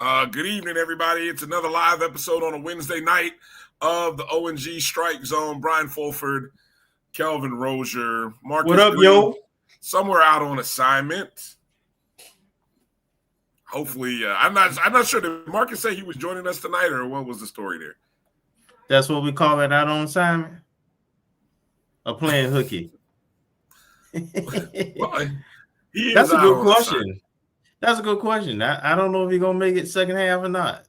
Good evening, everybody. It's another live episode on a Wednesday night of the O&G StrikeZone. Bryan Fulford, Kelvin Rozier, Marcus. What up, Green, yo? Somewhere out on assignment. Hopefully, I'm not sure. Did Marcus say he was joining us tonight, or what was the story there? That's what we call it, out on assignment, or playing hooky. Well, That's a good question. That's a good question. I don't know if he's gonna make it second half or not.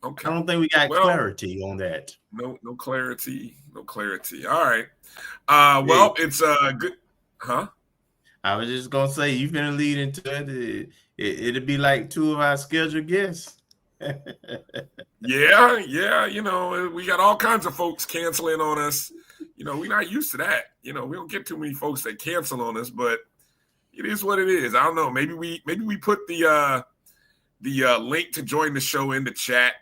Okay. I don't think we got clarity on that. No clarity. No clarity. All right. Well, it's good. Huh? I was just gonna say you've been leading into it. It'd be like two of our scheduled guests. Yeah. You know, we got all kinds of folks canceling on us. You know, we're not used to that. You know, we don't get too many folks that cancel on us, but it is what it is. I don't know. Maybe we put the link to join the show in the chat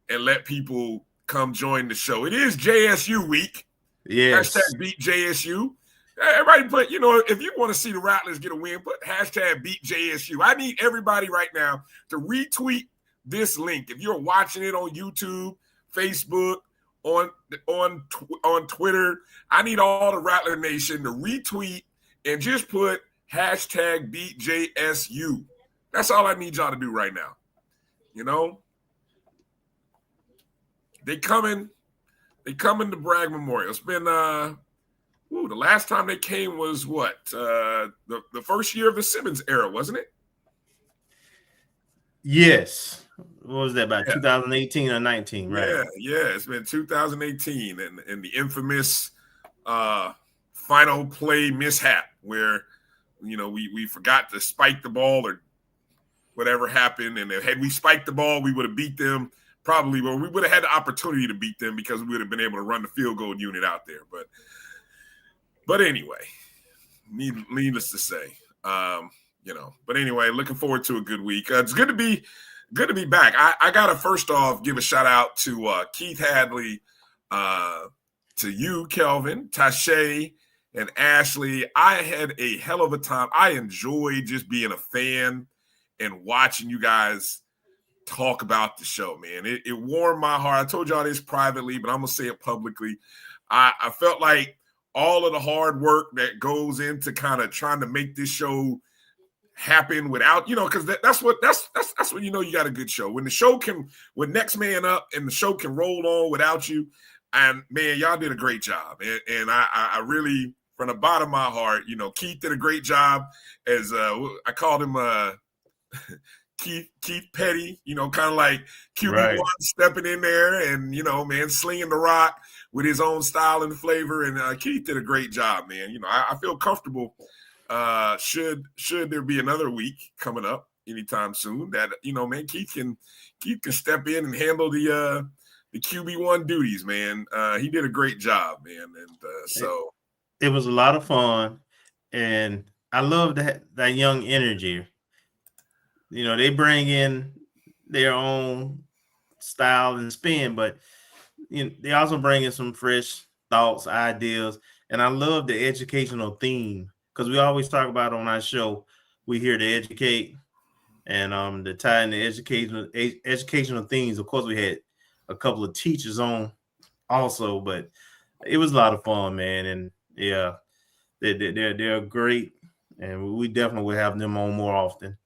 and let people come join the show. It is JSU week. Yes. Hashtag beat JSU. Everybody put, you know, if you want to see the Rattlers get a win, put hashtag beat JSU. I need everybody right now to retweet this link. If you're watching it on YouTube, Facebook, on Twitter, I need all the Rattler Nation to retweet and just put hashtag beat JSU. That's all I need y'all to do right now. You know? They coming to Bragg Memorial. It's been the last time they came was what? The first year of the Simmons era, wasn't it? Yes. What was that, about 2018 or 19, right? Yeah. It's been 2018 and the infamous final play mishap where, you know, we forgot to spike the ball or whatever happened. And had we spiked the ball, we would have beat them. Probably, but we would have had the opportunity to beat them because we would have been able to run the field goal unit out there. But anyway, needless to say, you know. But anyway, looking forward to a good week. It's good to be back. I gotta first off give a shout out to Keith Hadley, to you, Kelvin, Tashay, and Ashley. I had a hell of a time. I enjoyed just being a fan and watching you guys talk about the show, man. It warmed my heart. I told y'all this privately, but I'm gonna say it publicly. I felt like all of the hard work that goes into kind of trying to make this show happen without, you know, because that's when you know you got a good show. When the show when next man up and the show can roll on without you. And man, y'all did a great job. And I really, from the bottom of my heart, you know, Keith did a great job as I called him Keith Petty, you know, kind of like QB1 stepping in there and, you know, man, slinging the rock with his own style and flavor. And Keith did a great job, man. You know, I feel comfortable. Should there be another week coming up anytime soon that, you know, man, Keith can step in and handle the QB1 duties, man. He did a great job, man. And so it was a lot of fun. And I love that young energy. You know, they bring in their own style and spin, but you know, they also bring in some fresh thoughts, ideas. And I love the educational theme because we always talk about on our show, we're here to educate and to tie in the educational themes. Of course, we had a couple of teachers on also, but it was a lot of fun, man. And yeah, they're great. And we definitely will have them on more often.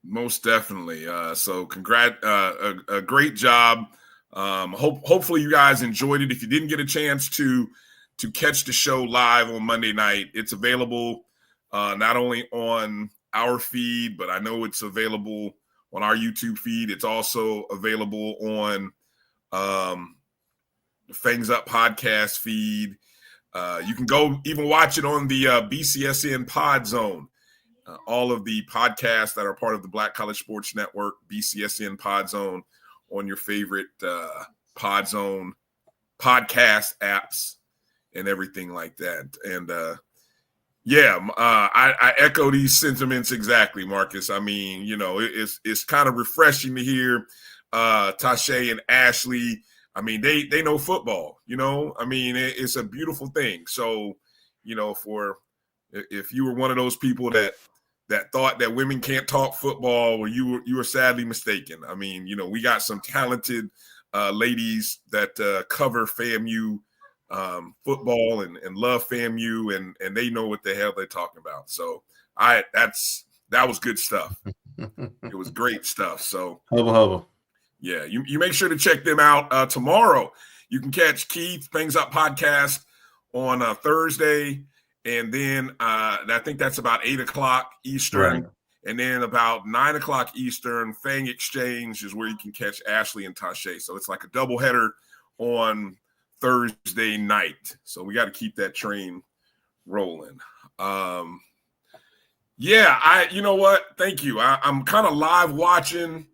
Most definitely. So a great job. Hopefully you guys enjoyed it. If you didn't get a chance to catch the show live on Monday night, it's available not only on our feed, but I know it's available on our YouTube feed. It's also available on the Fangs Up podcast feed. You can go even watch it on the BCSN Pod Zone. All of the podcasts that are part of the Black College Sports Network, BCSN Pod Zone, on your favorite Pod Zone podcast apps and everything like that. And I echo these sentiments exactly, Marcus. I mean, you know, it's kind of refreshing to hear Tashay and Ashley. I mean, they know football, you know. I mean, it's a beautiful thing. So, you know, if you were one of those people that that thought that women can't talk football, well, you were sadly mistaken. I mean, we got some talented ladies that cover FAMU football and love FAMU, and they know what the hell they're talking about. So that was good stuff. It was great stuff. So hubba. Yeah, you make sure to check them out tomorrow. You can catch Keith Fangs Up podcast on Thursday, and then I think that's about 8:00 Eastern, right. And then about 9:00 Eastern, Fang Exchange is where you can catch Ashley and Tasha. So it's like a doubleheader on Thursday night. So we got to keep that train rolling. Yeah, you know what? Thank you. I'm kind of live watching,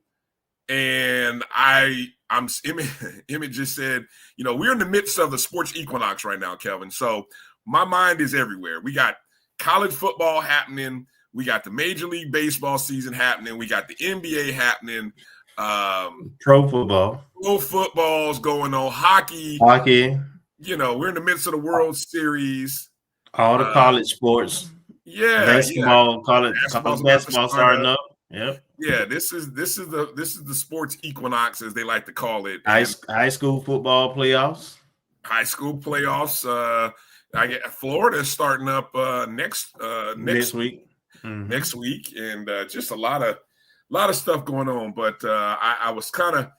and Emmett just said, we're in the midst of the sports equinox right now, Kelvin. So my mind is everywhere. We got college football happening. We got the Major League Baseball season happening. We got the NBA happening. Pro football's going on. Hockey. We're in the midst of the World Series. All the college sports. Yeah. Basketball, college basketball starting up. Yep. Yeah, this is the sports equinox, as they like to call it. High school football playoffs. High school playoffs. Florida starting up next week. Mm-hmm. Next week, and just a lot of stuff going on. But I was kind of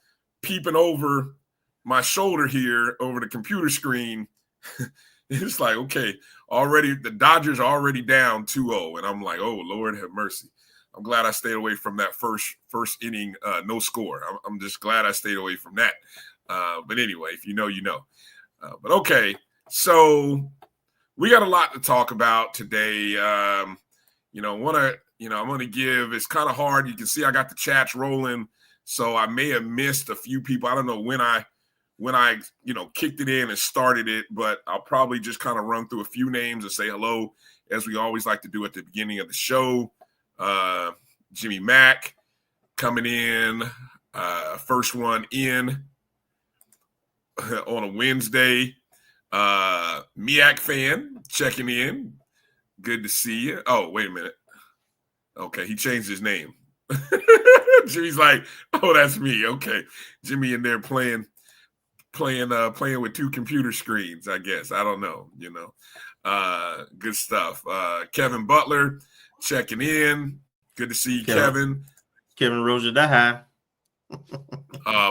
peeping over my shoulder here over the computer screen. It's like, okay, already the Dodgers are already down 2-0, and I'm like, oh Lord have mercy. I'm glad I stayed away from that first inning, no score. I'm just glad I stayed away from that. But anyway, if you know, you know. But okay, so we got a lot to talk about today. I'm going to give. It's kind of hard. You can see I got the chats rolling, so I may have missed a few people. I don't know when I kicked it in and started it, but I'll probably just kind of run through a few names and say hello, as we always like to do at the beginning of the show. Jimmy Mack coming in, first one in on a Wednesday. Miak fan checking in. Good to see you. Oh, wait a minute. Okay, he changed his name. Jimmy's like, oh, that's me. Okay, Jimmy in there playing with two computer screens, I guess. I don't know, good stuff. Kevin Butler checking in. Good to see you, Kevin. Kevin Roger Daha.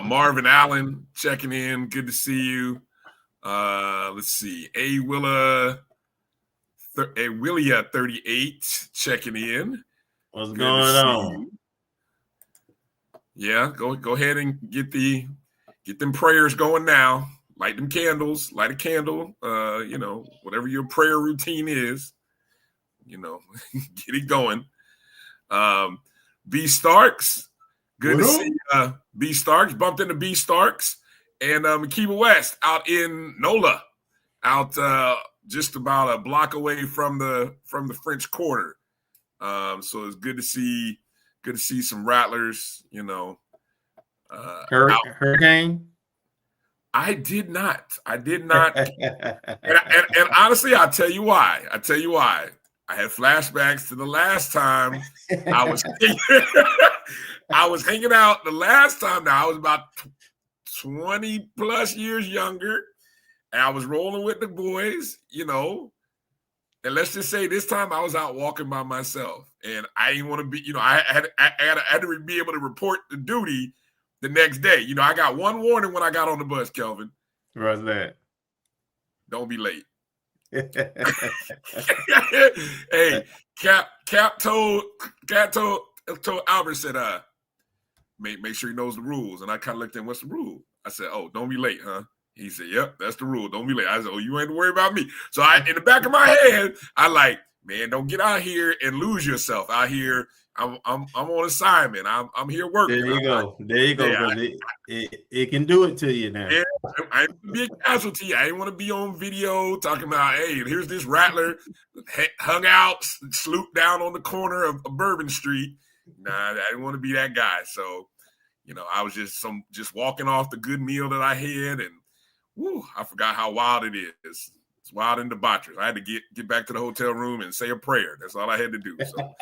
Marvin Allen checking in. Good to see you. Let's see. Willia 38 checking in. What's going on? Yeah, go ahead and get them prayers going now. Light them candles. Light a candle. Whatever your prayer routine is, get it going. B Starks, good to see B Starks. Bumped into B Starks and Makiba West out in NOLA, out just about a block away from the French Quarter. So it's good to see some Rattlers. Hurricane. I did not. and honestly, I'll tell you why. I had flashbacks to the last time I was hanging out. The last time, now I was about 20 plus years younger, and I was rolling with the boys, And let's just say this time I was out walking by myself, and I didn't want to be, I had to be able to report the duty the next day. I got one warning when I got on the bus, Kelvin. What's that? Don't be late. Hey, Cap told Albert, said, make sure he knows the rules. And I kind of looked at him, what's the rule? I said, oh, don't be late, huh? He said, yep, that's the rule. Don't be late. I said, oh, you ain't to worry about me. So in the back of my head, I like, man, don't get out here and lose yourself out here. I'm on assignment. I'm here working. There you go. Because it can do it to you now. Yeah, I ain't be a casualty. I ain't want to be on video talking about, hey, here's this Rattler hung out, slooped down on the corner of Bourbon Street. Nah, I didn't want to be that guy. So, I was just walking off the good meal that I had, and I forgot how wild it is. It's wild and debaucherous. I had to get back to the hotel room and say a prayer. That's all I had to do. So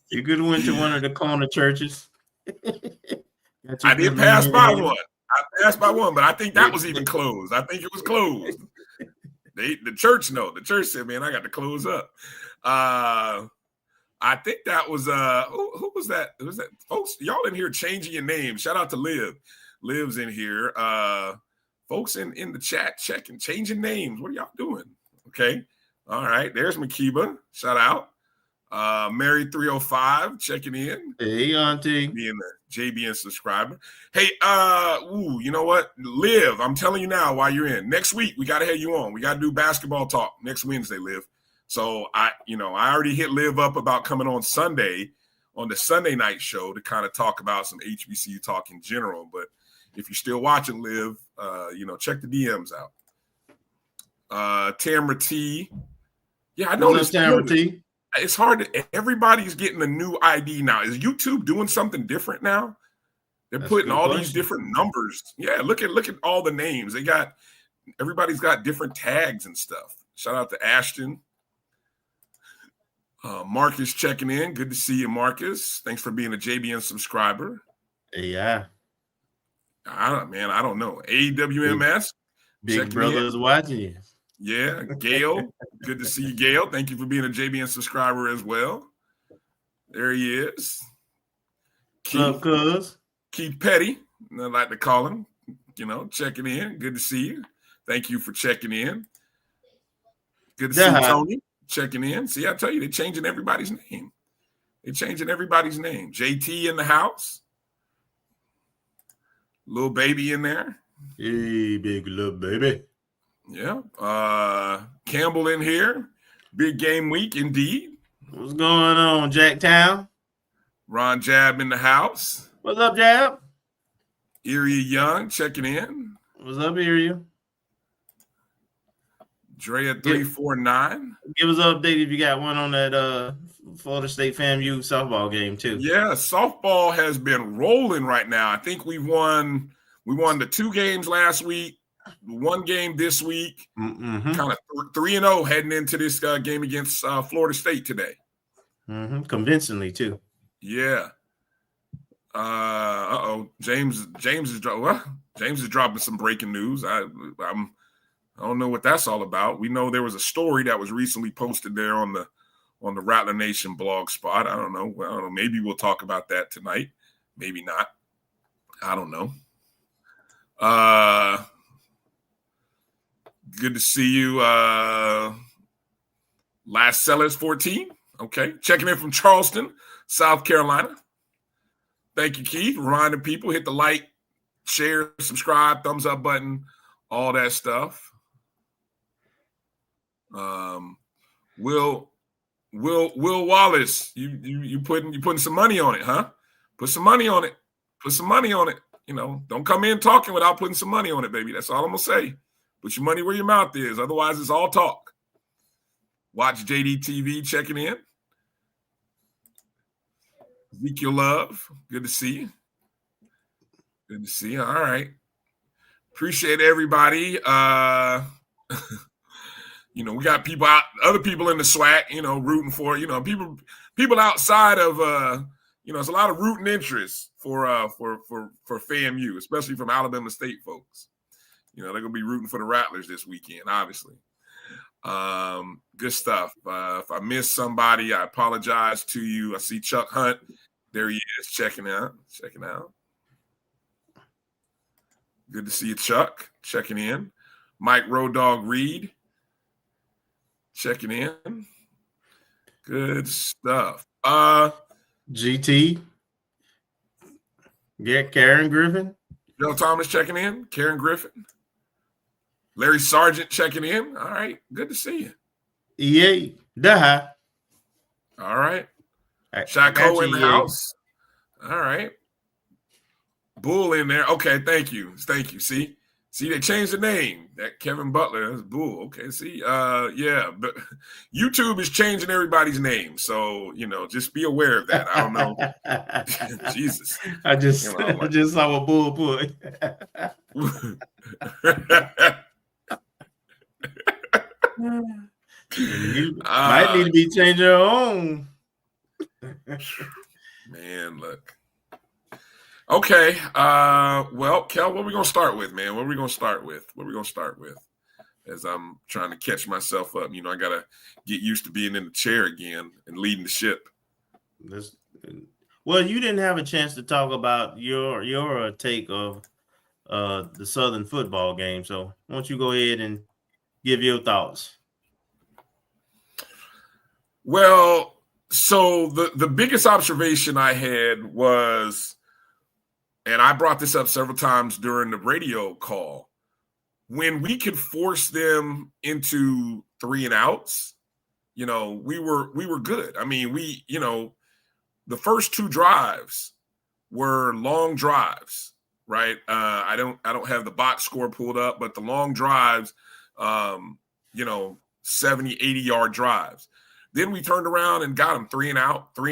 you could have went to one of the corner churches. I did pass by one. But I think that was even closed. I think it was closed. The church said, man, I got to close up. I think that was who was that? Was that folks? Y'all in here changing your name. Shout out to Liv. Liv's in here. Folks in the chat changing names. What are y'all doing? Okay. All right. There's Makiba. Shout out. Mary 305 checking in. Hey, Auntie. Being a JBN subscriber. Hey, you know what? Liv, I'm telling you now while you're in. Next week, we gotta have you on. We gotta do basketball talk next Wednesday, Liv. So I already hit Liv up about coming on Sunday on the Sunday night show to kind of talk about some HBCU talk in general. But if you're still watching, Liv, check the DMs out. Tamara T. Yeah, I noticed Tamara T. It's hard. Everybody's getting a new ID now. Is YouTube doing something different now? They're putting all these different numbers. Yeah, look at all the names. Everybody's got different tags and stuff. Shout out to Ashton. Marcus checking in. Good to see you, Marcus. Thanks for being a JBN subscriber. Yeah. I don't know. AWMS. Big brother's watching you. Yeah, Gail. Good to see you, Gail. Thank you for being a JBN subscriber as well. There he is. Keith Petty, I like to call him, checking in. Good to see you. Thank you for checking in. Good to see Tony checking in. See, I tell you, they're changing everybody's name. JT in the house. Little baby in there. Hey, big little baby. Yeah. Campbell in here. Big game week indeed. What's going on, Jacktown? Ron Jab in the house. What's up, Jab? Erie Young checking in. What's up, Erie? Drea 349. Give us an update if you got one on that Florida State FAMU softball game too. Yeah, softball has been rolling right now. I think we won the 2 games last week. 1 game this week, kind of 3-0 heading into this game against Florida State today. Convincingly too. Yeah. James is dropping some breaking news. I don't know what that's all about. We know there was a story that was recently posted there on the Rattler Nation blog spot. I don't know. Maybe we'll talk about that tonight. Maybe not. I don't know. Good to see you. Last Sellers 14. Okay. Checking in from Charleston, South Carolina. Thank you, Keith. Reminding people, hit the like, share, subscribe, thumbs up button, all that stuff. Will Wallace, you putting some money on it, huh? Put some money on it. Don't come in talking without putting some money on it, baby. That's all I'm gonna say. Put your money where your mouth is. Otherwise, it's all talk. Watch JD TV checking in. Ezekiel Love, good to see you. All right. Appreciate everybody. We got people out, other people in the SWAC, rooting for, people outside of, there's a lot of rooting interest for FAMU, especially from Alabama State folks. They're going to be rooting for the Rattlers this weekend, obviously. Good stuff. If I missed somebody, I apologize to you. I see Chuck Hunt. There he is, checking out. Good to see you, Chuck. Checking in. Mike Road Dog Reed. Checking in. Good stuff. GT. Yeah, Karen Griffin. Joe Thomas checking in. Karen Griffin. Larry Sargent checking in. All right. Good to see you. EA. All right. Shaco in the house. All right. Bull in there. Okay, thank you. See, they changed the name. That Kevin Butler, that's Bull. Okay, see, yeah, but YouTube is changing everybody's name, so just be aware of that. I don't know. Jesus, I just saw a Bull put. And you might need to be changing your own. Man, look. Okay. Well, Kel, what are we gonna start with, man? What are we gonna start with? As I'm trying to catch myself up. I gotta get used to being in the chair again and leading the ship. Well, you didn't have a chance to talk about your take of the Southern football game. So why don't you go ahead and give your thoughts? Well, so the biggest observation I had was, and I brought this up several times during the radio call, when we could force them into 3 and outs, we were good. I mean, the first 2 drives were long drives, right? I don't have the box score pulled up, but the long drives, 70, 80-yard drives. Then we turned around and got them 3 and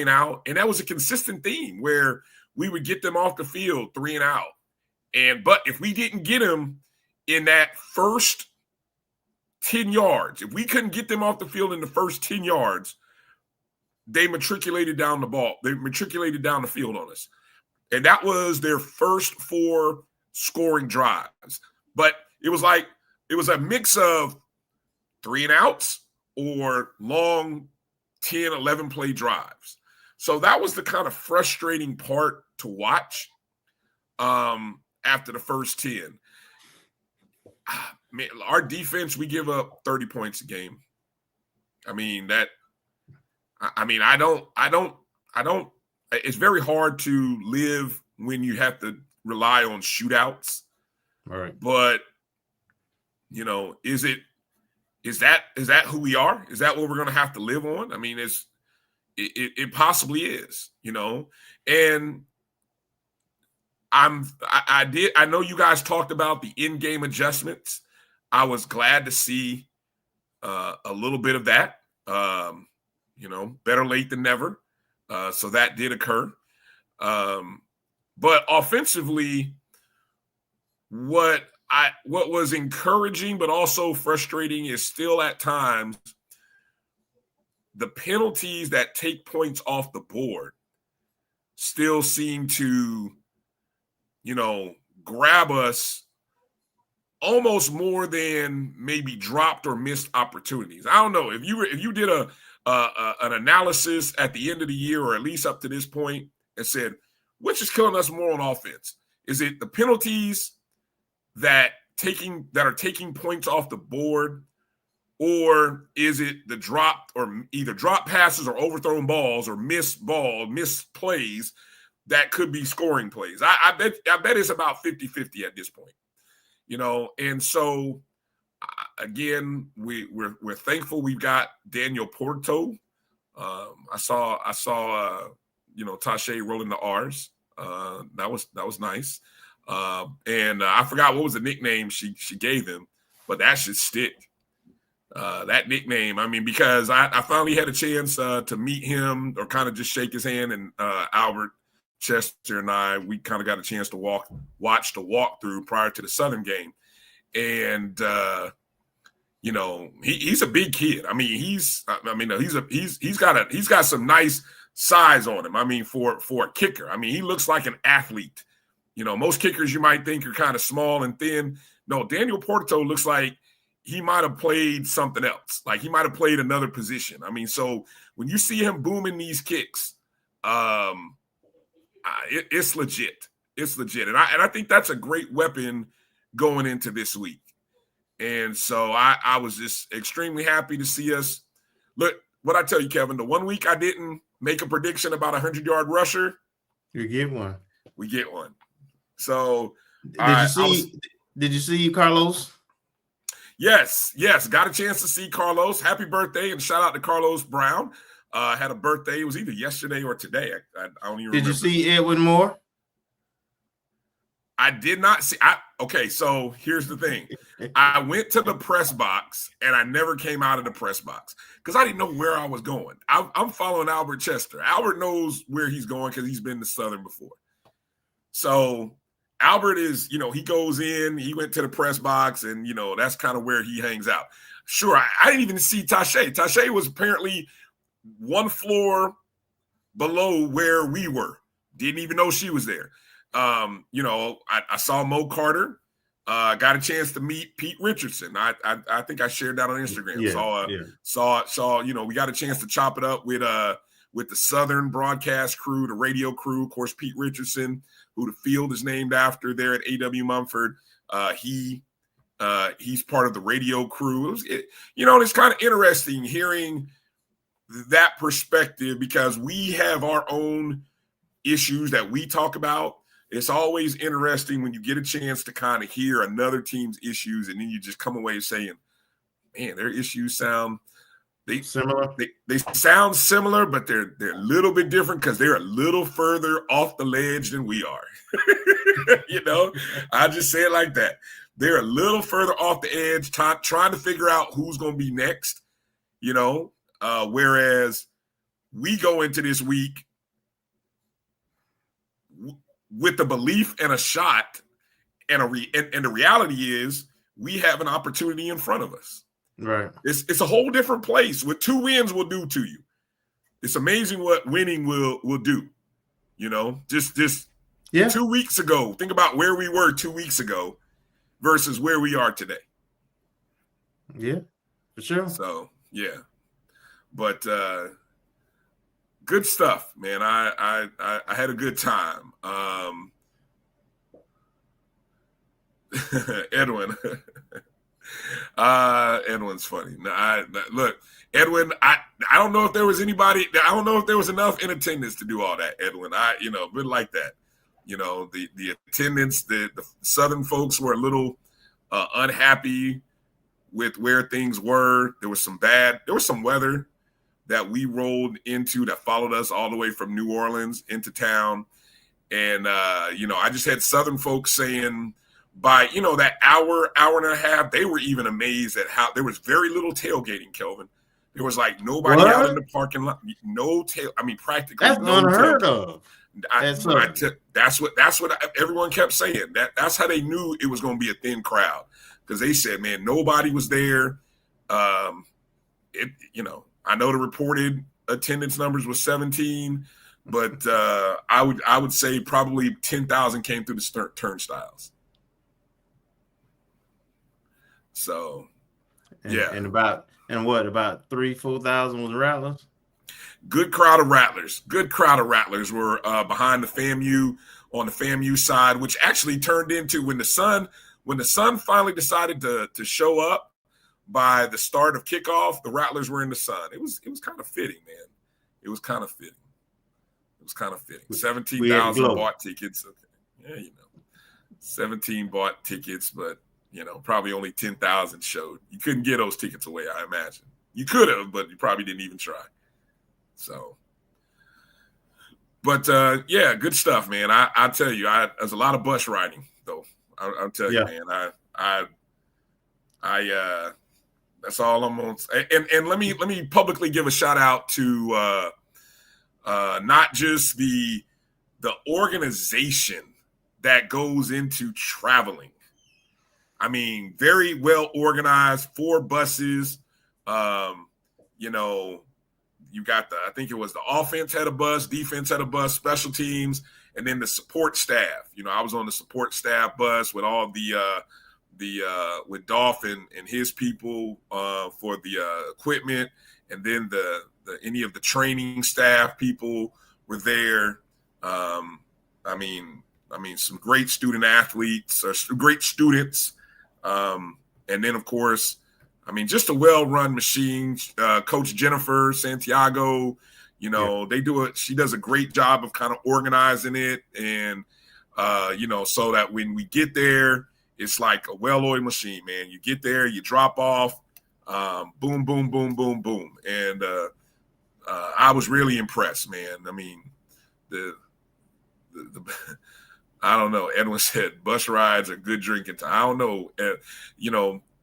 out. And that was a consistent theme where we would get them off the field 3 and out. But if we didn't get them in that first 10 yards, if we couldn't get them off the field in the first 10 yards, they matriculated down the ball. They matriculated down the field on us. And that was their first 4 scoring drives. But it was a mix of 3 and outs or long 10, 11 play drives. So that was the kind of frustrating part to watch after the first 10. Man, our defense, we give up 30 points a game. It's very hard to live when you have to rely on shootouts. All right. But, is that who we are? Is that what we're going to have to live on? I mean, it possibly is, and I know you guys talked about the in-game adjustments. I was glad to see a little bit of that, better late than never. So that did occur. But offensively, what was encouraging but also frustrating is still at times the penalties that take points off the board still seem to, grab us almost more than maybe dropped or missed opportunities. I don't know if you did an analysis at the end of the year, or at least up to this point, and said, which is killing us more on offense? Is it the penalties that are taking points off the board, or is it the either drop passes or overthrown balls or missed plays that could be scoring plays? I bet it's about 50-50 at this point, and so again, we're thankful we've got Daniel Porto. I saw Tashe rolling the R's. That was nice. And I forgot what was the nickname she gave him, but that should stick. That nickname, because I finally had a chance to meet him or kind of just shake his hand, and Albert Chester and we kind of got a chance to watch the walkthrough prior to the Southern game. And he's a big kid. He's got some nice size on him. For a kicker, he looks like an athlete. Most kickers you might think are kind of small and thin. No, Daniel Porto looks like he might have played something else. Like he might have played another position. So when you see him booming these kicks, it's legit. It's legit. And I think that's a great weapon going into this week. And so I was just extremely happy to see us. Look, what I tell you, Kevin, the 1 week I didn't make a prediction about a 100-yard rusher. You get one. We get one. So did you see Carlos? Yes. Got a chance to see Carlos. Happy birthday, and shout out to Carlos Brown. Had a birthday. It was either yesterday or today. I don't even remember. Did you see Edwin Moore? I did not see. Okay, so here's the thing. I went to the press box, and I never came out of the press box because I didn't know where I was going. I'm following Albert Chester. Albert knows where he's going because he's been to Southern before. So Albert is, he goes in, he went to the press box, and, that's kind of where he hangs out. Sure, I didn't even see Tashay. Tashay was apparently one floor below where we were. Didn't even know she was there. I saw Mo Carter. Got a chance to meet Pete Richardson. I think I shared that on Instagram. Saw. We got a chance to chop it up with the Southern broadcast crew, the radio crew. Of course, Pete Richardson, who the field is named after there at A.W. Mumford. He's part of the radio crew. It's kind of interesting hearing that perspective because we have our own issues that we talk about. It's always interesting when you get a chance to kind of hear another team's issues and then you just come away saying, man, their issues sound similar. They sound similar, but they're a little bit different because they're a little further off the ledge than we are. I just say it like that. They're a little further off the edge, trying to figure out who's going to be next, whereas we go into this week with the belief and a shot, and the reality is we have an opportunity in front of us. Right. It's a whole different place. What 2 wins will do to you. It's amazing what winning will do. Just 2 weeks ago, think about where we were 2 weeks ago versus where we are today. Yeah, for sure. So, yeah. But good stuff, man. I had a good time. Edwin. Edwin's funny. Look, Edwin, I don't know if there was anybody. I don't know if there was enough in attendance to do all that, Edwin. Been like that. The attendance, the Southern folks were a little unhappy with where things were. There was some weather that we rolled into that followed us all the way from New Orleans into town. And, I just had Southern folks saying by, that hour and a half, they were even amazed at how there was very little tailgating, Kelvin. There was like nobody out in the parking lot. Practically that's no unheard of. That's what everyone kept saying. That's how they knew it was going to be a thin crowd because they said, man, nobody was there. I know the reported attendance numbers was 17, but I would say probably 10,000 came through the turnstiles. So, yeah. And about 3,000-4,000 was Rattlers? Good crowd of Rattlers were behind the FAMU on the FAMU side, which actually turned into when the sun finally decided to show up by the start of kickoff, the Rattlers were in the sun. It was kind of fitting, man. It was kind of fitting. 17,000 bought tickets. Okay. Yeah, 17 bought tickets, but probably only 10,000 showed. You couldn't get those tickets away, I imagine. You could have, but you probably didn't even try. So, but good stuff, man. I tell you, there's a lot of bus riding, though. I'll tell you, man. I that's all I'm on. And let me publicly give a shout out to not just the organization that goes into traveling. I mean, very well organized, 4 buses. You got I think it was the offense had a bus, defense had a bus, special teams, and then the support staff. I was on the support staff bus with all with Dolph and his people for the equipment, and then the any of the training staff people were there. Some great student athletes, great students, and then of course, just a well-run machine. Coach Jennifer Santiago, she does a great job of kind of organizing it, and so that when we get there, it's like a well-oiled machine, man. You get there, you drop off, boom, boom, boom, boom, boom. And I was really impressed, man. The I don't know. Edwin said bus rides are good drinking time. I don't know.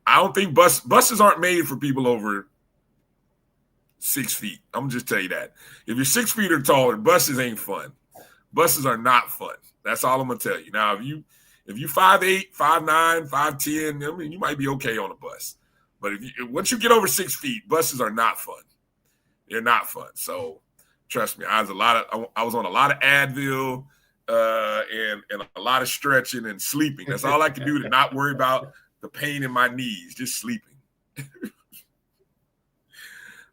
I don't think buses aren't made for people over 6 feet. I'm gonna just tell you that. If you're 6 feet or taller, buses ain't fun. Buses are not fun. That's all I'm gonna tell you. Now, If you 5'8", 5'9", 5'10", I mean, you might be okay on a bus. But once you get over 6 feet, buses are not fun. They're not fun. So trust me, I was on a lot of Advil and a lot of stretching and sleeping. That's all I could do to not worry about the pain in my knees, just sleeping.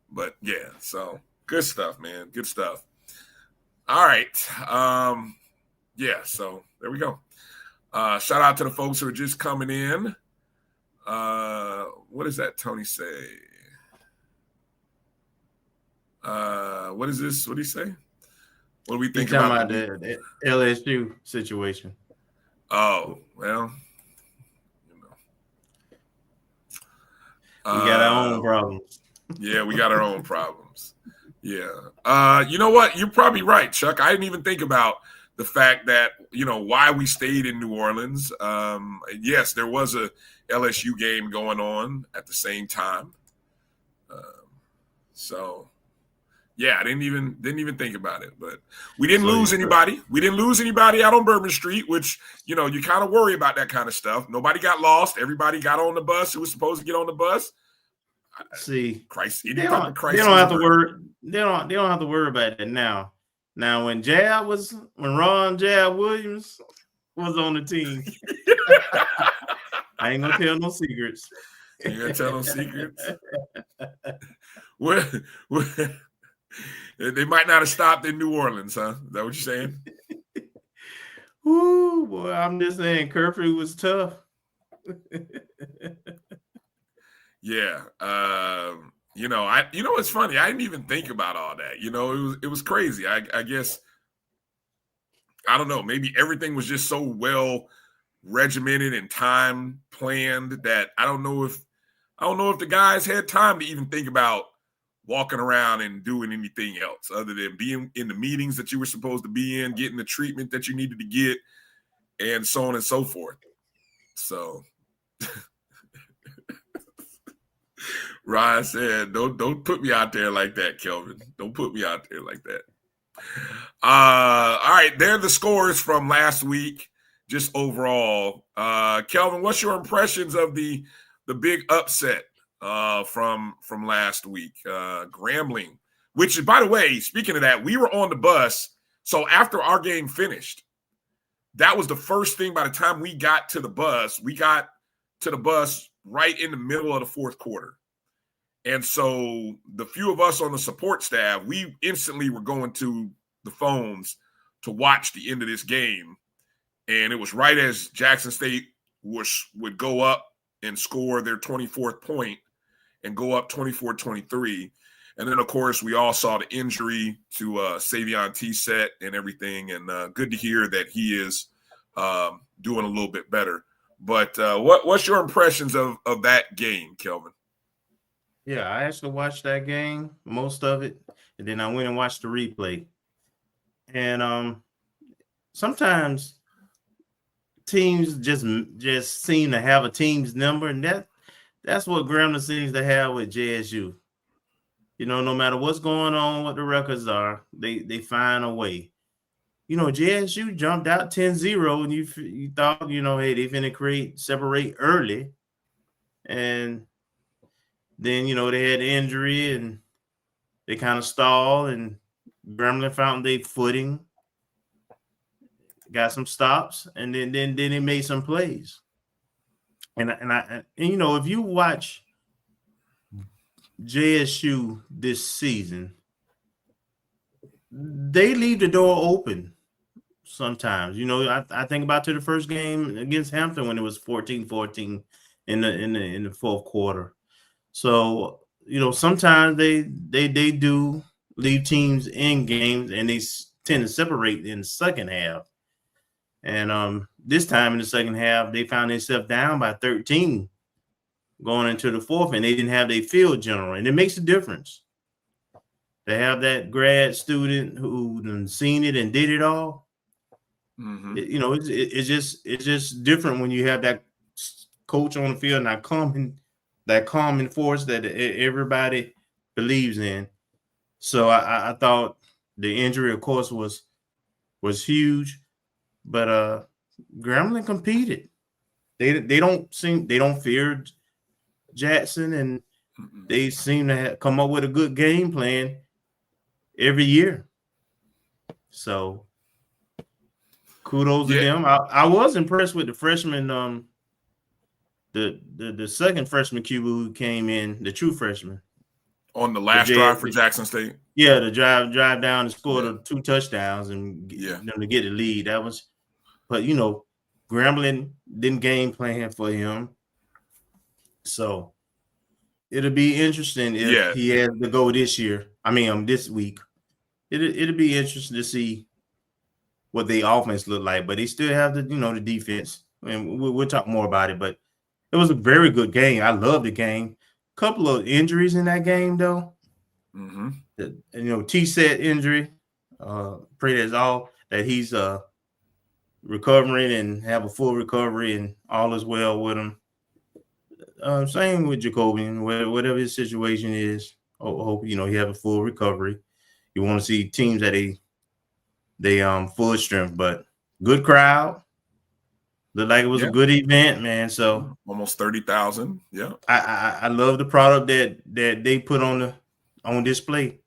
But yeah, so good stuff, man. Good stuff. All right. Yeah, so there we go. Shout out to the folks who are just coming in. What does that Tony say? What is this? What do you say? What do we think about the LSU situation? Oh, well, we got our own problems. Yeah, we got our own problems. Yeah. You know what? You're probably right, Chuck. I didn't even think about the fact that, why we stayed in New Orleans. Yes, there was a LSU game going on at the same time. So, yeah, I didn't even think about it. But we didn't lose anybody. We didn't lose anybody out on Bourbon Street, which, you kind of worry about that kind of stuff. Nobody got lost. Everybody got on the bus who was supposed to get on the bus. See, Christ, they don't have to worry. They don't have to worry about it now. Now, when Ron Jab Williams was on the team, I ain't gonna tell no secrets. You gonna tell no secrets? What? They might not have stopped in New Orleans, huh? Is that what you're saying? Ooh, boy, I'm just saying, curfew was tough. Yeah. It's funny. I didn't even think about all that. It was crazy. I guess, I don't know, maybe everything was just so well regimented and time planned that I don't know if the guys had time to even think about walking around and doing anything else other than being in the meetings that you were supposed to be in, getting the treatment that you needed to get, and so on and so forth. So Ryan said, don't put me out there like that, Kelvin. Don't put me out there like that. All right, there are the scores from last week, just overall. Kelvin, what's your impressions of the big upset from last week? Grambling, which, by the way, speaking of that, we were on the bus. So after our game finished, that was the first thing. By the time we got to the bus, right in the middle of the fourth quarter. And so the few of us on the support staff, we instantly were going to the phones to watch the end of this game. And it was right as Jackson State would go up and score their 24th point and go up 24-23. And then, of course, we all saw the injury to Savion T-Set and everything. And good to hear that he is doing a little bit better. But what's your impressions of that game, Kelvin? Yeah, I actually watched that game, most of it, and then I went and watched the replay. And sometimes teams just seem to have a team's number, and that's what Grambling seems to have with JSU. No matter what's going on, what the records are, they find a way. JSU jumped out 10-0, and you thought, hey, they finna separate early, and then, they had the injury and they kind of stalled, and Grambling found their footing, got some stops, and then they made some plays. And if you watch JSU this season, they leave the door open sometimes. I think about to the first game against Hampton when it was 14-14 in the fourth quarter. So, sometimes they do leave teams in games, and they tend to separate in the second half. And this time in the second half, they found themselves down by 13 going into the fourth, and they didn't have their field general. And it makes a difference. They have that grad student who seen it and did it all. Mm-hmm. It's just different when you have that coach on the field and that calming force that everybody believes in. So I thought the injury, of course, was huge, but Grambling competed. They don't fear Jackson, and they seem to come up with a good game plan every year. So kudos to them. I was impressed with the freshman, the second freshman QB who came in, the true freshman. On the last drive for Jackson State? Yeah, the drive down and scored the 2 touchdowns and them to get the lead. That was, but Grambling didn't game plan for him. So it'll be interesting if he has to go this year. I mean, this week. It'll be interesting to see what the offense look like, but they still have the the defense, and we'll talk more about it. But it was a very good game. I love the game. Couple of injuries in that game though. T-set injury. Pray that's all that he's recovering and have a full recovery and all is well with him. Same with Jacobian, whatever his situation is. Hope he have a full recovery. You want to see teams that they full strength, but good crowd. Looked like it was a good event, man. So almost 30,000. Yeah, I love the product that they put on display.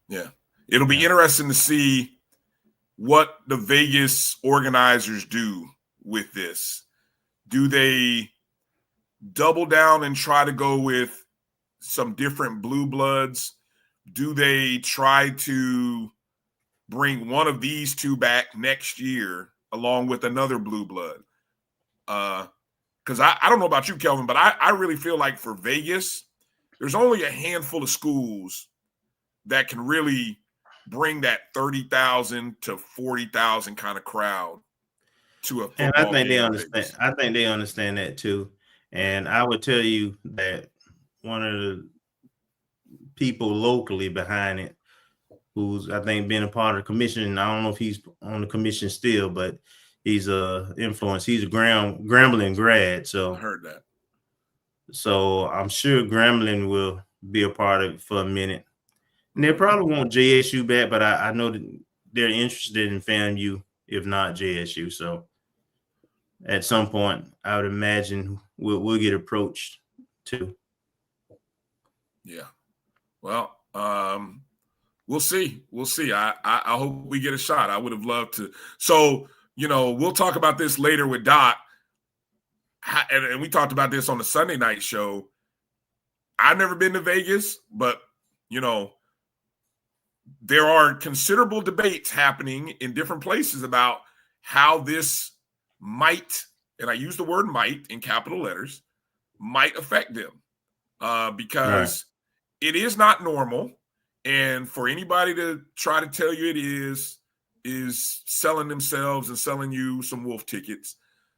Yeah, it'll be interesting to see what the Vegas organizers do with this. Do they double down and try to go with some different blue bloods? Do they try to bring one of these two back next year along with another blue blood? Because I don't know about you, Kelvin, but I really feel like for Vegas, there's only a handful of schools that can really bring that 30,000 to 40,000 kind of crowd to a football game. And I think they understand. I think they understand that too. And I would tell you that one of the people locally behind it, who's I think been a part of the commission. I don't know if he's on the commission still, but he's a influence. He's a Grambling grad. So I heard that. So I'm sure Grambling will be a part of it for a minute. And they probably want JSU back, but I know that they're interested in FAMU, if not JSU. So at some point, I would imagine we'll get approached too. Yeah. Well, we'll see. We'll see. I hope we get a shot. I would have loved to. So, we'll talk about this later with Doc. And we talked about this on the Sunday night show. I've never been to Vegas, but, there are considerable debates happening in different places about how this might, and I use the word might in capital letters, might affect them because it is not normal. And for anybody to try to tell you it is selling themselves and selling you some wolf tickets.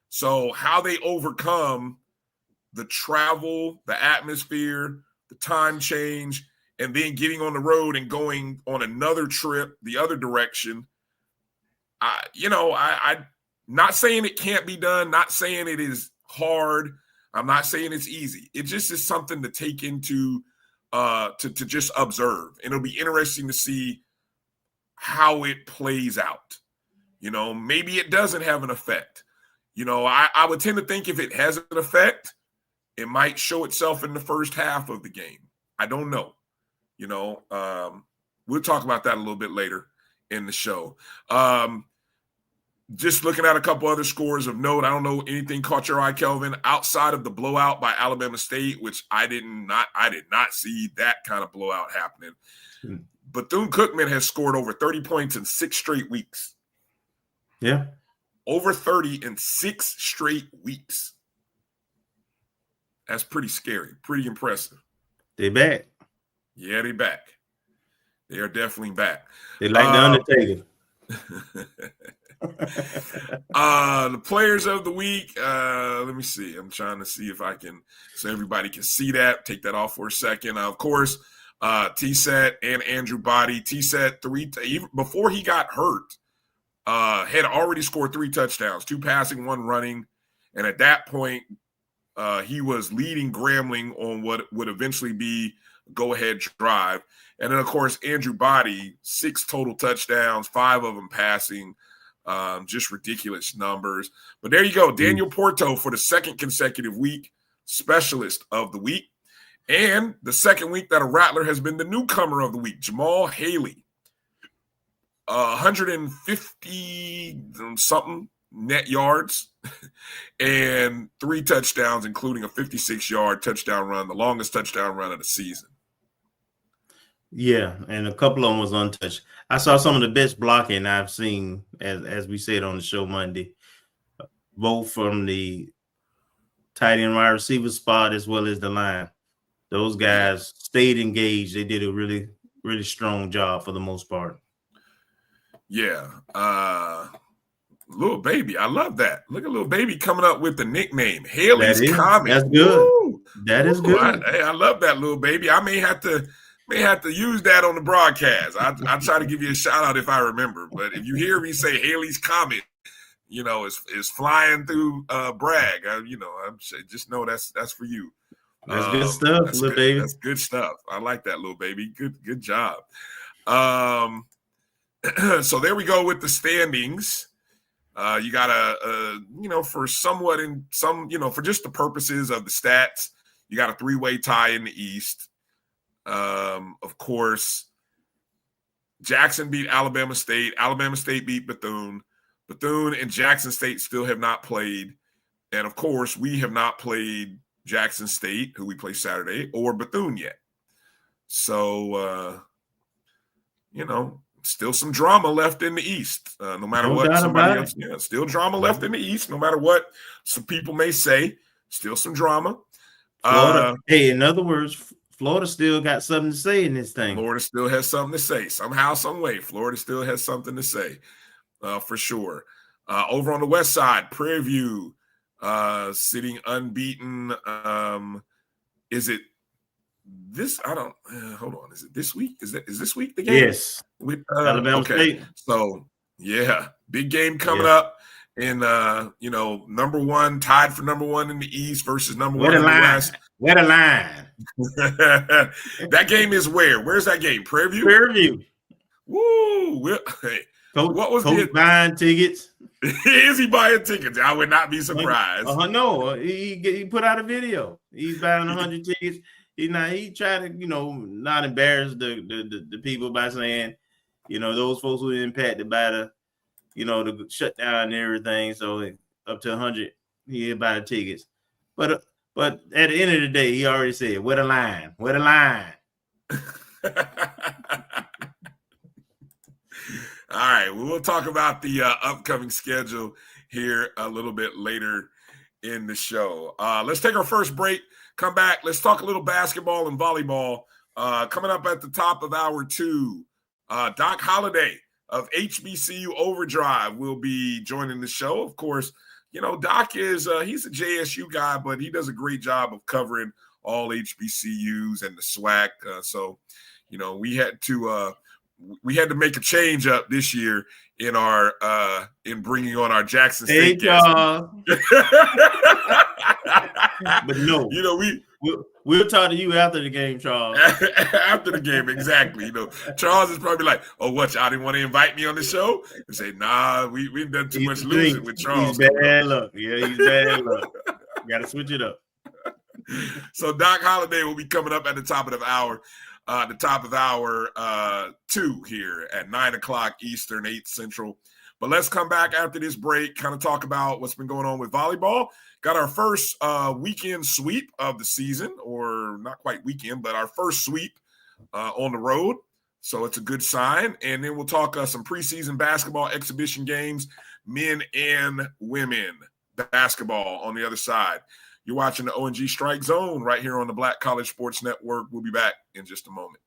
So how they overcome the travel, the atmosphere, the time change, and then getting on the road and going on another trip the other direction. I'm not saying it can't be done, not saying it is hard. I'm not saying it's easy. It just is something to take into to just observe. And it'll be interesting to see how it plays out. Maybe it doesn't have an effect. I would tend to think if it has an effect, it might show itself in the first half of the game. I don't know. We'll talk about that a little bit later in the show. Just looking at a couple other scores of note. I don't know anything caught your eye, Kelvin, outside of the blowout by Alabama State, which I did not see that kind of blowout happening. Bethune-Cookman has scored over 30 points in 6 straight weeks. Yeah. Over 30 in 6 straight weeks. That's pretty scary, pretty impressive. They back. Yeah, they back. They are definitely back. They like the Undertaker. The players of the week. Let me see. I'm trying to see if I can, so everybody can see that. Take that off for a second. Of course, T-Set and Andrew Body. T-Set even before he got hurt, had already scored 3 touchdowns, 2 passing, 1 running, and at that point, he was leading Grambling on what would eventually be a go-ahead drive. And then, of course, Andrew Body, 6 total touchdowns, 5 of them passing. Just ridiculous numbers. But there you go. Daniel Porto for the second consecutive week, specialist of the week. And the second week that a Rattler has been the newcomer of the week, Jamal Haley. 150 something net yards and 3 touchdowns, including a 56-yard touchdown run, the longest touchdown run of the season. Yeah, and a couple of them was untouched. I saw some of the best blocking I've seen, as we said on the show Monday, both from the tight end wide receiver spot as well as the line. Those guys stayed engaged. They did a really, really strong job for the most part. Yeah. Little Baby. I love that. Look at Little Baby coming up with the nickname. Haley's Comic. That's good. Woo! That is good. I love that, Little Baby. I may have to use that on the broadcast. I'll try to give you a shout out if I remember. But if you hear me say Haley's Comet, is flying through Bragg. Just know that's for you. That's good stuff, Little Baby. That's good stuff. I like that, Little Baby. Good job. So there we go with the standings. You got for somewhat in some, for just the purposes of the stats, you got a 3-way tie in the East. Of course, Jackson beat Alabama State. Alabama State beat Bethune. Bethune and Jackson State still have not played. And of course, we have not played Jackson State, who we play Saturday, or Bethune yet. So, still some drama left in the East. No matter what somebody else, still drama left in the East. No matter what some people may say, still some drama. Florida, in other words, Florida still got something to say in this thing. Florida still has something to say. Somehow, some way, Florida still has something to say, for sure. Over on the West Side, Prairie View sitting unbeaten. Is it this? I don't. Hold on. Is it this week? Is this week the game? Yes. With Alabama State. So yeah, big game coming up. And number one, tied for number one in the East versus number one in the West. Where the line? That game is where? Where's that game? Prairie View? Prairie View. Woo! Hey, what was Coach buying tickets? Is he buying tickets? I would not be surprised. No, he put out a video. He's buying 100 tickets. He tried to not embarrass the people by saying those folks who were impacted by the the shutdown and everything. So up to 100, he'll buy the tickets. But at the end of the day, he already said, "Where the line? Where the line?" All right, we'll talk about the upcoming schedule here a little bit later in the show. Let's take our first break. Come back. Let's talk a little basketball and volleyball. Coming up at the top of hour 2, Doc Holliday of HBCU Overdrive will be joining the show. Of course, Doc is he's a JSU guy, but he does a great job of covering all HBCUs and the SWAC. So we had to make a change up this year in our in bringing on our Jackson State guest. But no, we'll talk to you after the game, Charles. After the game, exactly. Charles is probably like, "Oh, what? Y'all didn't want to invite me on the show?" And say, "Nah, we've done too much losing with Charles." He's bad luck. Yeah, he's bad luck. Got to switch it up. So Doc Holliday will be coming up at the top of the hour. The top of hour 2 here at 9:00 Eastern, 8 Central. But let's come back after this break, kind of talk about what's been going on with volleyball. Got our first weekend sweep of the season, or not quite weekend, but our first sweep on the road. So it's a good sign. And then we'll talk some preseason basketball exhibition games, men and women basketball on the other side. You're watching the O&G StrikeZone right here on the Black College Sports Network. We'll be back in just a moment.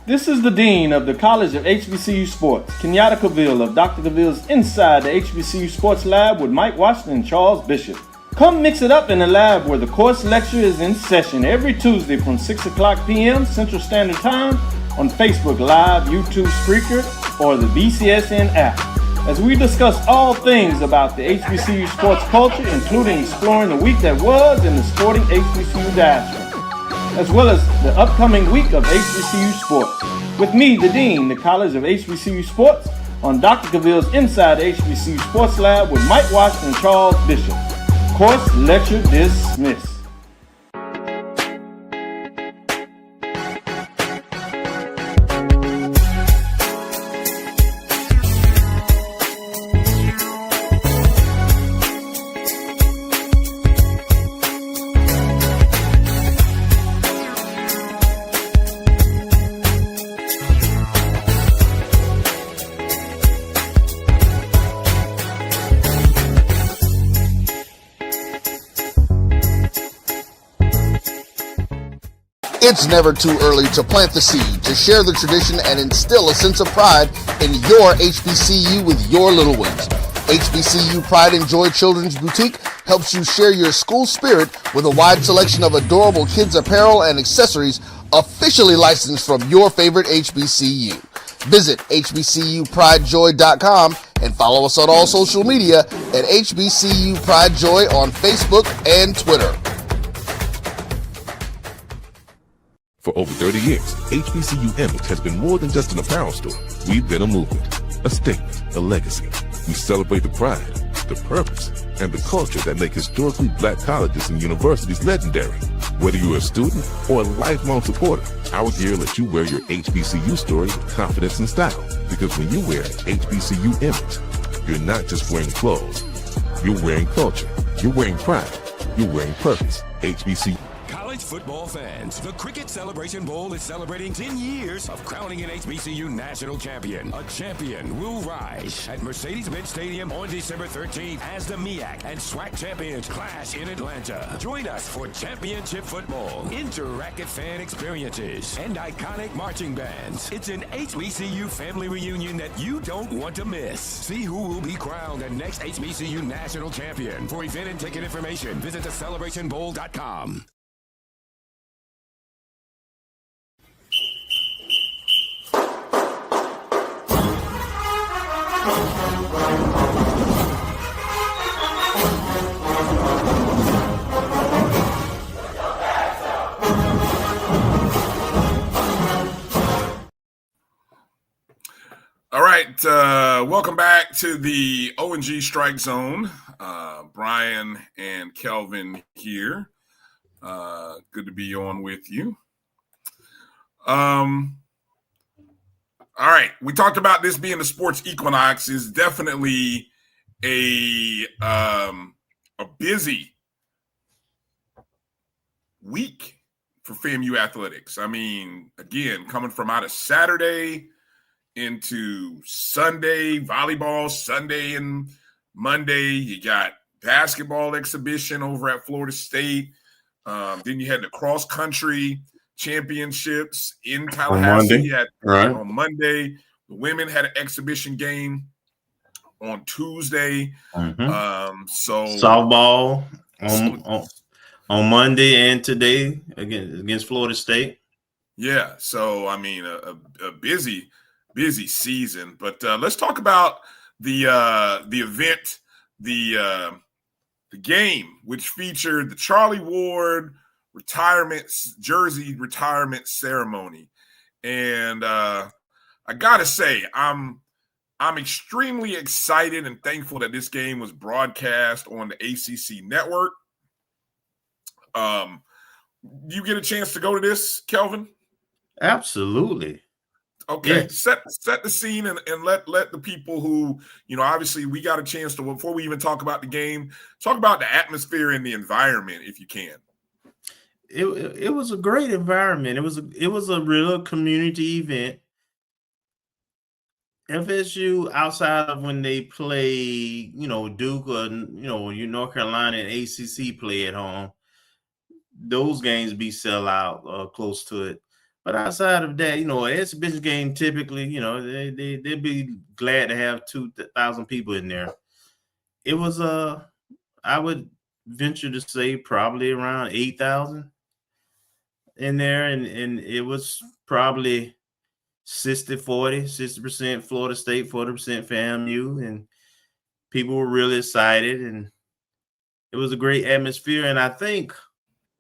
This is the Dean of the College of HBCU Sports, Kenyatta Cavill of Dr. Cavill's Inside the HBCU Sports Lab with Mike Washington and Charles Bishop. Come mix it up in the lab where the course lecture is in session every Tuesday from 6:00 p.m. Central Standard Time on Facebook Live, YouTube Spreaker, or the BCSN app, as we discuss all things about the HBCU sports culture, including exploring the week that was in the sporting HBCU diaspora. as well as the upcoming week of HBCU sports. With me, the Dean, the College of HBCU Sports, on Dr. Cavill's Inside the HBCU Sports Lab with Mike Washington and Charles Bishop. Course lecture dismissed. It's never too early to plant the seed, to share the tradition, and instill a sense of pride in your HBCU with your little ones. HBCU Pride and Joy Children's Boutique helps you share your school spirit with a wide selection of adorable kids apparel and accessories officially licensed from your favorite HBCU. Visit hbcupridejoy.com and follow us on all social media at HBCU Pride Joy on Facebook and Twitter. For over 30 years, HBCU Image has been more than just an apparel store. We've been a movement, a statement, a legacy. We celebrate the pride, the purpose, and the culture that make historically black colleges and universities legendary. Whether you're a student or a lifelong supporter, our gear lets you wear your HBCU story with confidence and style. Because when you wear HBCU Image, you're not just wearing clothes. You're wearing culture. You're wearing pride. You're wearing purpose. HBCU. College football fans, the Cricket Celebration Bowl is celebrating 10 years of crowning an HBCU national champion. A champion will rise at Mercedes-Benz Stadium on December 13th as the MEAC and SWAC champions clash in Atlanta. Join us for championship football, interactive fan experiences, and iconic marching bands. It's an HBCU family reunion that you don't want to miss. See who will be crowned the next HBCU national champion. For event and ticket information, visit thecelebrationbowl.com. All right, welcome back to the O&G StrikeZone. Bryan and Kelvin here. Good to be on with you. All right, we talked about this being the sports equinox. Is definitely a busy week for FAMU athletics. I mean, again, coming from out of Saturday into Sunday, volleyball Sunday and Monday. You got basketball exhibition over at Florida State. Then you had the cross country championships in Tallahassee on Monday. The women had an exhibition game on Tuesday. So softball on Monday and today against Florida State. Yeah, so I mean a busy season. But let's talk about the event, the game, which featured the Charlie Ward jersey retirement ceremony. And I gotta say, I'm extremely excited and thankful that this game was broadcast on the ACC network. You get a chance to go to this, Kelvin? Absolutely. Okay, yeah. set the scene and let the people who, obviously we got a chance to, before we even talk about the game, talk about the atmosphere and the environment if you can. It was a great environment. It was a real community event. FSU, outside of when they play, Duke or North Carolina and ACC play at home, those games be sell out close to it. But outside of that, an exhibition game typically, they'd be glad to have 2,000 people in there. It was I would venture to say probably around 8,000 in there, and it was probably 60% Florida State, 40% FAMU, and people were really excited, and it was a great atmosphere. And I think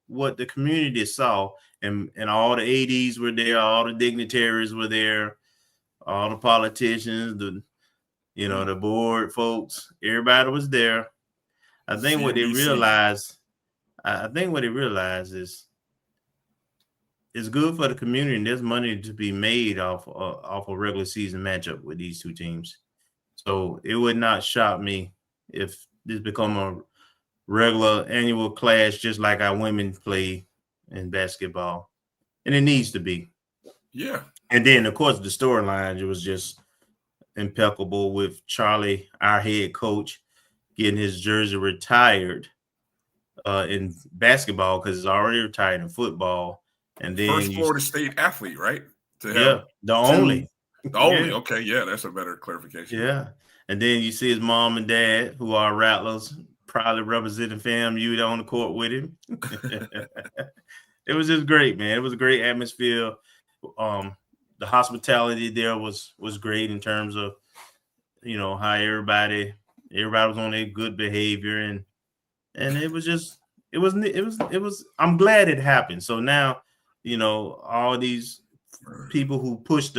what the community saw, and all the ADs were there, all the dignitaries were there, all the politicians, the board folks, everybody was there. I think what they realized is it's good for the community, and there's money to be made off a regular season matchup with these two teams. So it would not shock me if this become a regular annual clash, just like our women play in basketball, and it needs to be. Yeah. And then, of course, the storyline, it was just impeccable with Charlie, our head coach, getting his jersey retired in basketball because he's already retired in football. And then first Florida State athlete, right? The only. Okay, yeah, that's a better clarification. Yeah. And then you see his mom and dad, who are Rattlers, proudly representing FAMU on the court with him. It was just great, man. It was a great atmosphere. The hospitality there was great in terms of, how everybody was on their good behavior, and it was I'm glad it happened. So now, all these people who push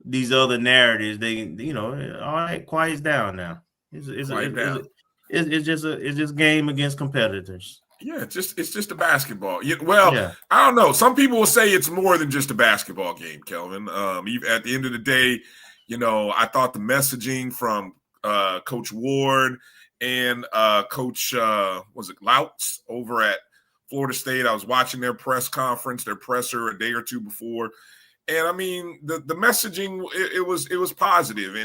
these other narratives, they, all right, quiets down now. It's just game against competitors. Yeah, it's just a basketball. I don't know. Some people will say it's more than just a basketball game, Kelvin. At the end of the day, I thought the messaging from Coach Ward and Coach was it Louts over at Florida State. I was watching their press conference, their presser a day or two before, and I mean the messaging it was positive,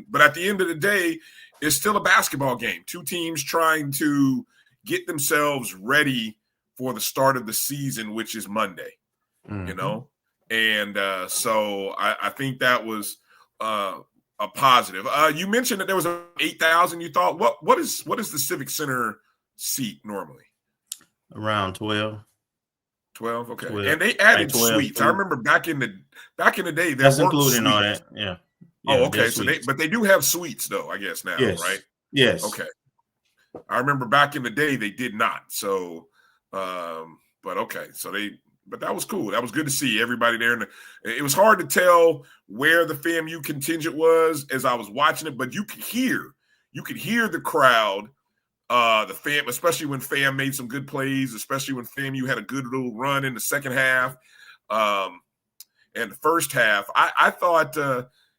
but at the end of the day, it's still a basketball game. Two teams trying to get themselves ready for the start of the season, which is Monday, and so I think that was a positive. You mentioned that there was 8,000. You thought what is the Civic Center seat normally? Around 12. 12, okay. 12. And they added 12, suites. 12. I remember back in the day, that's including all that. Yeah. Oh, okay. So they do have suites though, I guess now, yes. Right? Yes. Okay. I remember back in the day they did not. So, but okay. But that was cool. That was good to see everybody there. And it was hard to tell where the FAMU contingent was as I was watching it, but you could hear the crowd, the fam, especially when FAM made some good plays, especially when FAMU had a good little run in the second half. And the first half, I thought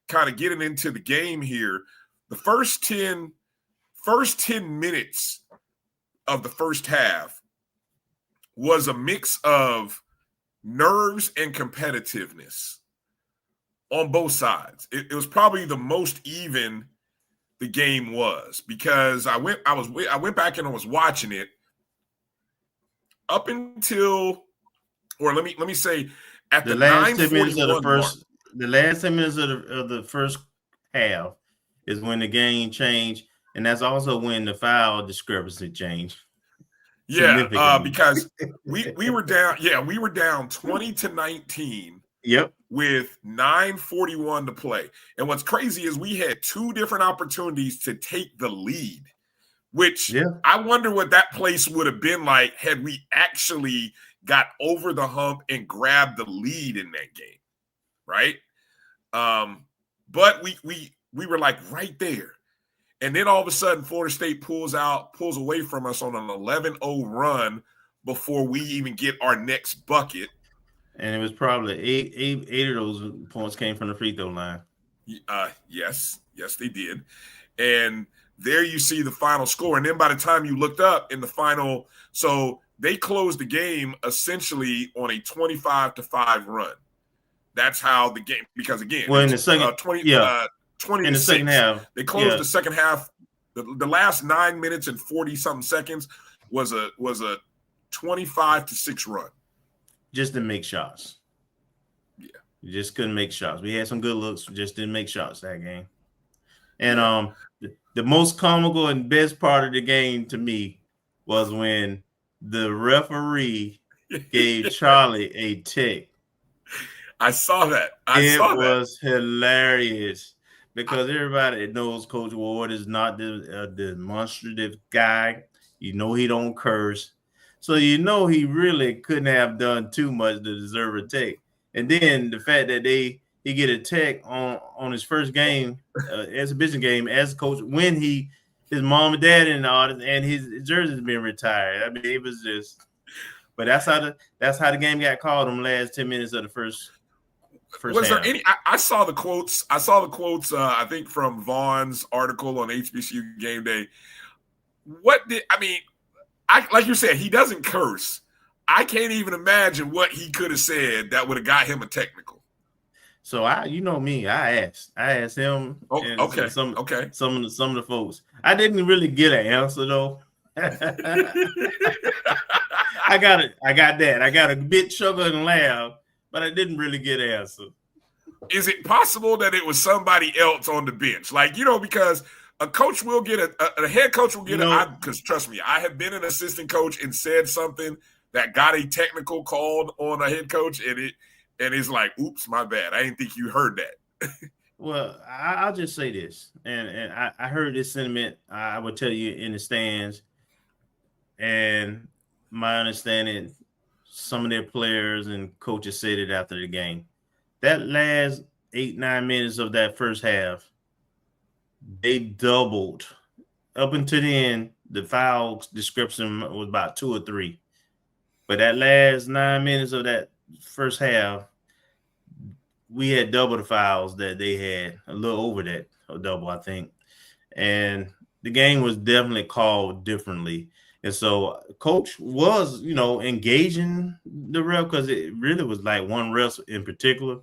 kind of getting into the game here, the first 10 minutes of the first half was a mix of nerves and competitiveness on both sides. It was probably the most even the game was, because I went back and I was watching it up until, or let me say, at the last 10 minutes of the first, the last 10 minutes of the first half is when the game changed, and that's also when the foul discrepancy changed. Yeah, because we were down. Yeah, we were down 20-19. Yep. With 9:41 to play. And what's crazy is we had two different opportunities to take the lead, which I wonder what that place would have been like had we actually got over the hump and grabbed the lead in that game, right? But we were like right there. And then all of a sudden, Florida State pulls away from us on an 11-0 run before we even get our next bucket. And it was probably eight of those points came from the free throw line. Yes, they did. And there you see the final score. And then by the time you looked up in the final, so they closed the game essentially on a 25-5 run. That's how the game, because again, in the second, 20 in the second half, they closed the second half. The last 9 minutes and 40-something seconds was a 25-6 run. Just didn't make shots. Yeah. You just couldn't make shots. We had some good looks, just didn't make shots that game. And the most comical and best part of the game to me was when the referee gave Charlie a tick. I saw that. It was hilarious because everybody knows Coach Ward is not the demonstrative guy. You know he don't curse. So he really couldn't have done too much to deserve a tech. And then the fact that he get a tech on his first game, exhibition game as a coach, when his mom and dad and his jersey's been retired. I mean, it was just. But that's how the game got called in the last 10 minutes of the first was half. there any? I saw the quotes. I think from Vaughn's article on HBCU Game Day. Like you said, he doesn't curse. I can't even imagine what he could have said that would have got him a technical. So I asked him. Oh, and okay. Some of the folks. I didn't really get an answer though. I got that. I got a bit chuckle and laugh, but I didn't really get an answer. Is it possible that it was somebody else on the bench? Like, because a coach will get a head coach will get because trust me, I have been an assistant coach and said something that got a technical called on a head coach, and it's like, oops, my bad. I didn't think you heard that. Well, I'll just say this, and I heard this sentiment. I would tell you in the stands, and my understanding, some of their players and coaches said it after the game. That last 8-9 minutes of that first half, they doubled. Up until the end, the foul description was about 2 or 3. But that last 9 minutes of that first half, we had double the fouls that they had, a little over that, a double, I think. And the game was definitely called differently. And so coach was, engaging the ref because it really was like one ref in particular.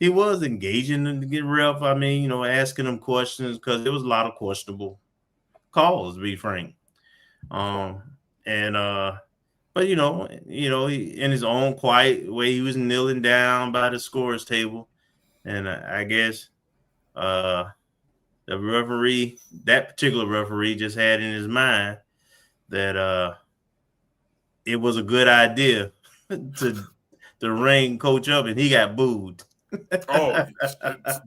He was engaging the ref. I mean, asking them questions because there was a lot of questionable calls, to be frank. But he, in his own quiet way, he was kneeling down by the scorer's table. And I guess the referee, that particular referee, just had in his mind that it was a good idea to ring coach up, and he got booed. Oh,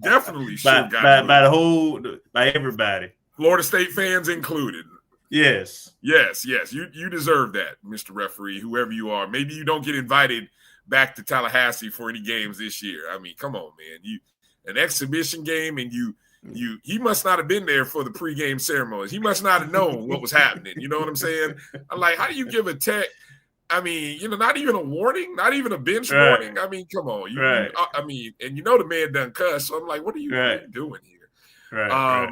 definitely should got by everybody, Florida State fans included. Yes. You deserve that, Mr. Referee, whoever you are. Maybe you don't get invited back to Tallahassee for any games this year. I mean, come on, man. An exhibition game, and he must not have been there for the pregame ceremonies. He must not have known what was happening. You know what I'm saying? I'm like, how do you give a tech? I mean, not even a warning, not even a bench warning. I mean, come on. And the man done cuss. So I'm like, what are you doing here? Right.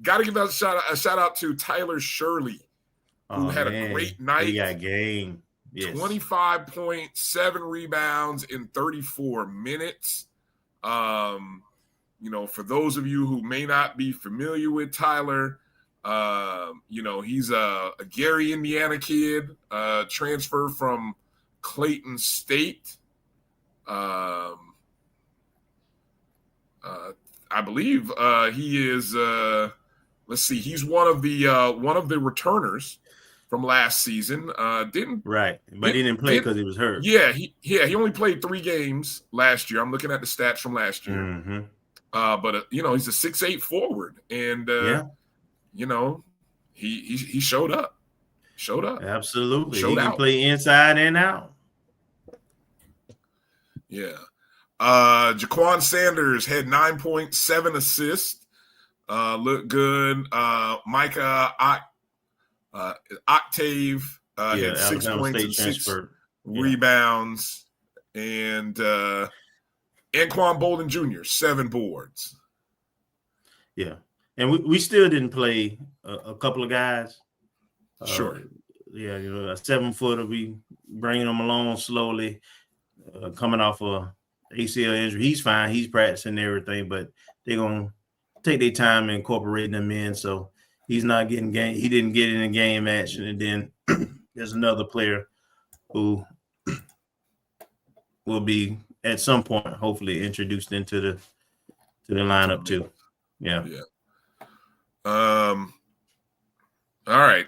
Got to give a shout out to Tyler Shirley, who had a great night. He got game. Yes. 25.7 rebounds in 34 minutes. For those of you who may not be familiar with Tyler, he's a Gary, Indiana kid, transfer from Clayton State. I believe he is. Let's see. He's one of the returners from last season. But he didn't play because he was hurt. Yeah, he only played 3 games last year. I'm looking at the stats from last year. Mm-hmm. But he's a 6'8" forward, and he showed up. Absolutely, he can play inside and out. Yeah. Jaquan Sanders had 9.7 assists. Looked good. Micah Octave had 6 points and 6 rebounds. And Anquan Bolden Jr., 7 boards. Yeah. And we still didn't play a couple of guys. Sure. A 7-footer. We bringing them along slowly, coming off a ACL injury. He's fine. He's practicing everything, but they're going to take their time incorporating them in. So he's not getting game. He didn't get in a game action. And then there's another player who will be at some point hopefully introduced into the lineup too. Yeah. All right.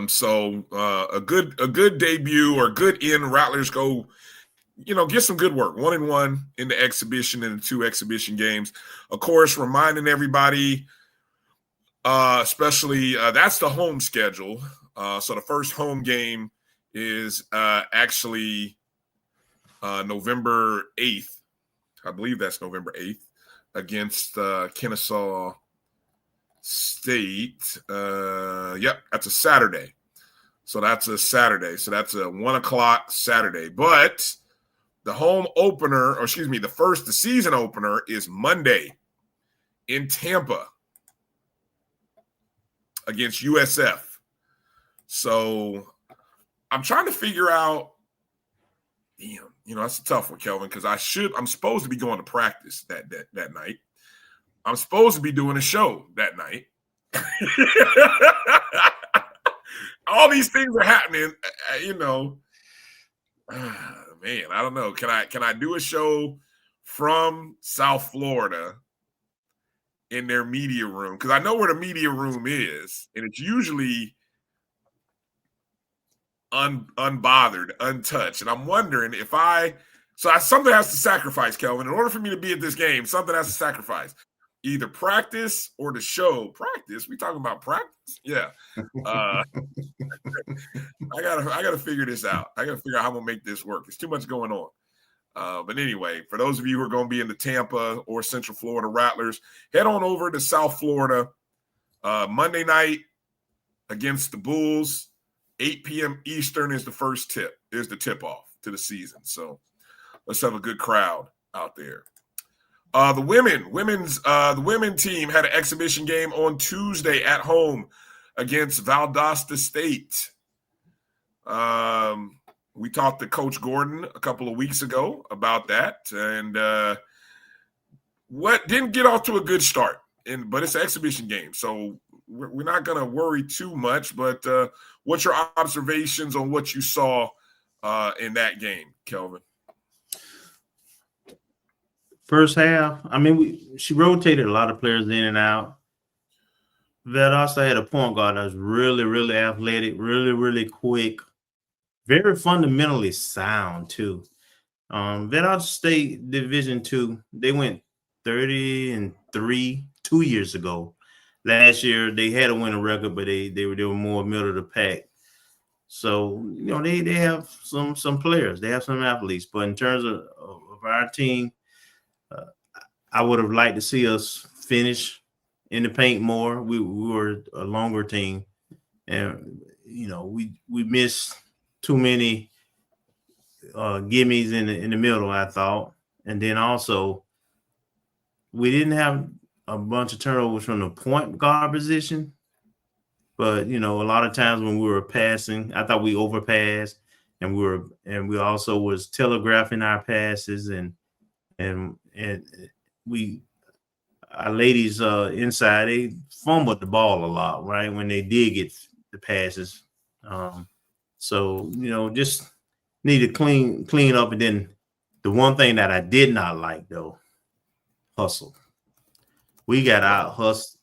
So a good debut or good end. Rattlers go, get some good work. 1-1 in the exhibition and the 2 exhibition games. Of course, reminding everybody, especially that's the home schedule. So the first home game is actually November 8th. I believe that's November 8th against Kennesaw State. Yep, that's a Saturday. So that's a Saturday. So that's a 1 o'clock Saturday. But the home opener, or excuse me, the season opener is Monday in Tampa against USF. So I'm trying to figure out, damn, that's a tough one, Kelvin, because I'm supposed to be going to practice that night. I'm supposed to be doing a show that night. All these things are happening, man, I don't know. Can I do a show from South Florida in their media room? Because I know where the media room is, and it's usually unbothered, untouched. And I'm wondering if something has to sacrifice, Kelvin. In order for me to be at this game, something has to sacrifice. Either practice or the show. Practice? We talking about practice? Yeah. I gotta figure this out. I gotta figure out how I'm gonna make this work. There's too much going on. But anyway, for those of you who are gonna be in the Tampa or Central Florida Rattlers, head on over to South Florida Monday night against the Bulls. 8 p.m. Eastern is the first tip. Is the tip-off to the season. So let's have a good crowd out there. The women team had an exhibition game on Tuesday at home against Valdosta State. We talked to Coach Gordon a couple of weeks ago about that, and what didn't get off to a good start. But it's an exhibition game, so we're not going to worry too much. But what's your observations on what you saw in that game, Kelvin? First half, she rotated a lot of players in and out. Valdosta had a point guard that was really, really athletic, really, really quick, very fundamentally sound too. Valdosta State Division II, they went 30-3 2 years ago. Last year they had a winning record, but they were more middle of the pack. So they have some players, they have some athletes, but in terms of our team, I would have liked to see us finish in the paint more. We were a longer team, and we missed too many gimmies in the middle, I thought. And then also we didn't have a bunch of turnovers from the point guard position, but a lot of times when we were passing, I thought we overpassed, and we also was telegraphing our passes, and our ladies inside, they fumbled the ball a lot, right, when they did get the passes. So just need to clean up. And then the one thing that I did not like, though, hustle. We got out hustled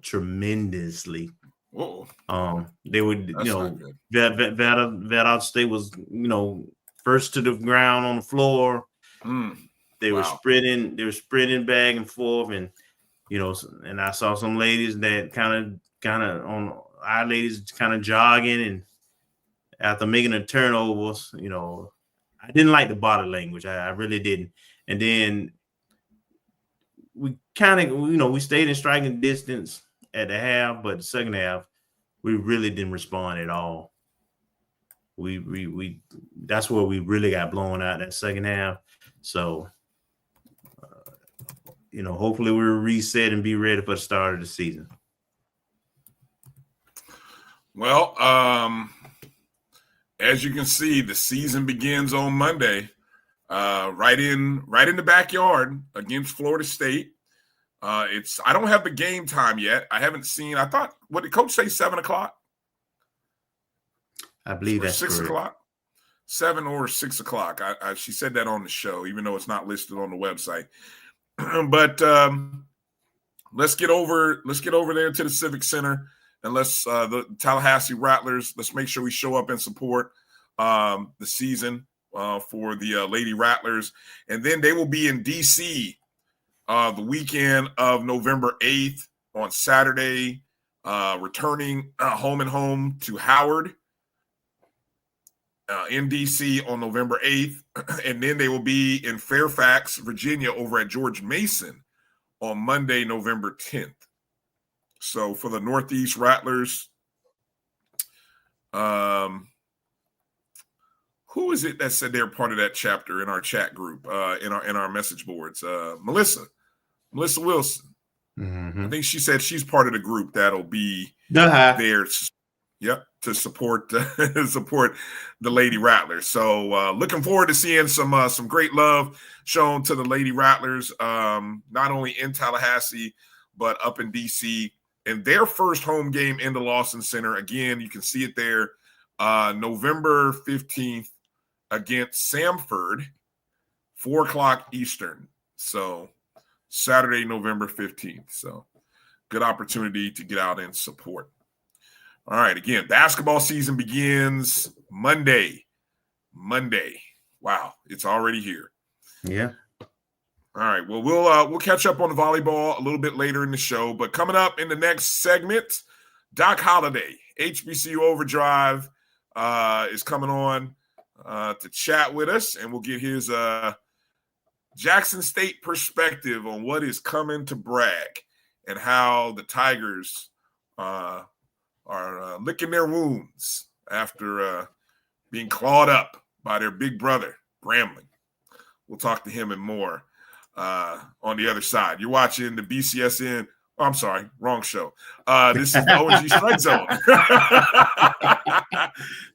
tremendously. Whoa. They would, Valdosta State was, first to the ground on the floor. They were sprinting back and forth, and and I saw some ladies that kind of on our ladies kind of jogging, and after making the turnovers, I didn't like the body language. I really didn't. And then we kind of, we stayed in striking distance at the half, but the second half, we really didn't respond at all. We that's where we really got blown out that second half. So, hopefully we're reset and be ready for the start of the season. Well, as you can see, the season begins on Monday, right in the backyard against Florida State. I don't have the game time yet. I haven't seen. I thought, what did Coach say? 7:00. I believe that's 6:00. 7 or 6 o'clock. She said that on the show, even though it's not listed on the website. But let's get over there to the Civic Center, and let's the Tallahassee Rattlers. Let's make sure we show up and support the season for the Lady Rattlers, and then they will be in DC the weekend of November 8th on Saturday, returning home and home to Howard in DC on November 8th. And then they will be in Fairfax, Virginia over at George Mason on Monday, November 10th. So for the Northeast Rattlers, who is it that said they're part of that chapter in our chat group, in our message boards? Melissa Wilson. Mm-hmm. I think she said she's part of the group that'll be there. Yep, to support support the Lady Rattlers. So looking forward to seeing some great love shown to the Lady Rattlers, not only in Tallahassee but up in DC. And their first home game in the Lawson Center. Again, you can see it there, November 15th against Samford, 4:00 Eastern. So Saturday, November 15th. So good opportunity to get out and support. All right, again, basketball season begins Monday. Wow, it's already here. Yeah. All right, well, we'll catch up on the volleyball a little bit later in the show. But coming up in the next segment, Doc Holliday, HBCU Overdrive, is coming on to chat with us, and we'll get his Jackson State perspective on what is coming to Bragg and how the Tigers are licking their wounds after being clawed up by their big brother, Grambling. We'll talk to him and more on the other side. You're watching the BCSN. Oh, I'm sorry, wrong show. This is the O&G StrikeZone.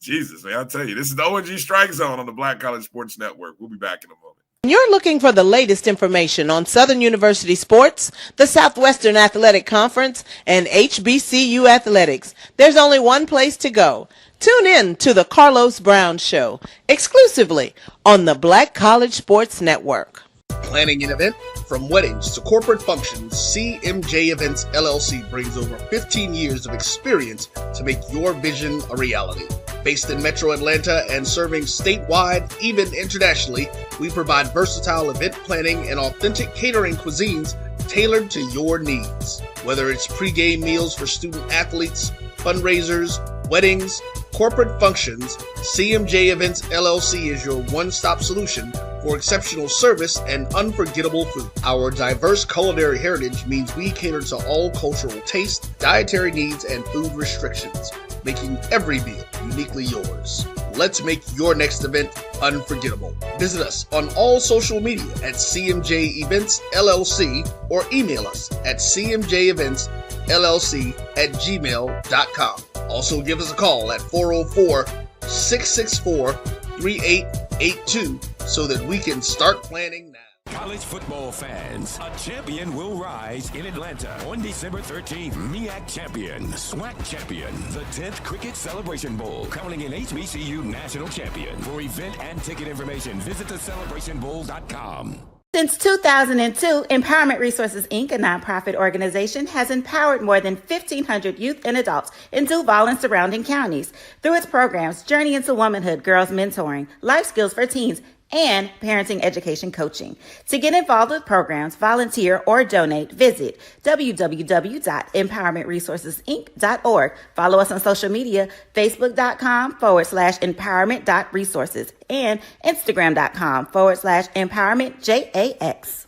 Jesus, man, I'll tell you, this is the O&G StrikeZone on the Black College Sports Network. We'll be back in a moment. You're looking for the latest information on Southern University sports, the Southwestern Athletic Conference, and HBCU athletics. There's only one place to go. Tune in to the Carlos Brown Show, exclusively on the Black College Sports Network. Planning an event? From weddings to corporate functions, CMJ Events LLC brings over 15 years of experience to make your vision a reality. Based in Metro Atlanta and serving statewide, even internationally, we provide versatile event planning and authentic catering cuisines tailored to your needs. Whether it's pre-game meals for student athletes, fundraisers, weddings, corporate functions, CMJ Events LLC is your one-stop solution for exceptional service and unforgettable food. Our diverse culinary heritage means we cater to all cultural taste, dietary needs, and food restrictions, making every meal uniquely yours. Let's make your next event unforgettable. Visit us on all social media at CMJ Events LLC or email us at cmjeventsllc@gmail.com. Also give us a call at 404-664-3882 so that we can start planning now. College football fans, a champion will rise in Atlanta on December 13th. MEAC champion, SWAC champion, the 10th Cricket Celebration Bowl, crowning an HBCU national champion. For event and ticket information, visit thecelebrationbowl.com. Since 2002, Empowerment Resources, Inc., a nonprofit organization, has empowered more than 1,500 youth and adults in Duval and surrounding counties. Through its programs, Journey into Womanhood, Girls Mentoring, Life Skills for Teens, and parenting education coaching. To get involved with programs, volunteer, or donate, visit www.empowermentresourcesinc.org. Follow us on social media, facebook.com/empowerment.resources and instagram.com/empowermentJAX.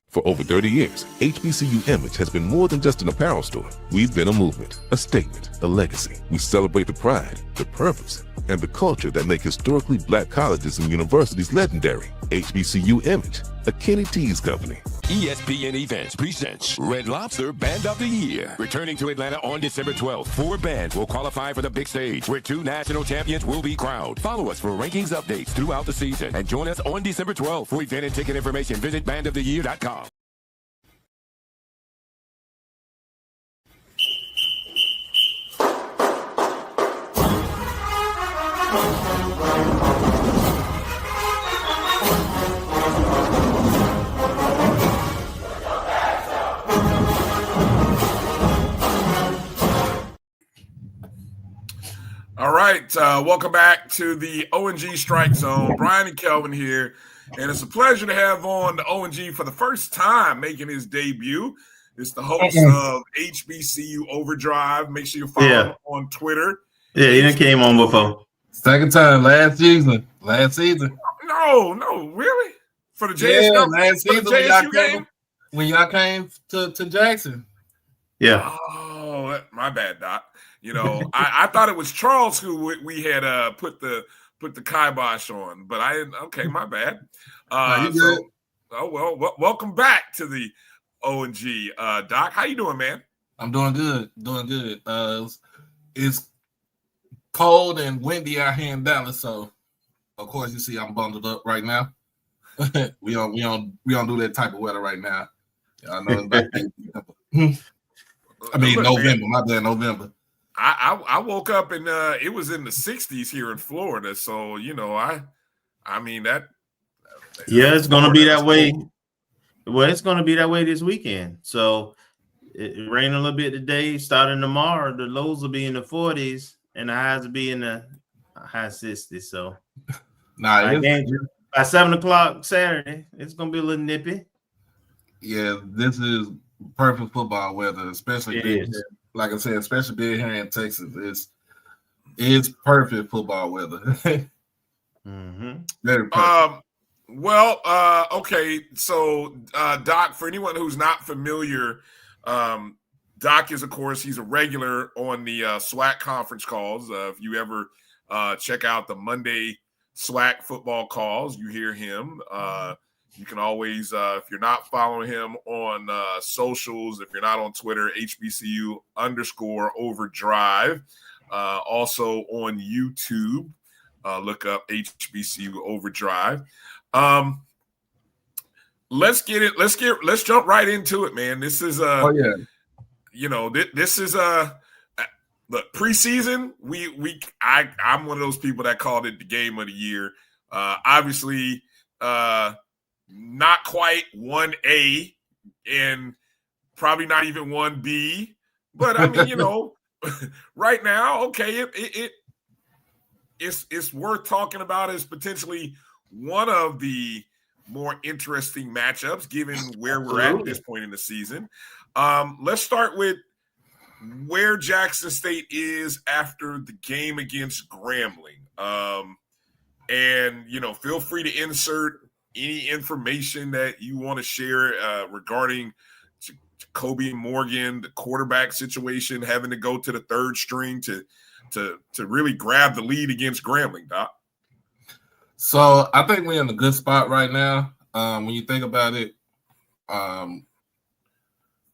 For over 30 years, HBCU Image has been more than just an apparel store. We've been a movement, a statement, a legacy. We celebrate the pride, the purpose, and the culture that make historically black colleges and universities legendary. HBCU Image, a Kenny T's company. ESPN Events presents Red Lobster Band of the Year. Returning to Atlanta on December 12th, 4 bands will qualify for the big stage, where 2 national champions will be crowned. Follow us for rankings updates throughout the season, and join us on December 12th. For event and ticket information, visit bandoftheyear.com. All right, welcome back to the O&G StrikeZone. Bryan and Kelvin here, and it's a pleasure to have on the O&G for the first time making his debut. It's the host of HBCU Overdrive. Make sure you follow him on Twitter. Yeah, he done came on before. Second time last season. No, really? For the JSU, last season when y'all came to Jackson. Yeah. Oh, my bad, Doc. I thought it was Charles who we had put the kibosh on, but I didn't. Okay, my bad. Welcome back to the O&G. Doc, how you doing, man? I'm doing good. It's cold and windy out here in Dallas, so of course you see I'm bundled up right now. we don't do that type of weather right now. I know it's about November. My bad, November. I woke up and it was in the 60s here in Florida, so I mean that. Yeah, it's gonna be that way. Well, it's gonna be that way this weekend. So it rained a little bit today. Starting tomorrow, the lows will be in the 40s and the highs will be in the high 60s. So by 7:00 Saturday, it's gonna be a little nippy. Yeah, this is perfect football weather, especially like I said, especially being here in Texas. It's perfect football weather. Very perfect. Okay. So, Doc, for anyone who's not familiar, Doc is, of course, he's a regular on the SWAC conference calls. If you ever check out the Monday SWAC football calls, you hear him. You can always, if you're not following him on socials, if you're not on Twitter, HBCU_Overdrive. Also on YouTube, look up HBCU Overdrive. Let's jump right into it, man. This is this is look, preseason. I'm one of those people that called it the game of the year. Obviously, not quite 1A and probably not even 1B, but I mean, right now, okay, it's worth talking about as potentially one of the more interesting matchups given where we're at this point in the season. Let's start with where Jackson State is after the game against Grambling. And feel free to insert any information that you want to share regarding Jacoby Morgan, the quarterback situation, having to go to the third string to really grab the lead against Grambling, Doc. So I think we're in a good spot right now. When you think about it,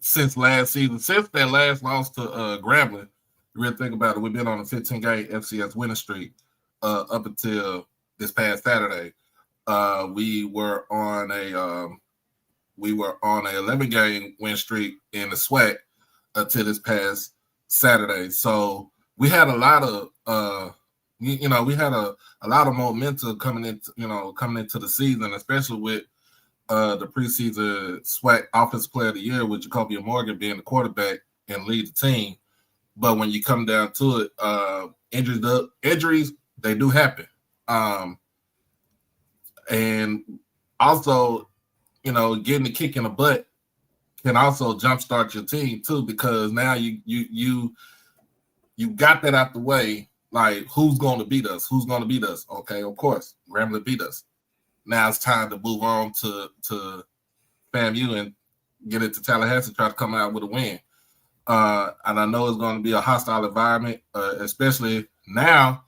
since last season, since that last loss to Grambling, you really think about it, we've been on a 15-game FCS winning streak up until this past Saturday. We were on a 11-game win streak in the SWAC until this past Saturday. So we had a lot of we had a lot of momentum coming into the season, especially with the preseason SWAC Offensive Player of the Year with Jacoby Morgan being the quarterback and lead the team. But when you come down to it, injuries they do happen. And also, getting the kick in the butt can also jumpstart your team too, because now you got that out the way. Like, who's going to beat us? Okay, of course, Grambling beat us. Now it's time to move on to FAMU and get it to Tallahassee, try to come out with a win. And I know it's going to be a hostile environment, especially now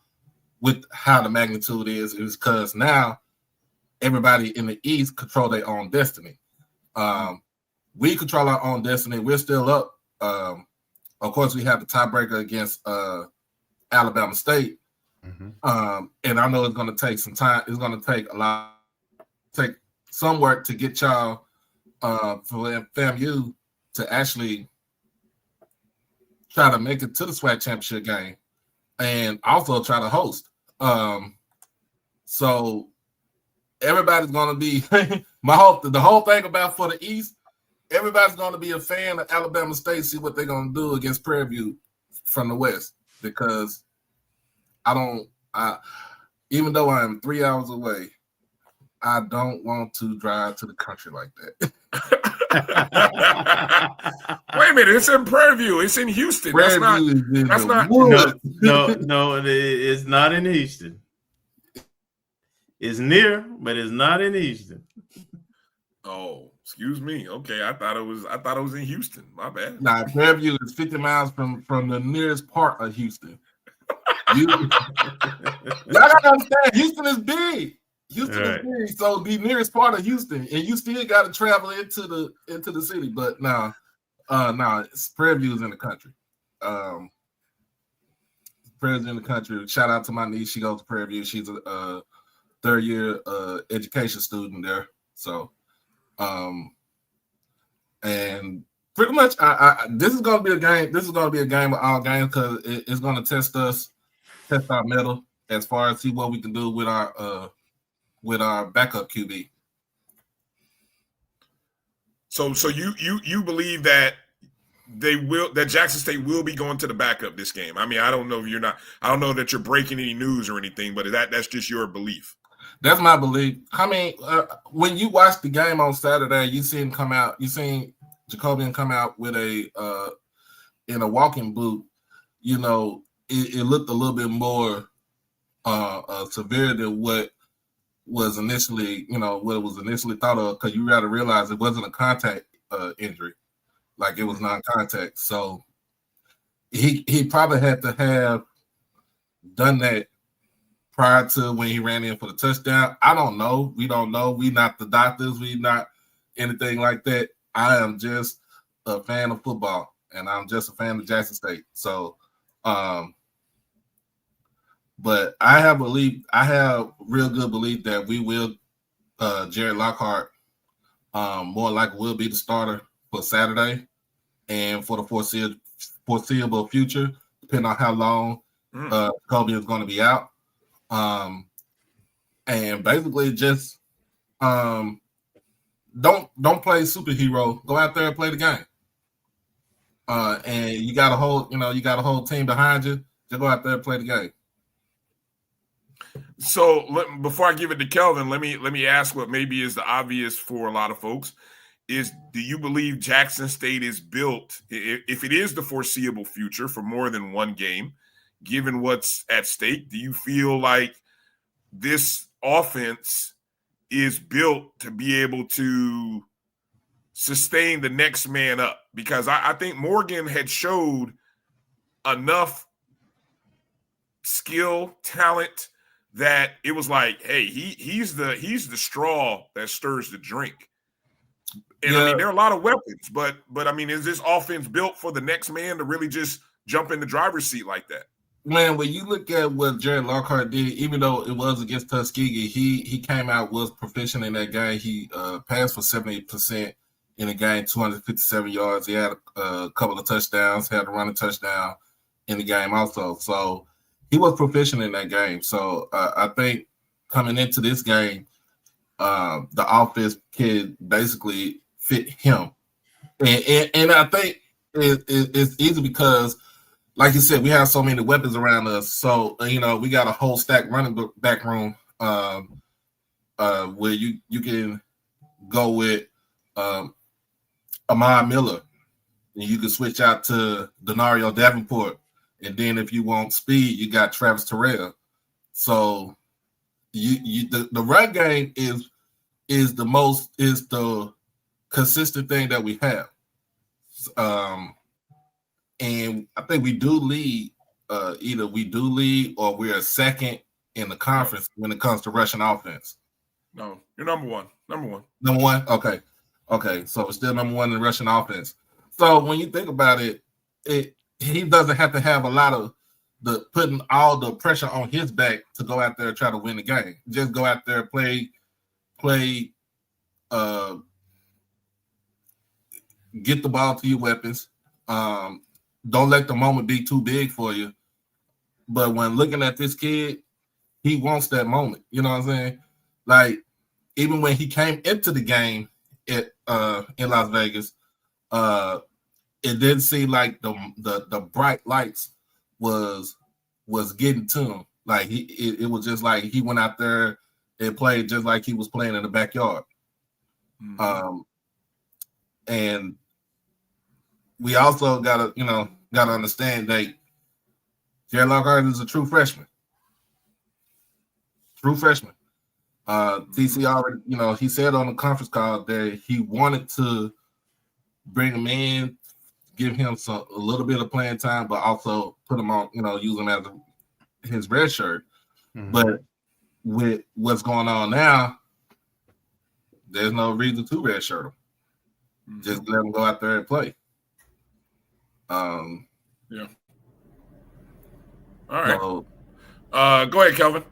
with how the magnitude is because now everybody in the East control their own destiny. We control our own destiny. We're still up. Of course, we have the tiebreaker against Alabama State. And I know it's going to take some time. It's going to take some work to get y'all for FAMU to actually try to make it to the SWAC championship game and also try to host. So everybody's going to be the whole thing about for the East, everybody's going to be a fan of Alabama State, see what they're going to do against Prairie View from the West, because even though I'm 3 hours away, I don't want to drive to the country like that. Wait a minute. It's in Prairie View. It's in Houston. That's not. No, it's not in Houston. It's near, but it's not in Houston. Oh, excuse me. Okay, I thought it was in Houston. My bad. Nah, Prairie View is 50 miles from the nearest part of Houston. Y'all gotta understand, Houston is big. Houston is big, so the nearest part of Houston, and you still got to travel into the city. But Prairie View is in the country. Prairie View in the country. Shout out to my niece. She goes to Prairie View. She's a third year education student there. So, and pretty much, this is going to be a game. This is going to be a game of all games because it's going to test our mettle as far as see what we can do with our backup QB. So you believe that that Jackson State will be going to the backup this game? I mean, I don't know if I don't know that you're breaking any news or anything, but that's just your belief. That's my belief. I mean, when you watch the game on Saturday, you seen Jacobian come out with in a walking boot. You know, it looked a little bit more severe than what was initially, what it was initially thought of, because you got to realize it wasn't a contact injury, like it was non-contact. So he probably had to have done that prior to when he ran in for the touchdown. I don't know. We don't know. We not the doctors. We not anything like that. I am just a fan of football, and I'm just a fan of Jackson State. So, but I have real good belief that we will, Jared Lockhart, more likely will be the starter for Saturday and for the foreseeable future, depending on how long Kobe is going to be out. And basically just don't play superhero. Go out there and play the game. And you got a whole team behind you. Just go out there and play the game. So before I give it to Kelvin, let me ask what maybe is the obvious for a lot of folks is: do you believe Jackson State is built, if it is the foreseeable future, for more than one game? Given what's at stake, do you feel like this offense is built to be able to sustain the next man up? Because I think Morgan had showed enough skill, talent, that it was like, hey, he's the straw that stirs the drink. And I mean, there are a lot of weapons, but I mean, is this offense built for the next man to really just jump in the driver's seat like that? Man, when you look at what Jared Lockhart did, even though it was against Tuskegee, he came out, was proficient in that game. He passed for 78% in the game, 257 yards. He had a couple of touchdowns, had a running touchdown in the game also. So he was proficient in that game. So I think coming into this game, the offense can basically fit him. And I think it's easy because, like you said, we have so many weapons around us. So, we got a whole stack running back room where you can go with Ahmad Miller, and you can switch out to Denario Davenport. And then if you want speed, you got Travis Terrell. So the run game is the consistent thing that we have. And I think we do lead. Either we do lead or we're second in the conference when it comes to rushing offense. No, you're number one. Number one? Okay. So we're still number one in the rushing offense. So when you think about it, he doesn't have to have a lot of putting all the pressure on his back to go out there and try to win the game. Just go out there, play, get the ball to your weapons. Don't let the moment be too big for you. But when looking at this kid, he wants that moment. You know what I'm saying? Like, even when he came into the game in Las Vegas, it didn't seem like the bright lights was getting to him. Like it was just like he went out there and played just like he was playing in the backyard. Mm-hmm. And we also gotta understand that Jared Lockhart is a true freshman. TC already, he said on the conference call that he wanted to bring him in, give him a little bit of playing time, but also put him on, use him as his red shirt. Mm-hmm. But with what's going on now, there's no reason to red shirt him. Mm-hmm. Just let him go out there and play. Yeah. All right. So, go ahead, Kelvin.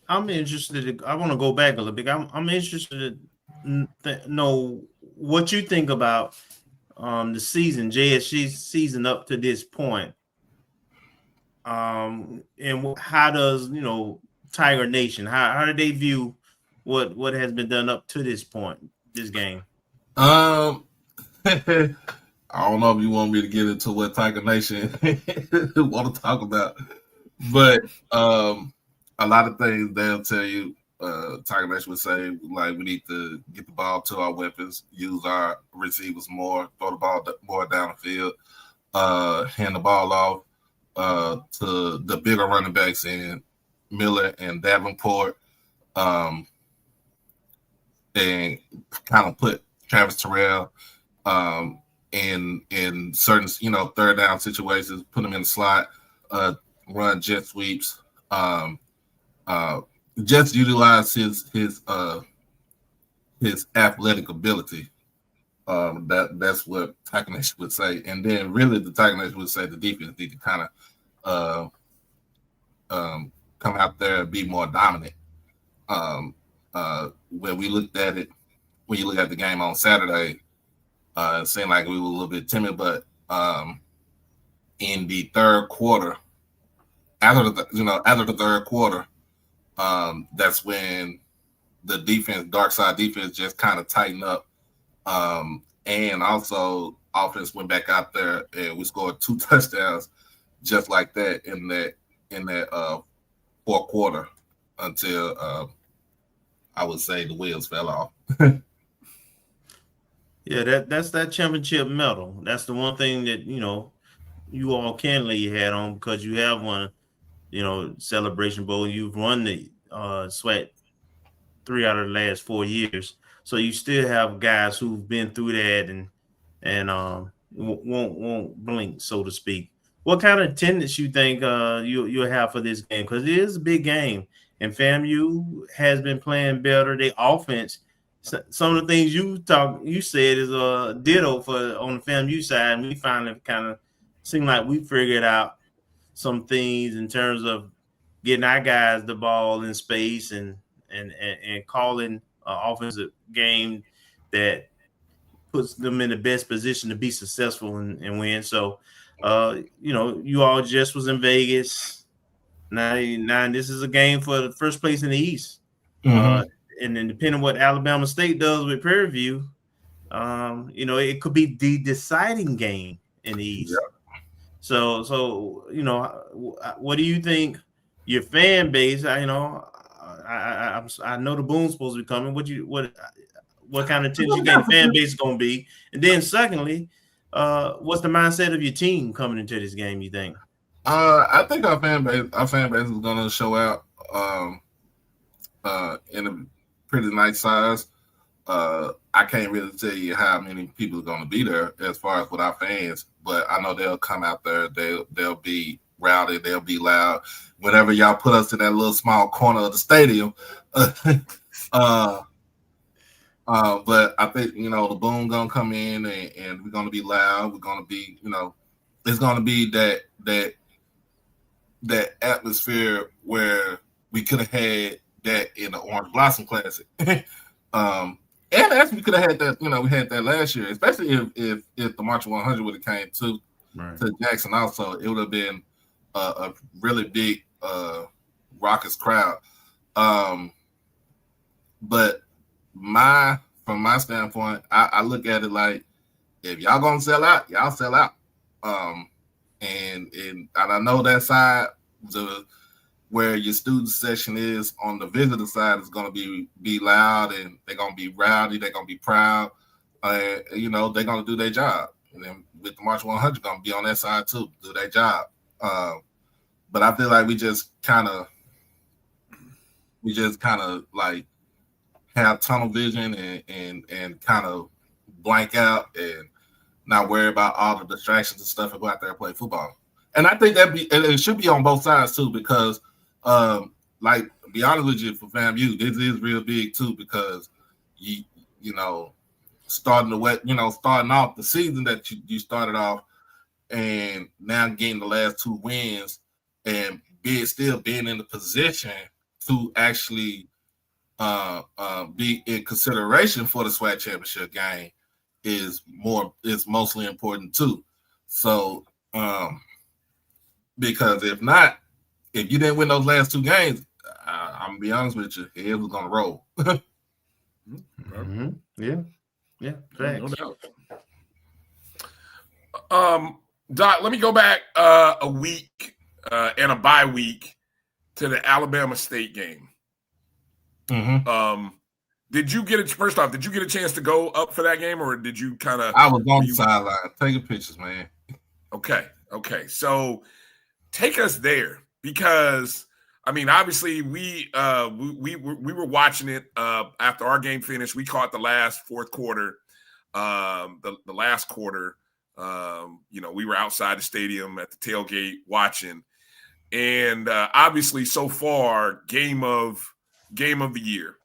I'm interested. I want to go back a little bit. I'm interested to know what you think about the season, JSG's season up to this point. And how does Tiger Nation? How do they view what has been done up to this point, this game? I don't know if you want me to get into what Tiger Nation want to talk about, but a lot of things they'll tell you. Tiger Nation would say, like, we need to get the ball to our weapons, use our receivers more, throw the ball more down the field, hand the ball off to the bigger running backs in Miller and Davenport, and kind of put Travis Terrell in certain, third down situations, put him in the slot, run jet sweeps, just utilize his athletic ability. That's what Tiger Nation would say. And then really the Tiger Nation would say the defense need to kind of come out there and be more dominant. When we looked at it, when you look at the game on Saturday, it seemed like we were a little bit timid, but in the third quarter, after the third quarter, that's when the defense, dark side defense, just kind of tightened up. And also offense went back out there and we scored 2 touchdowns just like that in that fourth quarter until I would say the wheels fell off. Yeah, that's that championship medal. That's the one thing that you all can lay your hat on, because you have won Celebration Bowl. You've won the SWAT 3 out of the last 4 years, so you still have guys who've been through that and won't blink, so to speak. What kind of attendance you think you'll have for this game? Because it is a big game, and FAMU has been playing better. Their offense, some of the things you said is ditto on the FAMU side, and we finally kind of seem like we figured out some things in terms of getting our guys the ball in space and calling offensive game that puts them in the best position to be successful and win. So, you all just was in Vegas. Now this is a game for the first place in the East. Mm-hmm. And then depending on what Alabama State does with Prairie View, it could be the deciding game in the East. Yeah. So what do you think your fan base? I know the Boom's supposed to be coming. What kind of attention you think the fan base is going to be? And then secondly, what's the mindset of your team coming into this game, you think? I think our fan base is going to show out in a pretty nice size. I can't really tell you how many people are going to be there as far as with our fans, but I know they'll come out there. They'll be rowdy. They'll be loud. Whenever y'all put us in that little small corner of the stadium. But I think, the Boom going to come in and we're going to be loud. We're going to be, it's going to be that atmosphere where we could have had that in the Orange Blossom Classic. And actually, we could have had that. We had that last year, especially if the March 100 would have came to Jackson. Also, it would have been a really big raucous crowd. But from my standpoint, I look at it like, if y'all gonna sell out, y'all sell out. And I know that side, where your student section is on the visitor side, is going to be loud, and they're going to be rowdy. They're going to be proud. They're going to do their job. and then with the March 100 gonna be on that side too, do their job. But I feel like we just kind of like have tunnel vision and kind of blank out and not worry about all the distractions and stuff and go out there and play football. And I think it should be on both sides too, because like to be honest with you, for FAMU, this is real big too, because you know starting off the season that you started off and now getting the last 2 wins and still being in the position to actually be in consideration for the SWAC championship game is mostly important too. So because if you didn't win those last 2 games, I'm gonna be honest with you, it was gonna roll. Mm-hmm. Yeah, thanks. No doubt. Doc, let me go back a week and a bye week to the Alabama State game. Mm-hmm. Did you get a chance to go up for that game, or did you kind of? I was on the sideline taking pictures, man. Okay. So take us there, because I mean, obviously we were watching it after our game finished. We caught the last fourth quarter, the last quarter. We were outside the stadium at the tailgate watching, and obviously so far game of the year,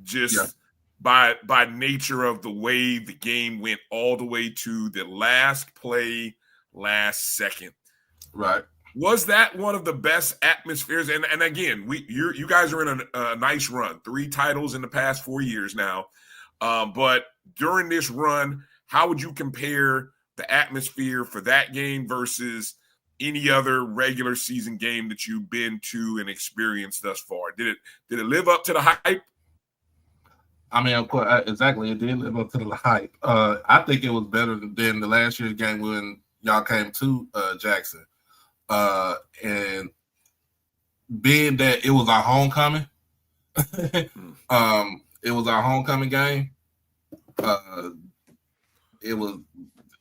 just by nature of the way the game went all the way to the last play, last second. Right. Was that one of the best atmospheres? And again, you guys are in a nice run, 3 titles in the past 4 years now. But during this run, how would you compare the atmosphere for that game versus any other regular season game that you've been to and experienced thus far? Did it live up to the hype? I mean, of course, exactly. It did live up to the hype. I think it was better than the last year's game when y'all came to Jackson. And being that it was our homecoming, it was our homecoming game. It was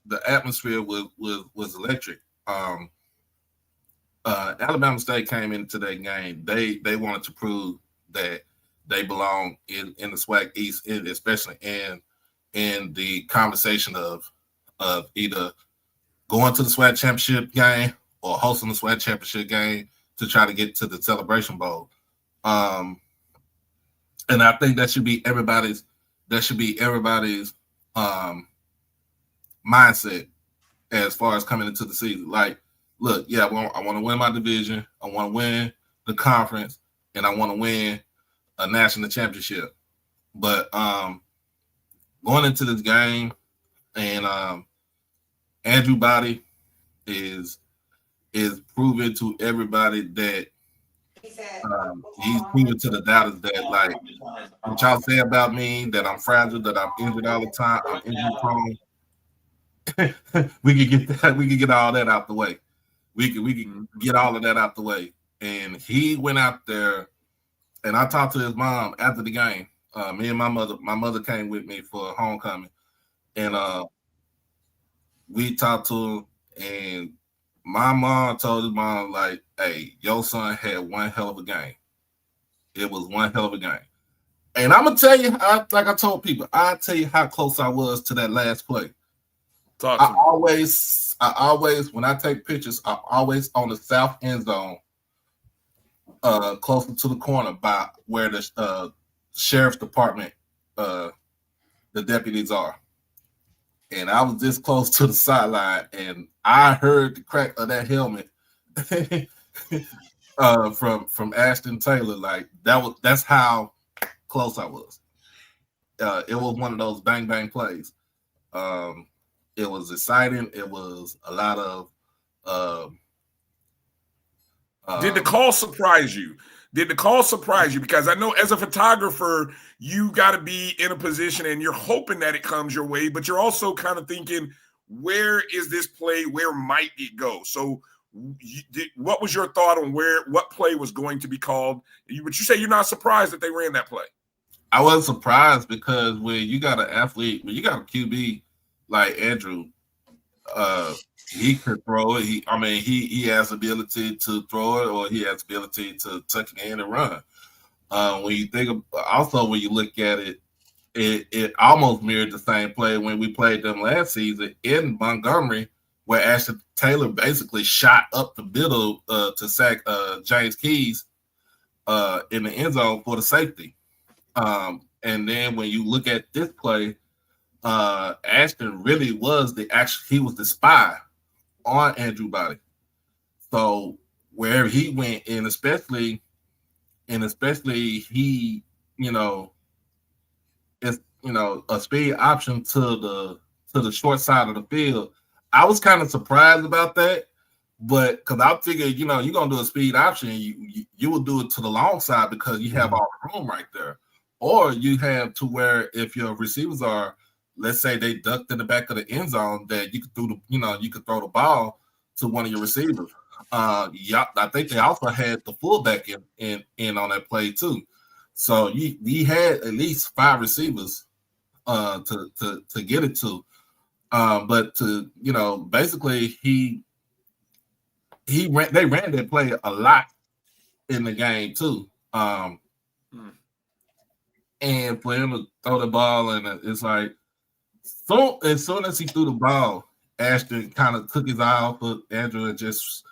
the atmosphere was electric. Alabama State came into that game. They wanted to prove that they belong in the SWAC East, especially in the conversation of either going to the SWAC championship game or hosting the SWAC championship game to try to get to the Celebration Bowl. And I think that should be everybody's mindset as far as coming into the season. Like, look, I want to win my division, I want to win the conference, and I want to win a national championship. But going into this game, and Andrew Body is proving to everybody that he's proving to the doubters that, like, what y'all say about me, that I'm fragile, that I'm injured all the time, I'm injury prone. we could get all that out the way. We can get all of that out the way. And he went out there, and I talked to his mom after the game. Me and my mother came with me for homecoming, and we talked to him, and my mom told his mom, like, hey, your son had one hell of a game. It was one hell of a game. And I'm going to tell you, like I told people, I'll tell you how close I was to that last play. I always, when I take pictures, I'm always on the south end zone, closer to the corner by where the sheriff's department, the deputies are. And I was this close to the sideline, and I heard the crack of that helmet from Ashton Taylor. Like, that's how close I was. It was one of those bang bang plays. It was exciting. It was a lot of. Did the call surprise you? Because I know as a photographer, you got to be in a position and you're hoping that it comes your way, but you're also kind of thinking, where is this play? Where might it go? So what was your thought on what play was going to be called? But you say you're not surprised that they ran that play. I wasn't surprised because when you got an athlete, when you got a QB like Andrew, he could throw it. He has the ability to throw it, or he has the ability to tuck it in and run. When you think of, also when you look at it, it almost mirrored the same play when we played them last season in Montgomery, where Ashton Taylor basically shot up the middle to sack James Keys in the end zone for the safety. And then when you look at this play, Ashton really was he was the spy on Andrew Body. So wherever he went, and especially he, it's a speed option to the short side of the field. I was kind of surprised about that, but because I figured, you're gonna do a speed option, you will do it to the long side because you have all the room right there, or you have to where if your receivers are, let's say they ducked in the back of the end zone, that you could throw the ball to one of your receivers. I think they also had the fullback in on that play too. So we had at least 5 receivers to get it to. But to basically they ran that play a lot in the game too. And for him to throw the ball, and it's like as soon as he threw the ball, Ashton kind of took his eye off of Andrew and just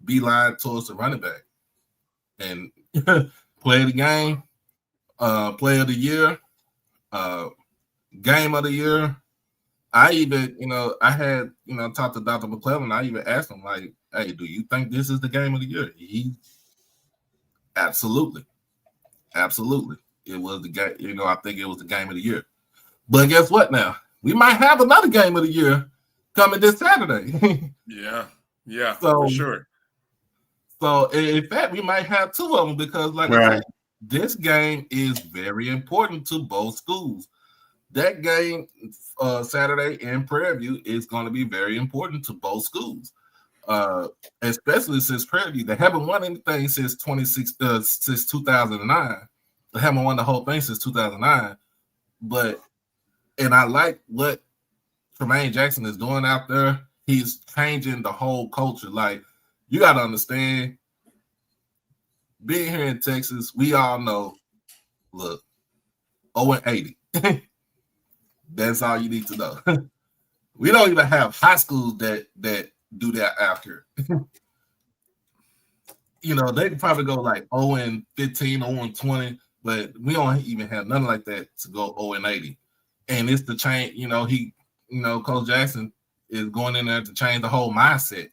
beeline towards the running back. And play of the game, play of the year, game of the year. I even, I had, talked to Dr. McClellan. I even asked him, like, hey, do you think this is the game of the year? Absolutely. It was the game, I think it was the game of the year. But guess what now? We might have another game of the year coming this Saturday. Yeah, so, for sure. So, in fact, we might have 2 of them because, like I said, this game is very important to both schools. That game Saturday in Prairie View is going to be very important to both schools, especially since Prairie View, they haven't won anything since 2009. They haven't won the whole thing since 2009. And I like what Tremaine Jackson is doing out there. He's changing the whole culture. Like, you got to understand, being here in Texas, we all know, look, 0-80. That's all you need to know. We don't even have high schools that do that out here. They can probably go like 0-15, 0-20, but we don't even have nothing like that to go 0-80. And it's the change, Coach Jackson is going in there to change the whole mindset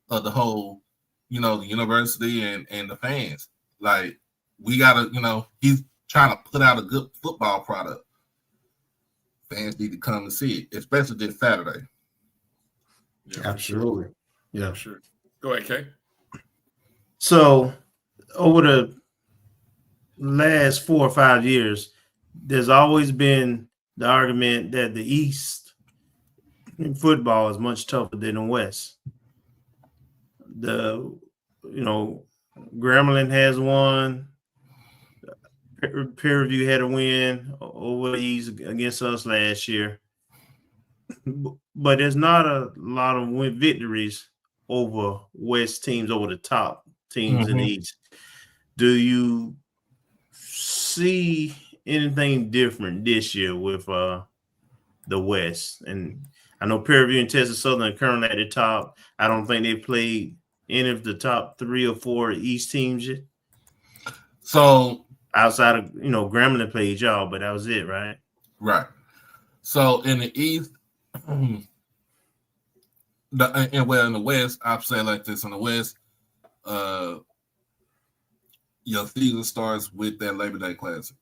of the whole, the university and the fans. Like, we gotta, he's trying to put out a good football product. Fans need to come and see it, especially this Saturday. Yeah, absolutely. Sure. Yeah, sure. Go ahead, Kay. So, over the last 4 or 5 years, there's always been the argument that the East in football is much tougher than the West. Grambling has won. Peer Review had a win over the East against us last year. But there's not a lot of victories over West teams, over the top teams in the East. Do you see anything different this year with the West? And I know Peer Review and Texas Southern are currently at the top. I don't think they played any of the top 3 or 4 East teams yet. So outside of Grambling played y'all, but that was it, right? Right. So in the East, in the West, I'll say like this: in the West, your season starts with that Labor Day Classic.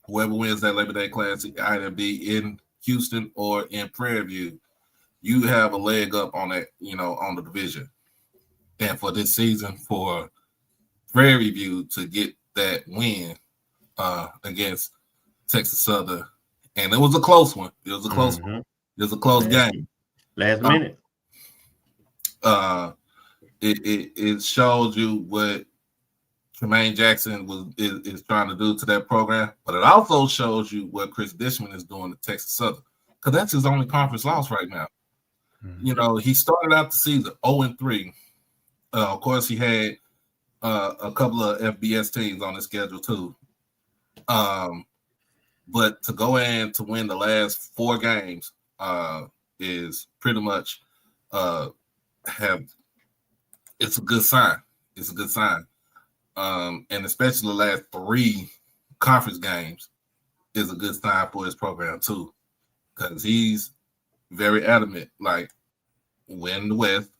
Whoever wins that Labor Day Classic, either be in Houston or in Prairie View, you have a leg up on that, on the division. And for this season, for Prairie View to get that win against Texas Southern, and it was a close one. It was a close one. It was a close game. Last minute. It showed you what Tremaine Jackson is trying to do to that program, but it also shows you what Chris Dishman is doing to Texas Southern, because that's his only conference loss right now. You know, he started out the season 0-3. Of course, he had a couple of FBS teams on his schedule too. But to go in to win the last 4 games is pretty much it's a good sign. It's a good sign. And especially the last 3 conference games is a good sign for his program too, because he's very adamant, like, win the West,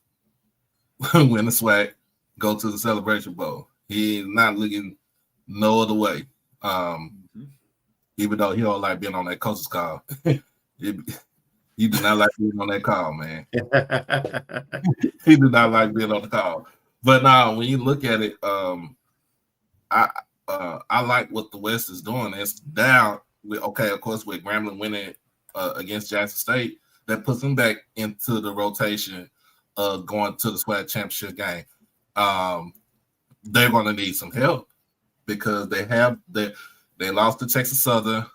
win the SWAC, go to the Celebration Bowl. He's not looking no other way. Even though he don't like being on that coach's call. He do not like being on that call, man. He do not like being on the call. But now, when you look at it, I like what the West is doing. It's down with, okay, of course, with Grambling winning against Jackson State, that puts them back into the rotation of going to the SWAC championship game. They're going to need some help because they lost to Texas Southern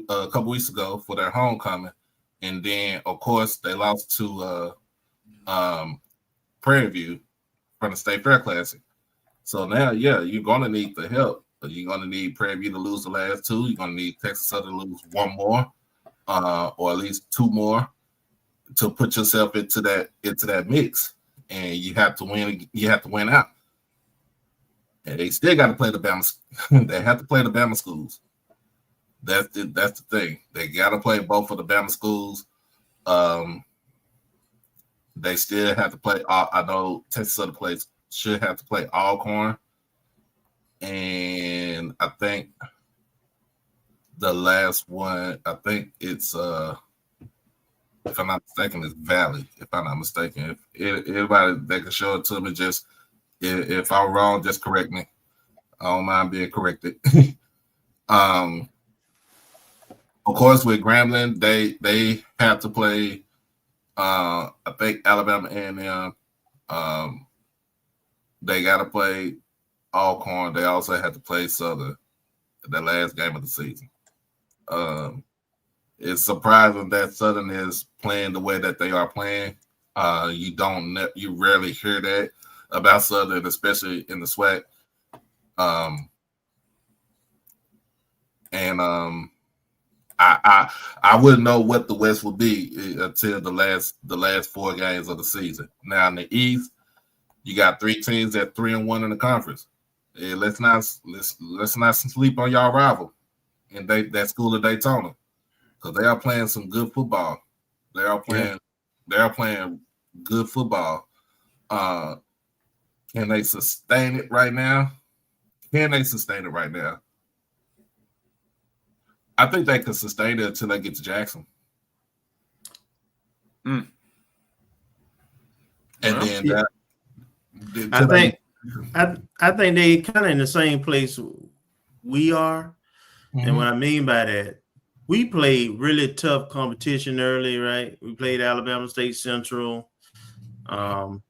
a couple weeks ago for their homecoming. And then, of course, they lost to Prairie View from the State Fair Classic. So now, yeah, you're going to need the help. You're going to need Prairie View to lose the last 2. You're going to need Texas Southern to lose 1 more, or at least 2 more, to put yourself into that mix. And you have to win. You have to win out. And they still got to play the Bama. They have to play the Bama schools. That's the thing. They got to play both of the Bama schools. They still have to play. I know Texas Southern should have to play Alcorn, and I think the last one, I think it's if I'm not mistaken, it's Valley. If I'm not mistaken, if anybody that can show it to me, just if I'm wrong, just correct me. I don't mind being corrected. Of course, with Grambling, they have to play. I think Alabama A&M. They got to play Alcorn. They also have to play Southern the last game of the season. It's surprising that Southern is playing the way that they are playing. You rarely hear that about Southern, especially in the SWAC. I wouldn't know what the West would be until the last 4 games of the season. Now in the East, you got 3 teams at 3-1 in the conference. Let's not sleep on y'all rival in that school of Daytona, because they are playing some good football. They are playing good football. Can they sustain it right now? I think they could sustain it until they get to Jackson. And then I think they kind of in the same place we are. Mm-hmm. And what I mean by that, we played really tough competition early, right? We played Alabama State Central. And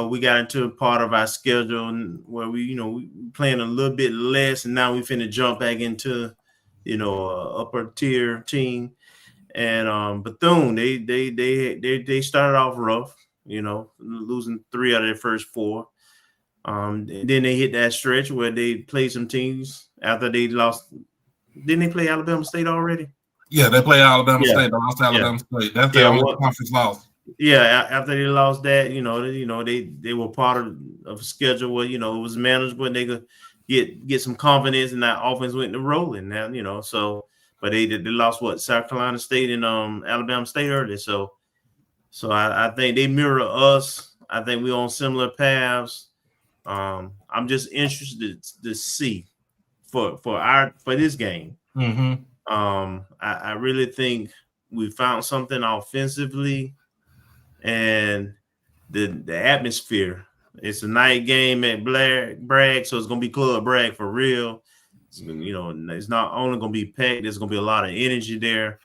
we got into a part of our schedule where we playing a little bit less, and now we finna jump back into, upper tier team. And Bethune, they started off rough, losing 3 out of their first 4. Then they hit that stretch where they played some teams after they lost. Didn't they play Alabama State already? Yeah, they play Alabama State. They lost to Alabama State. That's their only conference loss. Yeah, after they lost that, they were part of a schedule where it was manageable and they could get some confidence, and that offense went to rolling now, so but they lost South Carolina State and Alabama State early. So I think they mirror us. I think we're on similar paths. I'm just interested to see for this game. Mm-hmm. I really think we found something offensively. And the atmosphere. It's a night game at Bragg, so it's gonna be Club Bragg for real. It's not only gonna be packed. There's gonna be a lot of energy there.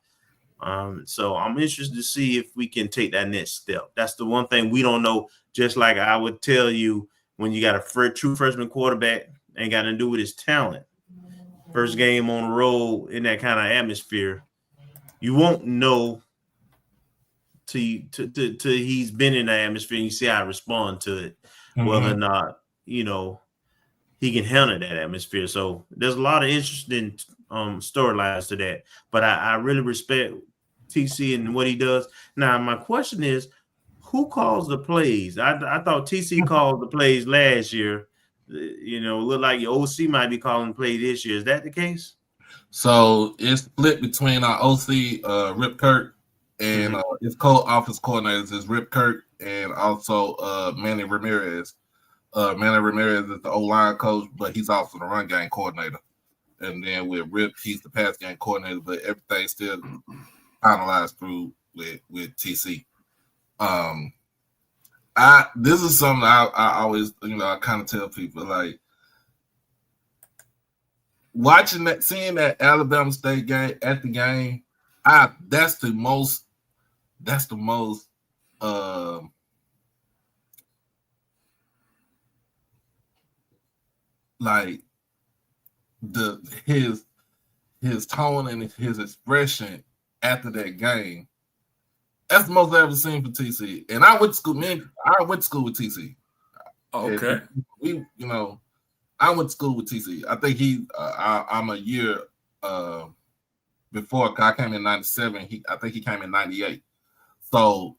So I'm interested to see if we can take that next step. That's the one thing we don't know. Just like I would tell you, when you got a true freshman quarterback, ain't got to do with his talent. First game on the road in that kind of atmosphere, you won't know to he's been in the atmosphere, and you see how I respond to it, whether or not he can handle that atmosphere. So there's a lot of interesting storylines to that. But I really respect TC and what he does. Now my question is, who calls the plays? I thought TC called the plays last year. Look like your OC might be calling the play this year. Is that the case? So it's split between our OC, Rip Kirk, and his co-office coordinators is Rip Kirk and also Manny Ramirez. Manny Ramirez is the O-line coach, but he's also the run game coordinator. And then with Rip, he's the pass game coordinator, but everything's still finalized through with TC. This is something I always, I kind of tell people, like, watching that, seeing that Alabama State game at the game, that's the most like his tone and his expression after that game. That's the most I've ever seen for TC. And I went to school with TC. Okay. And I went to school with TC. I think I'm a year before. I came in 97. I think he came in 98. So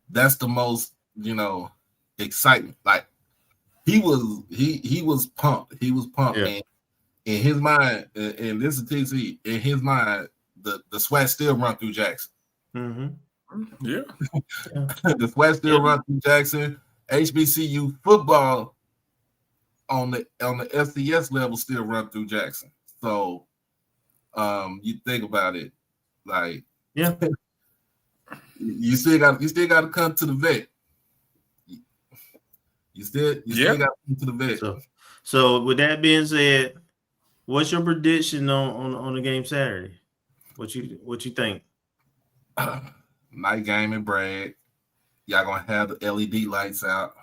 that's the most, excitement. Like he was pumped. He was pumped. Yeah. And in his mind, and this is TC, in his mind, the sweat still run through Jackson. Yeah. The sweat still run through Jackson. HBCU football on the FCS level still run through Jackson. So you think about it, like, yeah, you still got to come to the vet. You still got to come to the vet. So with that being said, what's your prediction on the game Saturday? What you think? Night game in Bragg. Y'all gonna have the LED lights out.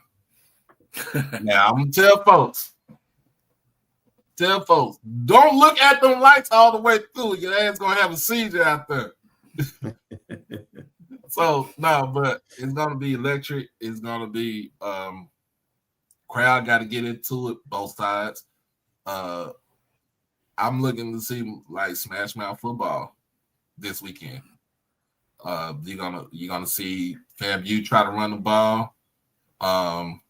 Now I'm gonna tell folks, don't look at them lights all the way through. Your ass gonna have a seizure out there. So no, but it's gonna be electric. It's gonna be crowd got to get into it, both sides. I'm looking to see like smash mouth football this weekend. You're gonna see FAMU try to run the ball. You're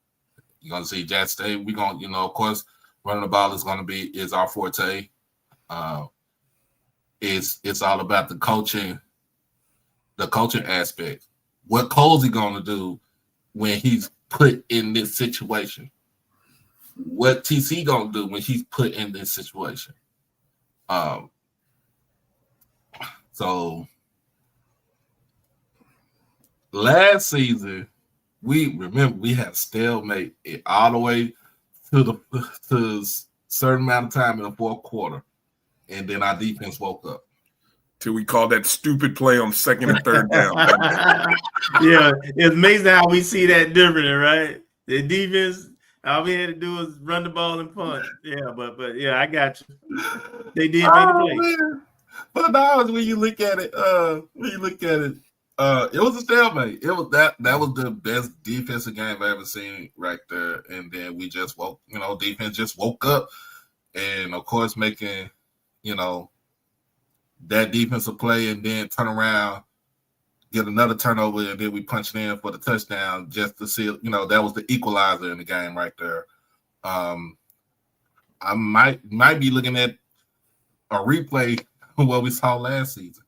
gonna see Jackson State. We're gonna, of course, running the ball is our forte. It's all about the coaching aspect. What Colsey gonna do when he's put in this situation? What TC gonna do when he's put in this situation? So last season, we had a stalemate all the way to a certain amount of time in the fourth quarter, and then our defense woke up. Till we called that stupid play on second and third down. Yeah, it's amazing how we see that differently, right? The defense, all we had to do was run the ball and punt. Yeah, but yeah, I got you. They did make the play. Man. But now when you look at it, it was a stalemate. It was that was the best defensive game I've ever seen right there. And then we just defense just woke up, and of course making, that defensive play, and then turn around, get another turnover, and then we punched in for the touchdown just to see, that was the equalizer in the game right there. I might be looking at a replay of what we saw last season.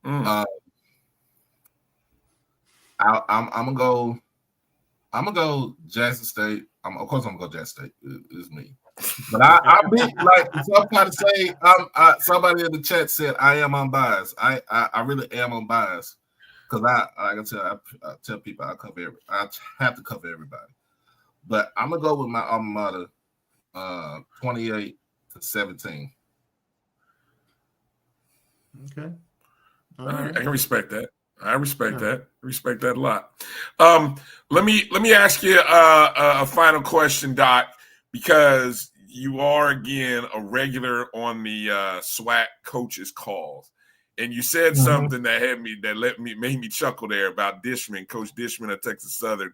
I'm gonna go Jackson State. Of course I'm gonna go Jackson State. It's me. But I be like somebody in the chat said I am unbiased. I really am unbiased because I tell people I have to cover everybody. But I'm gonna go with my alma mater, 28-17. Okay. All right. I can respect that. I respect that. Respect that a lot. Let me ask you a final question, Doc, because you are again a regular on the SWAC coaches calls, And you said something that made me chuckle there about Dishman, Coach Dishman of Texas Southern,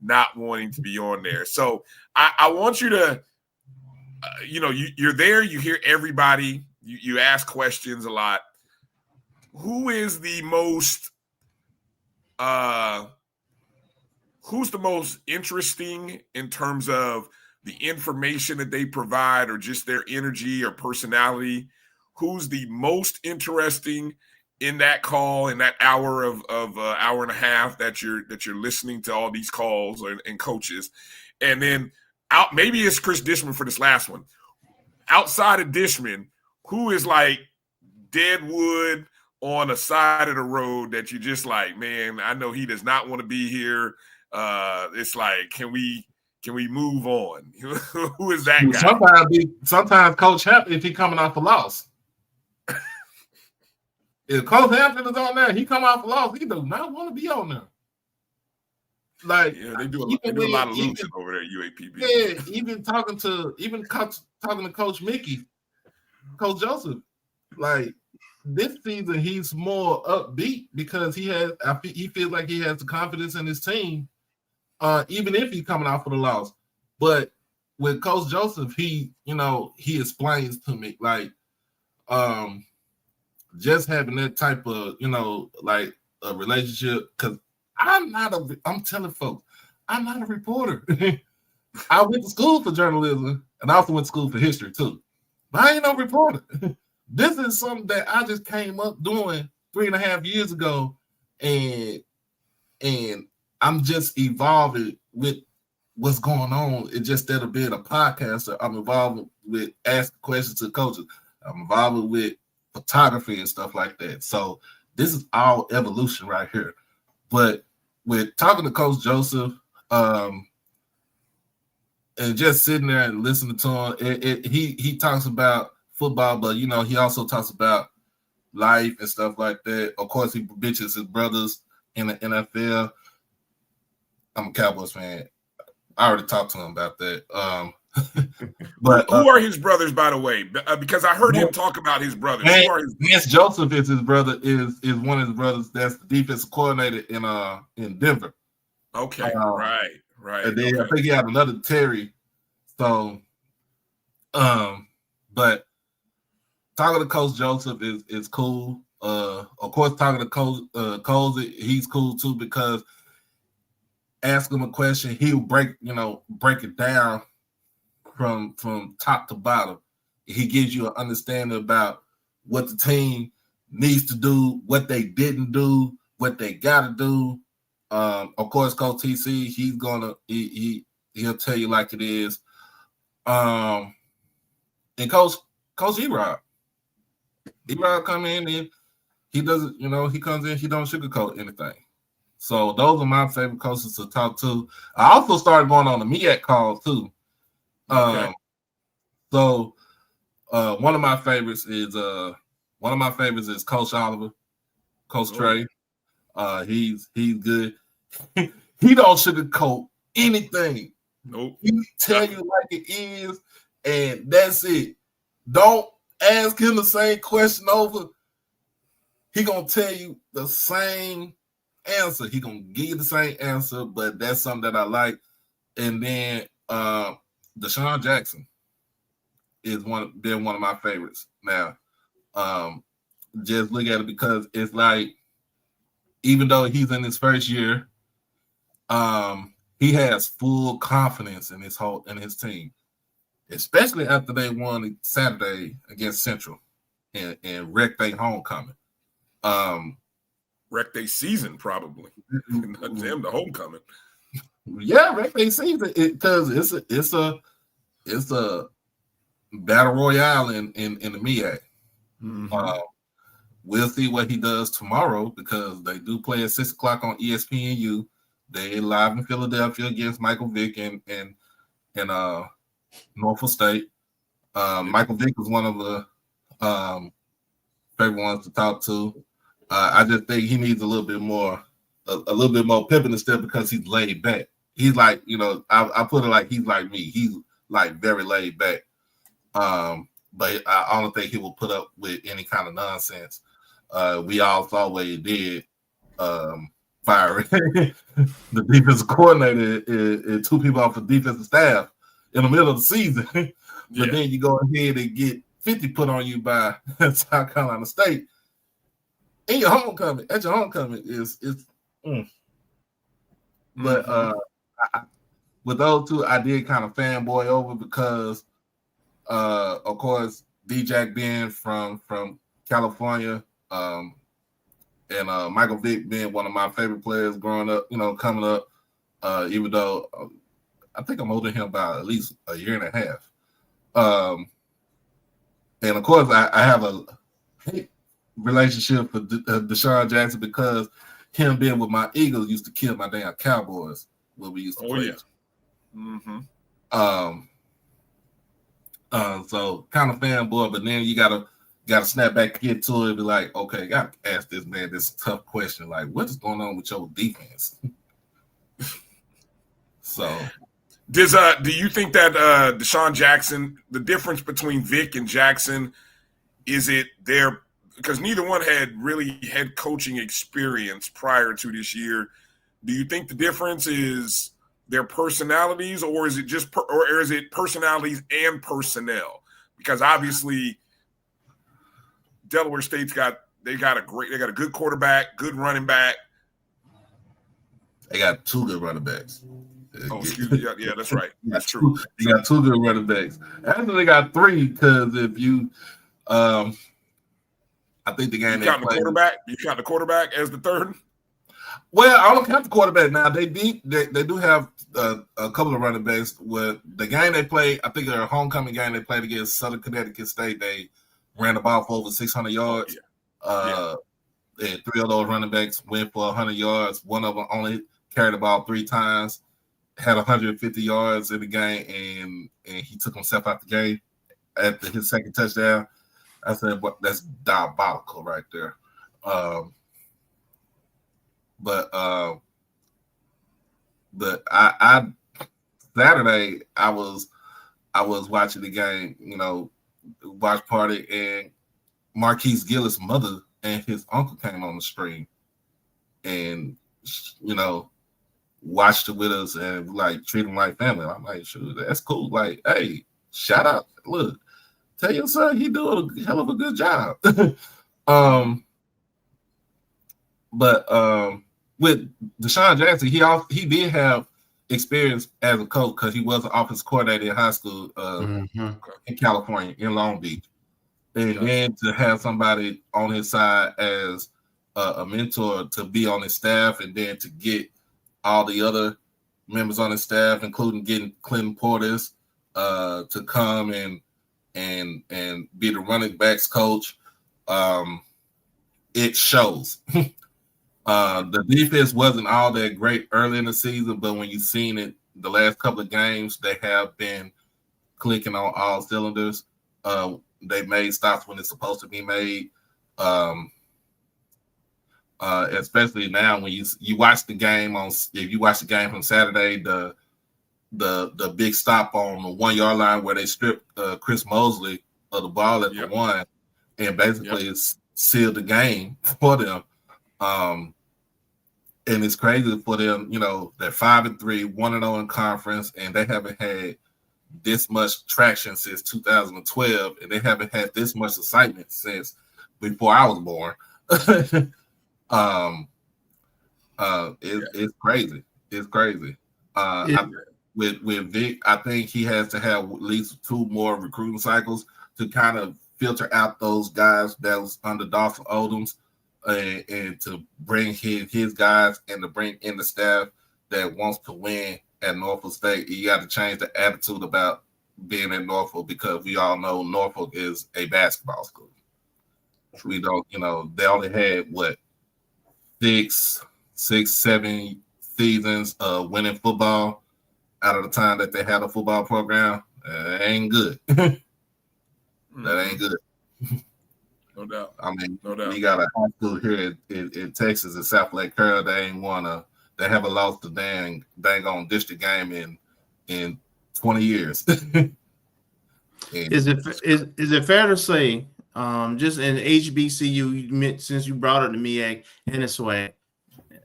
not wanting to be on there. So I want you to, you're there, you hear everybody, you ask questions a lot. Who's the most interesting in terms of the information that they provide or just their energy or personality? Who's the most interesting in that call, in that hour of hour and a half that you're listening to all these calls and coaches? And then maybe it's Chris Dishman for this last one. Outside of Dishman, who is like dead wood on a side of the road that you just like, man, I know he does not want to be here. It's like, can we move on? Who is that guy? Sometimes Coach Hampton, if he coming off a loss. If Coach Hampton is on there, he come off a loss. He does not want to be on there. Like, yeah, they do a lot of losing over there at UAPB. Yeah, even talking to Coach Mickey, Coach Joseph, like this season he's more upbeat because he feels like he has the confidence in his team, even if he's coming off of the loss. But with Coach Joseph, he explains to me like just having that type of like a relationship, because I'm telling folks, I'm not a reporter. I went to school for journalism and I also went to school for history too. But I ain't no reporter. This is something that I just came up doing 3.5 years ago, and I'm just evolving with what's going on. It's just instead of being a podcaster, I'm involved with asking questions to coaches. I'm involved with photography and stuff like that. So this is all evolution right here. But with talking to Coach Joseph, and just sitting there and listening to him, he talks about football, but he also talks about life and stuff like that. Of course, he bitches his brothers in the NFL. I'm a Cowboys fan. I already talked to him about that. But who are his brothers, by the way? Because I heard him talk about his brothers. Who are his brothers? Vance Joseph is his brother. Is one of his brothers. That's the defensive coordinator in Denver. Okay, right. And then I think he had another Terry. So, but talking to Coach Joseph is cool. Of course, talking to Coach Colsey, he's cool too, because ask him a question, he'll break it down from top to bottom. He gives you an understanding about what the team needs to do, what they didn't do, what they got to do. Of course, Coach TC, he'll tell you like it is. And Coach E-Rod come in and he doesn't, he comes in, he don't sugarcoat anything. So those are my favorite coaches to talk to. I also started going on the MEAC calls too. Okay. So one of my favorites is Coach Oliver, Coach Trey. He's good. He don't sugarcoat anything. Nope. He tell you like it is, and that's it. Don't ask him the same question over. He gonna tell you the same answer. He gonna give you the same answer, but that's something that I like. And then Deshaun Jackson is one of my favorites. Now, just look at it because it's like, even though he's in his first year, he has full confidence in his team, especially after they won Saturday against Central and wrecked their homecoming. Wrecked their season, probably. Damn, the homecoming. Yeah, wrecked their season because it's a battle royale in the MEAC. Mm-hmm. We'll see what he does tomorrow because they do play at 6:00 on ESPNU. They live in Philadelphia against Michael Vick and Norfolk State. Michael Vick is one of the favorite ones to talk to. I just think he needs a little bit more pep in the step because he's laid back. He's like, I put it like he's like me. He's like very laid back. But I don't think he will put up with any kind of nonsense. we all saw what he did, firing the defensive coordinator and 2 people off the defensive staff in the middle of the season. But then you go ahead and get 50 put on you by South Carolina State. In your homecoming, at your homecoming But with those two, I did kind of fanboy over because, of course, D-Jack being from California, and Michael Vick being one of my favorite players growing up, coming up, even though I think I'm older than him by at least a year and a half. And of course, I have a relationship with Deshaun Jackson because him being with my Eagles used to kill my damn Cowboys when we used to play. So kind of fanboy, but then you gotta snap back, get to it, and be like, okay, gotta ask this man this tough question, like, what is going on with your defense? So, do you think that Deshaun Jackson, the difference between Vic and Jackson, is it their, because neither one had really head coaching experience prior to this year? Do you think the difference is their personalities, or is it just or is it personalities and personnel? Because obviously Delaware State's got a good quarterback, good running back. They got 2 good running backs. Oh, excuse me. Yeah, that's right. That's true. They got 2 good running backs. Actually, they got 3 because if you, I think the game you count the quarterback as the third. Well, I don't count the quarterback now. They do have a couple of running backs. With the game they played, I think their homecoming game they played against Southern Connecticut State, they ran the ball for over 600 yards. And 3 of those running backs went for 100 yards. One of them only carried the ball 3 times, had 150 yards in the game, and he took himself out the game after his second touchdown. I said, "Well, that's diabolical right there." But I Saturday I was watching the game, watch party, and Marquise Gillis' mother and his uncle came on the stream, and watched it with us and like treat them like family. I'm like, sure, that's cool. Like, hey, shout out, look, tell your son he doing a hell of a good job. But with Deshaun Jackson, he did have experience as a coach because he was an offensive coordinator in high school in California, in Long Beach. And then to have somebody on his side as a mentor, to be on his staff, and then to get all the other members on his staff, including getting Clinton Portis to come and be the running backs coach, it shows. The defense wasn't all that great early in the season, but when you've seen it the last couple of games, they have been clicking on all cylinders. They made stops when it's supposed to be made. Especially now when you watch the game if you watch the game from Saturday, the big stop on the 1 yard line where they stripped Chris Mosley of the ball at the 1, and basically it's sealed the game for them. And it's crazy for them, they're 5-3, 1-0 in conference, and they haven't had this much traction since 2012, and they haven't had this much excitement since before I was born. It's crazy. It's crazy. With Vic, I think he has to have at least 2 more recruiting cycles to kind of filter out those guys that was under Dawson Odoms, and to bring his guys and to bring in the staff that wants to win at Norfolk State. You got to change the attitude about being at Norfolk, because we all know Norfolk is a basketball school. We don't, they only had 6, 7 seasons of winning football out of the time that they had a football program. That ain't good. That ain't good. No doubt. I mean, no doubt. We got a high school here in Texas, in South Lake Carroll. They haven't lost the dang on district game in 20 years. Is it fair to say just in HBCU, since you brought up the MEAC and the SWAC,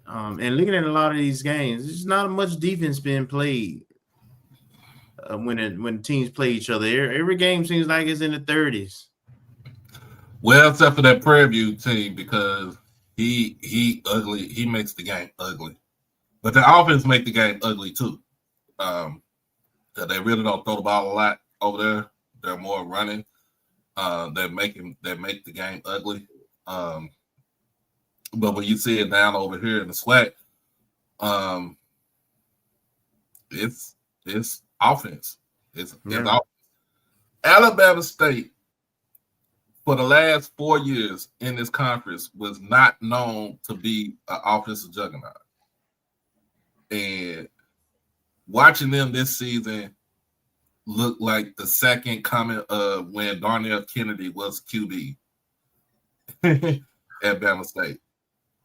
and looking at a lot of these games, there's not much defense being played when teams play each other. Every game seems like it's in the 30s. Well, except for that Prairie View team, because he ugly. He makes the game ugly, but the offense make the game ugly too. Because they really don't throw the ball a lot over there. They're more running. That make the game ugly. But when you see it down over here in the SWAC, it's offense. It's offense. Alabama State, for the last 4 years in this conference, was not known to be an offensive juggernaut. And watching them this season look like the second coming of when Darnell Kennedy was QB at Bama State.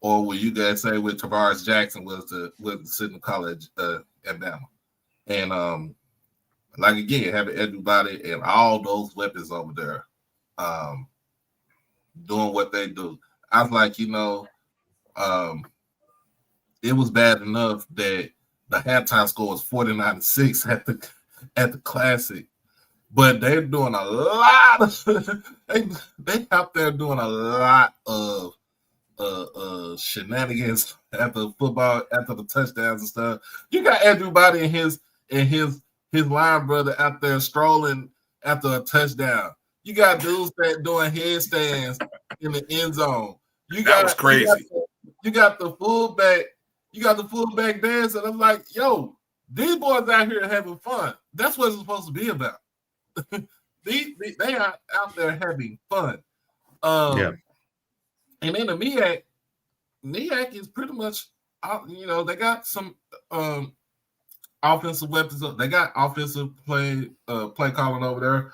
Or will you guys say with Tavares Jackson was the sitting college at Bama? And like again, having everybody and all those weapons over there doing what they do. I was like, it was bad enough that the halftime score was 49-6 at the Classic, but they're doing a lot of they out there doing a lot of shenanigans after football, after the touchdowns and stuff. You got everybody and his line brother out there strolling after a touchdown. You got dudes that doing headstands in the end zone. That was crazy. You got the fullback. You got the fullback dance, and I'm like, yo, these boys out here having fun. That's what it's supposed to be about. they are out there having fun. And then the MEAC is pretty much, they got some offensive weapons. They got offensive play calling over there.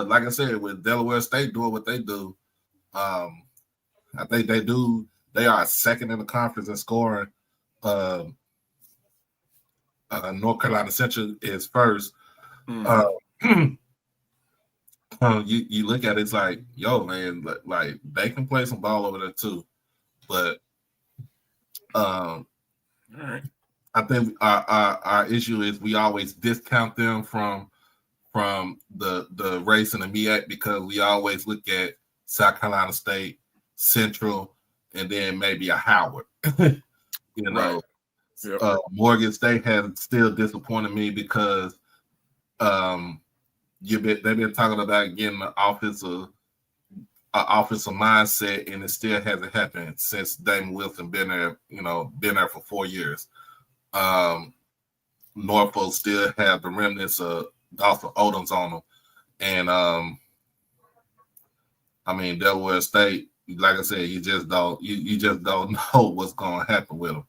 Like I said, with Delaware State doing what they do, I think they are second in the conference in scoring. North Carolina Central is first. You look at it, it's like, yo, man, like they can play some ball over there too. But all right. I think our issue is we always discount them from the race in the MEAC because we always look at South Carolina State, Central, and then maybe a Howard. Right. Yep. Morgan State has still disappointed me because they've been talking about getting an offensive mindset, and it still hasn't happened since Damon Wilson been there for 4 years. Norfolk still have the remnants of Dawson Odoms on them, and Delaware State, like I said, you just don't know what's going to happen with them.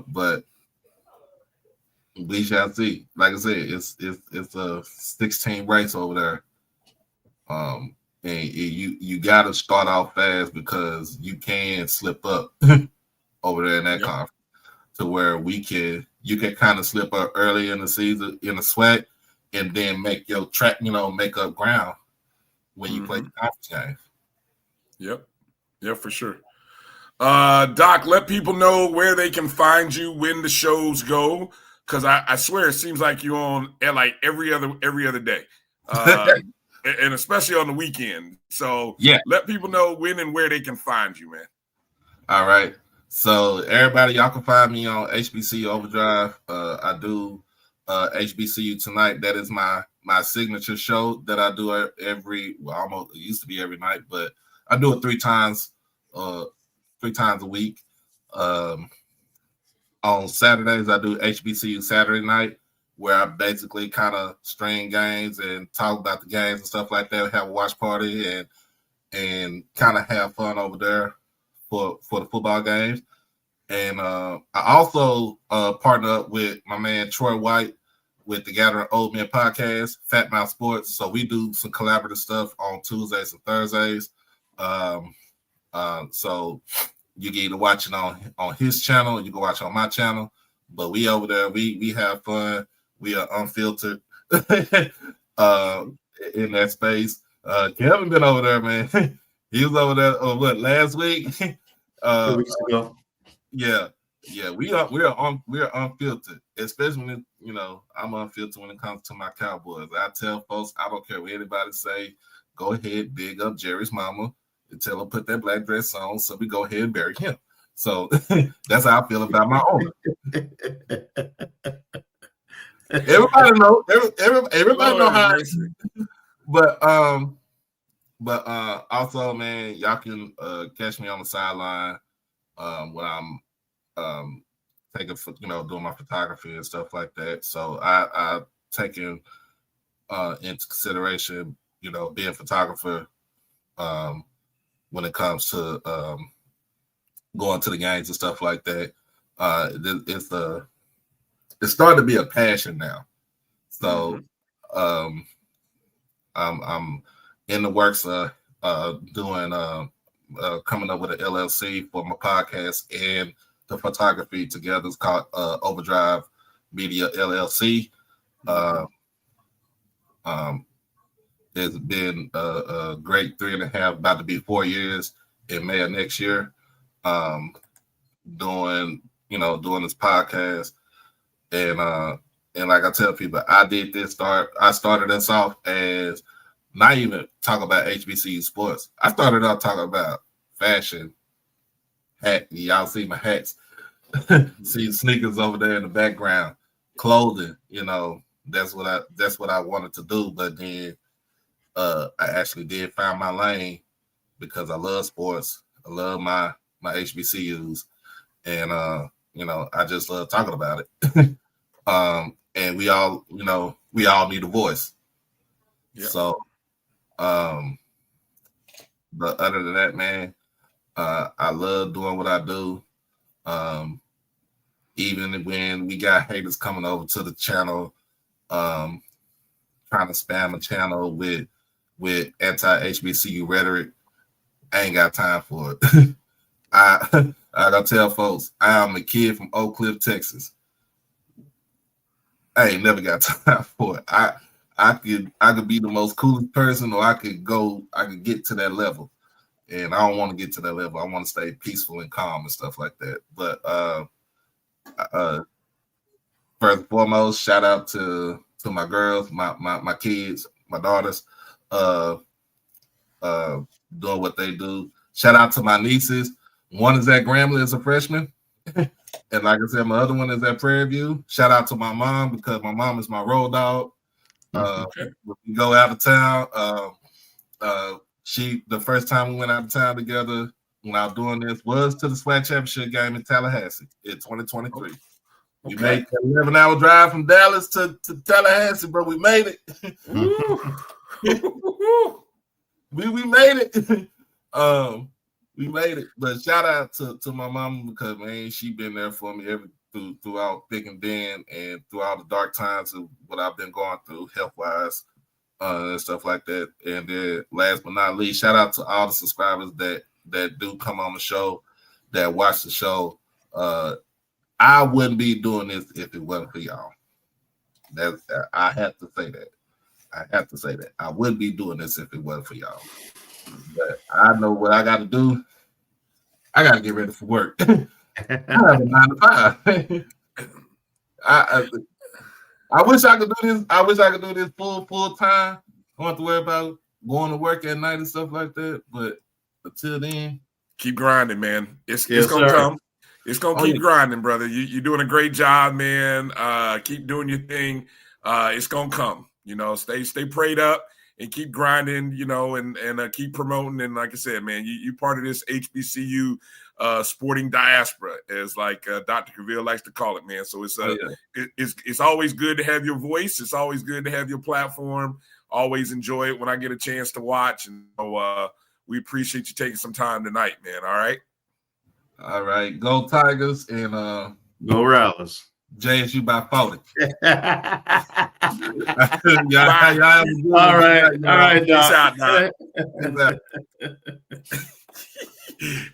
But we shall see. Like I said, it's a 16 race over there. And you got to start off fast because you can slip up over there in that conference to where you can kind of slip up early in the season in the SWAC and then make your track, make up ground when you play the conference game. Yep, for sure. Doc, let people know where they can find you when the shows go, because I swear it seems like you're on like every other day, and especially on the weekend. So let people know when and where they can find you, man. All right. So everybody, y'all can find me on HBCU Overdrive. I do HBCU Tonight. That is my signature show that I do it used to be every night, but I do it 3 times a week. On Saturdays, I do HBCU Saturday Night, where I basically kind of string games and talk about the games and stuff like that. Have a watch party and kind of have fun over there for the football games. And I also partner up with my man Troy White with the Gathering Old Men podcast, Fat Mouth Sports. So we do some collaborative stuff on Tuesdays and Thursdays. So you can either watch it on his channel, or you can watch it on my channel. But we over there, we have fun. We are unfiltered in that space. Kelvin been over there, man. He was over there last week? 2 weeks ago. Yeah. We are unfiltered, especially when I'm unfiltered when it comes to my Cowboys. I tell folks I don't care what anybody say. Go ahead, big up Jerry's mama, and tell him put that black dress on, so we go ahead and bury him. So that's how I feel about my owner. Everybody know. Everybody know how. But also, man, y'all can catch me on the sideline when I'm taking, doing my photography and stuff like that. So I taking into consideration, being a photographer when it comes to going to the games and stuff like that. It's starting to be a passion now. So I'm in the works of doing coming up with an LLC for my podcast and the photography together. It's called Overdrive Media LLC. It's been a great 3.5, about to be 4 years in May of next year. Doing this podcast, and like I tell people, I started us off as not even talking about HBCU sports. I started out talking about fashion. Y'all see my hats. See sneakers over there in the background. Clothing, that's what I wanted to do. But then I actually did find my lane because I love sports. I love my HBCUs, and I just love talking about it. And we all need a voice. Yeah. So but other than that, man, I love doing what I do. Even when we got haters coming over to the channel, trying to spam a channel with anti-HBCU rhetoric, I ain't got time for it. I gotta tell folks, I am a kid from Oak Cliff, Texas. I ain't never got time for it. I could be the most coolest person, or I could get to that level. And I don't want to get to that level. I want to stay peaceful and calm and stuff like that. But first and foremost, shout out to my girls, my kids, my daughters, doing what they do. Shout out to my nieces. One is at Grambling as a freshman. And like I said, my other one is at Prairie View. Shout out to my mom, because my mom is my road dog. When we go out of town, the first time we went out of town together when I was doing this was to the SWAC championship game in Tallahassee in 2023. Okay. We made that 11-hour drive from Dallas to Tallahassee, bro. We made it. we made it. We made it. But shout out to my mama, because man, she been there for me throughout thick and thin, and through all the dark times of what I've been going through health wise and stuff like that. And then last but not least, shout out to all the subscribers that do come on the show, that watch the show. I wouldn't be doing this if it wasn't for y'all. I have to say that. I wouldn't be doing this if it wasn't for y'all. But I know what I got to do. I got to get ready for work. I have a 9 to 5. I wish I could do this. I wish I could do this full time. I don't have to worry about going to work at night and stuff like that. But until then, keep grinding, man. It's gonna come. It's gonna keep grinding, brother. You're doing a great job, man. Keep doing your thing. It's gonna come. Stay prayed up and keep grinding. And keep promoting. And like I said, man, you part of this HBCU sporting diaspora, as like Dr. Cavill likes to call it, man. So it's always good to have your voice. It's always good to have your platform. Always enjoy it when I get a chance to watch. And we appreciate you taking some time tonight, man. All right. Go Tigers and go Rowlers. JSU by 40. All right, Doc. Peace out.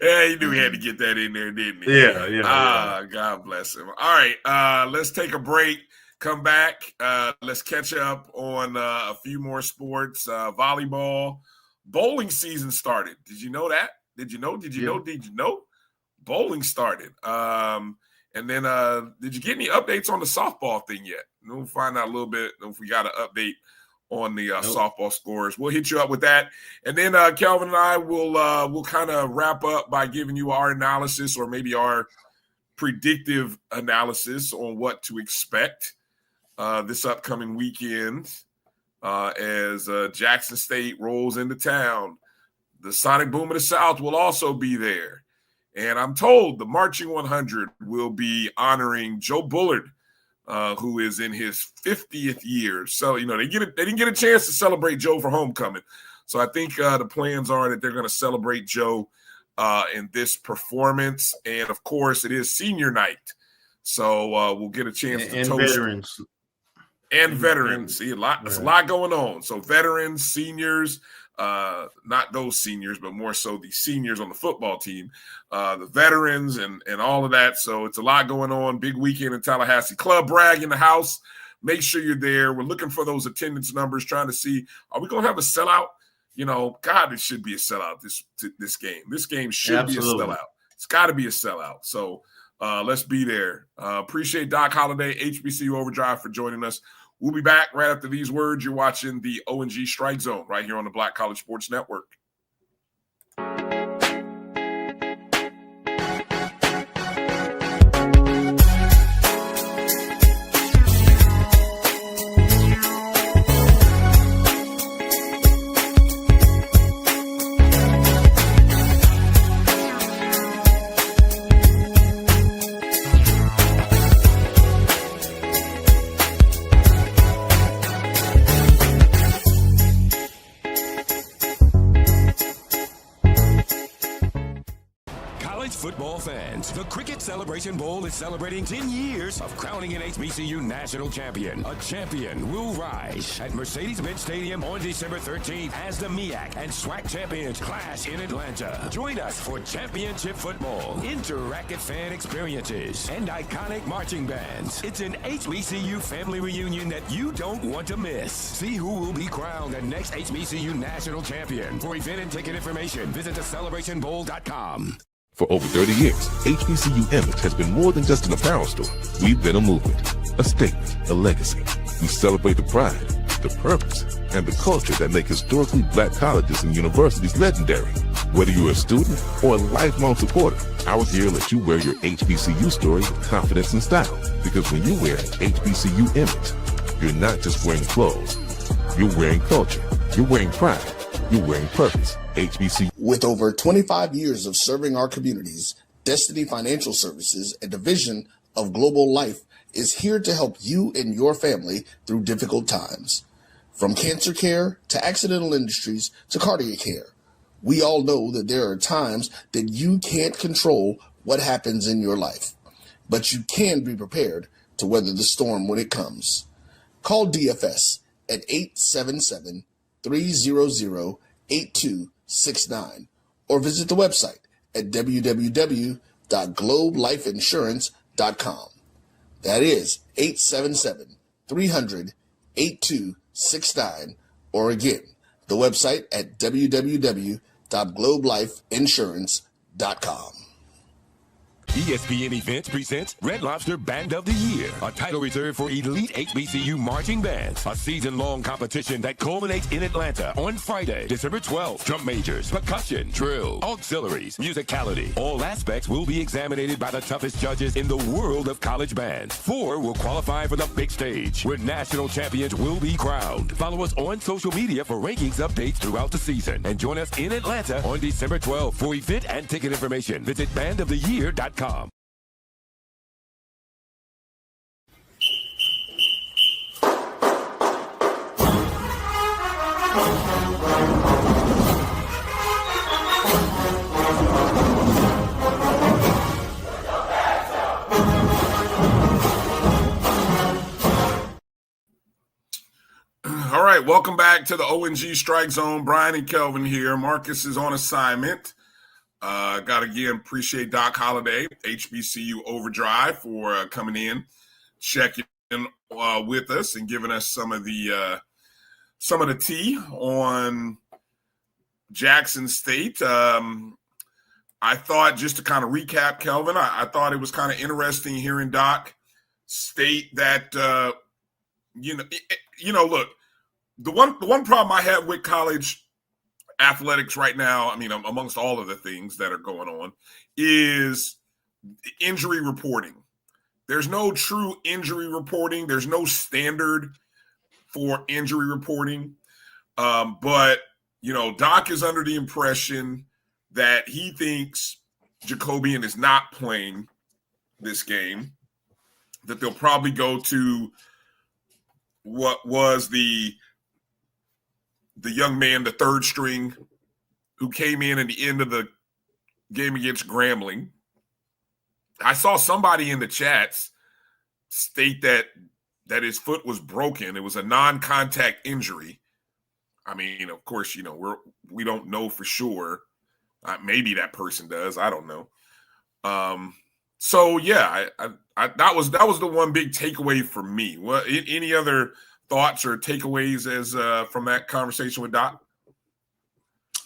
Yeah, he knew he had to get that in there, didn't he? Yeah. God bless him. All right, let's take a break. come back. Let's catch up on a few more sports. Volleyball, bowling season started. Did you know that? Did you know? Bowling started. And then did you get any updates on the softball thing yet? We'll find out a little bit if we got an update on the softball scores. We'll hit you up with that. And then Kelvin and I will kind of wrap up by giving you our analysis, or maybe our predictive analysis on what to expect this upcoming weekend as Jackson State rolls into town. The Sonic Boom of the South will also be there. And I'm told the Marching 100 will be honoring Joe Bullard, who is in his 50th year. So, they didn't get a chance to celebrate Joe for homecoming. So I think the plans are that they're going to celebrate Joe in this performance. And, of course, it is senior night. So we'll get a chance to toast. Veterans. And veterans. See, there's a lot going on. So veterans, seniors, not those seniors, but more so the seniors on the football team, the veterans and all of that. So it's a lot going on. Big weekend in Tallahassee. Club Bragg in the house. Make sure you're there. We're looking for those attendance numbers, trying to see, are we going to have a sellout? God, it should be a sellout this game. This game should be a sellout. It's got to be a sellout. So let's be there. Appreciate Doc Holliday, HBCU Overdrive, for joining us. We'll be back right after these words. You're watching the O&G Strike Zone right here on the Black College Sports Network. Football fans, the Cricket Celebration Bowl is celebrating 10 years of crowning an HBCU national champion. A champion will rise at Mercedes-Benz Stadium on December 13th as the MEAC and SWAC champions clash in Atlanta. Join us for championship football, interactive fan experiences, and iconic marching bands. It's an HBCU family reunion that you don't want to miss. See who will be crowned the next HBCU national champion. For event and ticket information, visit thecelebrationbowl.com. For over 30 years, HBCU Image has been more than just an apparel store. We've been a movement, a statement, a legacy. We celebrate the pride, the purpose, and the culture that make historically black colleges and universities legendary. Whether you're a student or a lifelong supporter, our gear lets you wear your HBCU story with confidence and style. Because when you wear HBCU Image, you're not just wearing clothes. You're wearing culture. You're wearing pride. You're wearing purpose. HBCU. With over 25 years of serving our communities, Destiny Financial Services, a division of Global Life, is here to help you and your family through difficult times. From cancer care to accidental industries to cardiac care, we all know that there are times that you can't control what happens in your life, but you can be prepared to weather the storm when it comes. Call DFS at 877-300-8269 or visit the website at www.globelifeinsurance.com. That is 877-300-8269, or again, the website at www.globelifeinsurance.com. ESPN Events presents Red Lobster Band of the Year, a title reserved for elite HBCU marching bands. A season-long competition that culminates in Atlanta on Friday, December 12th. Drum majors, percussion, drill, auxiliaries, musicality. All aspects will be examined by the toughest judges in the world of college bands. 4 will qualify for the big stage, where national champions will be crowned. Follow us on social media for rankings updates throughout the season. And join us in Atlanta on December 12th. For event and ticket information, visit bandoftheyear.com. All right, welcome back to the O&G Strike Zone. Bryan and Kelvin here. Marcus is on assignment. Got to again appreciate Doc Holliday, HBCU Overdrive, for coming in, checking with us and giving us some of the tea on Jackson State. I thought, just to kind of recap, Kelvin, I thought it was kind of interesting hearing Doc state that look, the one problem I have with college athletics right now, I mean, amongst all of the things that are going on, is injury reporting. There's no true injury reporting. There's no standard for injury reporting. But Doc is under the impression that he thinks Jacobian is not playing this game, that they'll probably go to what was the young man, the third string, who came in at the end of the game against Grambling. I saw somebody in the chats state that his foot was broken. It was a non-contact injury. I mean, of course, we don't know for sure. Maybe that person does. I don't know. So yeah, I that was the one big takeaway for me. What any other thoughts or takeaways as from that conversation with Doc?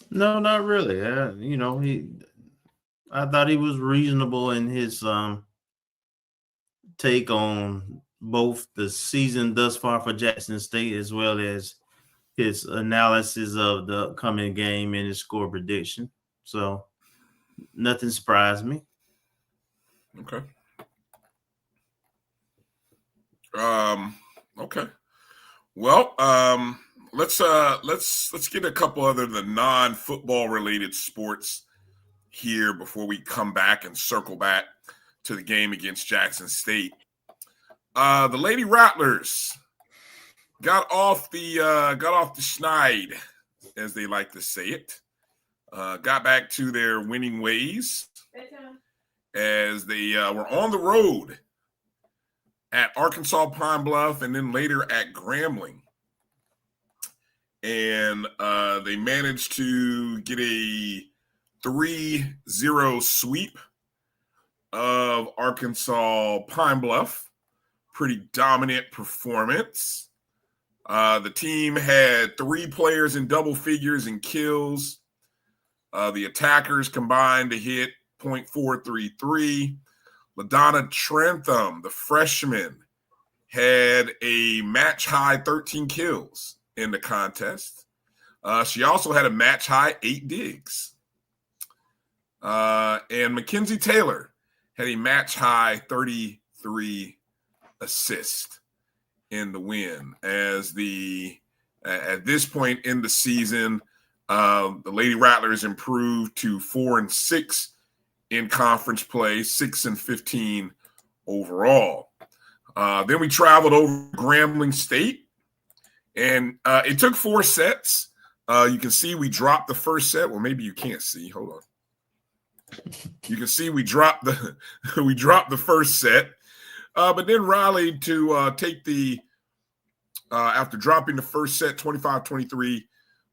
No, not really. I thought he was reasonable in his take on both the season thus far for Jackson State as well as his analysis of the upcoming game and his score prediction. So nothing surprised me. Okay. Okay. Well, let's get a couple other the non-football related sports here before we come back and circle back to the game against Jackson State. The Lady Rattlers got off the schneid, as they like to say it. Got back to their winning ways as they were on the road at Arkansas Pine Bluff and then later at Grambling. And they managed to get a 3-0 sweep of Arkansas Pine Bluff. Pretty dominant performance. The team had 3 players in double figures in kills. The attackers combined to hit .433. LaDonna Trentham, the freshman, had a match-high 13 kills in the contest. She also had a match-high 8 digs. And Mackenzie Taylor had a match-high 33 assists in the win. As at this point in the season, the Lady Rattlers improved to 4-6 in conference play, 6-15 overall. Then we traveled over Grambling State, and it took 4 sets. You can see we dropped the first set. Well, maybe you can't see. Hold on. You can see we dropped the first set, but then rallied to take the after dropping the first set 25-23.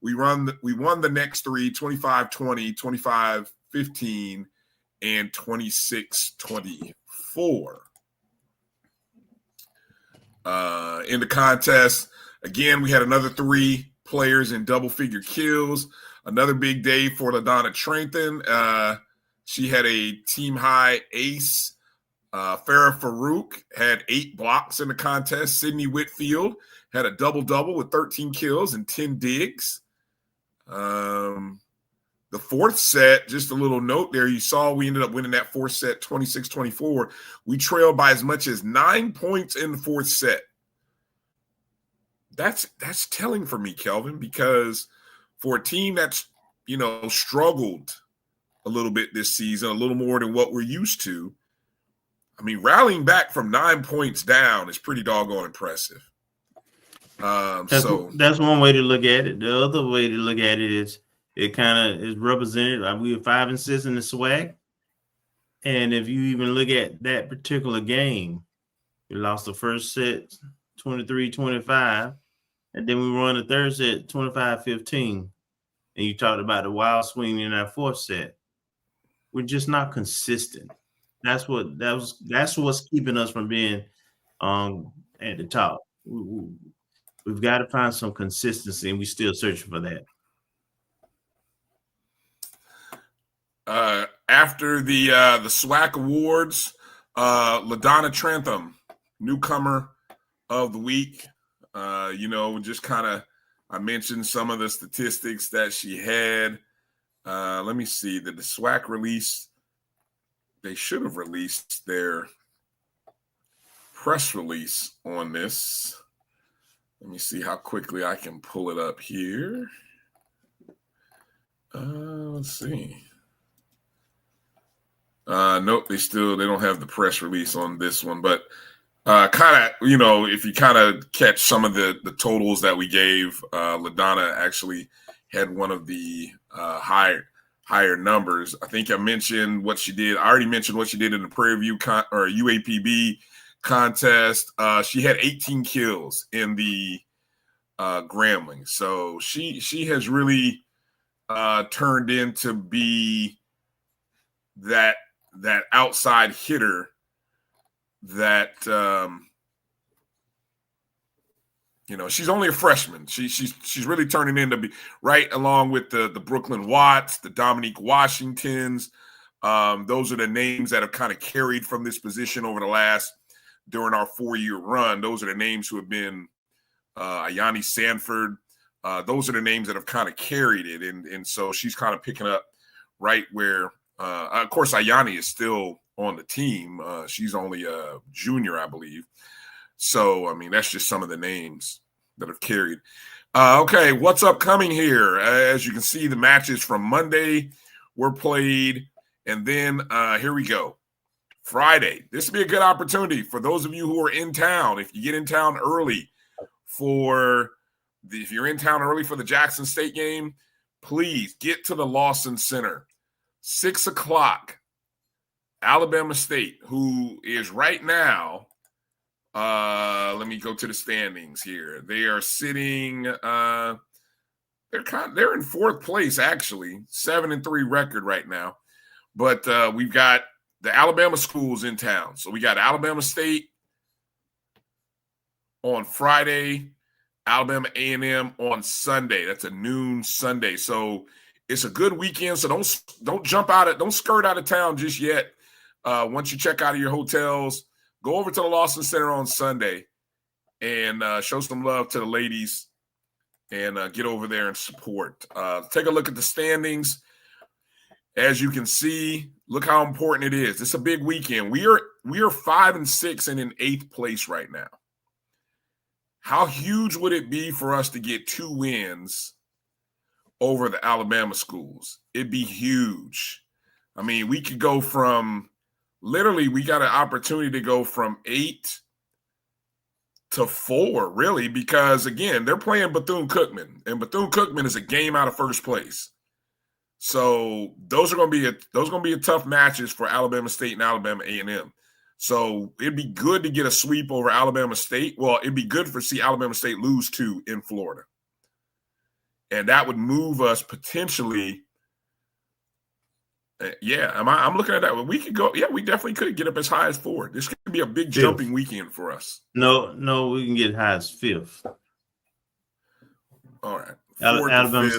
We won the next 3, 25-20, 25-15, and 26-24. In the contest, again, we had another 3 players in double-figure kills. Another big day for LaDonna Trentham. She had a team-high ace. Farrah Farouk had 8 blocks in the contest. Sydney Whitfield had a double-double with 13 kills and 10 digs. The fourth set, just a little note there, you saw we ended up winning that fourth set 26-24. We trailed by as much as 9 points in the fourth set. That's telling for me, Kelvin, because for a team that's, struggled a little bit this season, a little more than what we're used to, I mean, rallying back from 9 points down is pretty doggone impressive. That's one way to look at it. The other way to look at it is it kind of is represented. We were 5-6 in the SWAC, and if you even look at that particular game, we lost the first set 23-25, and then we won the third set 25-15. And you talked about the wild swing in that fourth set. We're just not consistent. That's what's keeping us from being at the top. We've got to find some consistency, and we're still searching for that. After the SWAC awards, LaDonna Trentham, newcomer of the week. Just kind of, I mentioned some of the statistics that she had. Let me see. Did the SWAC release? They should have released their press release on this. Let me see how quickly I can pull it up here. Let's see. Nope, they don't have the press release on this one, but kind of, if you kind of catch some of the totals that we gave, LaDonna actually had one of the higher numbers. I think I mentioned what she did. I already mentioned what she did in the Prairie View or UAPB contest. She had 18 kills in the Grambling. So she has really turned into be that outside hitter that she's only a freshman. She's really turning into be right along with the Brooklyn Watts, the Dominique Washingtons. Those are the names that have kind of carried from this position during our 4-year run. Those are the names who have been Ayani Sanford. Those are the names that have kind of carried it. And so she's kind of picking up right where, of course, Ayani is still on the team. She's only a junior, I believe. So, I mean, that's just some of the names that have carried. Okay, what's upcoming here? As you can see, the matches from Monday were played. And then here we go. Friday. This would be a good opportunity for those of you who are in town. If you get in town early if you're in town early for the Jackson State game, please get to the Lawson Center. 6 o'clock. Alabama State, who is right now, let me go to the standings here. They are sitting, they're in 4th place, actually, 7-3 record right now. But we've got the Alabama schools in town. So we got Alabama State on Friday, Alabama A&M on Sunday. That's a noon Sunday. So it's a good weekend. So don't skirt out of town just yet. Once you check out of your hotels, go over to the Lawson Center on Sunday and show some love to the ladies and get over there and support. Take a look at the standings. As you can see, look how important it is. It's a big weekend. We are 5-6 and in 8th place right now. How huge would it be for us to get 2 wins over the Alabama schools? It'd be huge. I mean, we could go from literally, we got an opportunity to go from 8 to 4, really, because again, they're playing Bethune-Cookman, and Bethune-Cookman is a game out of first place. So those are going to be tough matches for Alabama State and Alabama A&M. So it'd be good to get a sweep over Alabama State. Well, it'd be good to see Alabama State lose 2 in Florida, and that would move us potentially. I'm looking at that. We could go. Yeah, we definitely could get up as high as 4. This could be a big jumping weekend for us. No, we can get high as 5th. All right. Alabama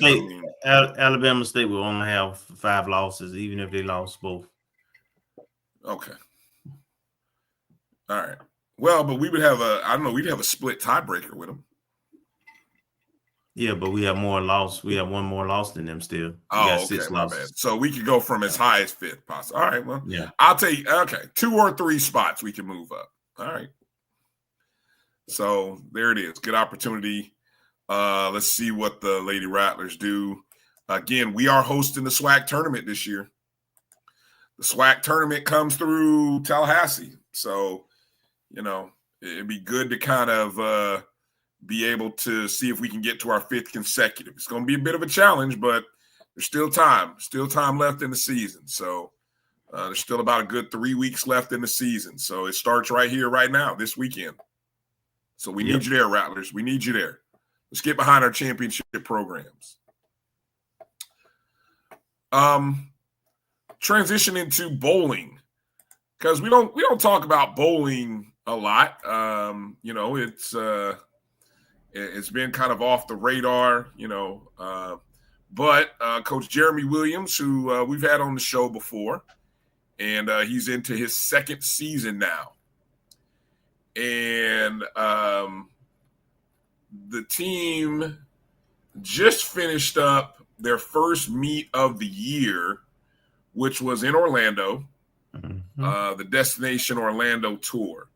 State will only have 5 losses, even if they lost both. Okay. All right. Well, but we would have we'd have a split tiebreaker with them. Yeah, but we have more loss. We have 1 more loss than them still. Okay, 6 my bad. So we could go from as high as 5th possible. All right, well, yeah. I'll take 2 or 3 spots we can move up. All right. So there it is. Good opportunity. Let's see what the Lady Rattlers do. Again, we are hosting the SWAC tournament this year. The SWAC tournament comes through Tallahassee. So, it'd be good to kind of be able to see if we can get to our 5th consecutive. It's going to be a bit of a challenge, but there's still time left in the season. So there's still about a good 3 weeks left in the season. So it starts right here, right now, this weekend. So we need you there, Rattlers. We need you there. Let's get behind our championship programs. Transition into bowling, because we don't talk about bowling a lot. It's been kind of off the radar, but Coach Jeremy Williams, who we've had on the show before, and he's into his second season now. And the team just finished up their first meet of the year, which was in Orlando, the Destination Orlando Tour.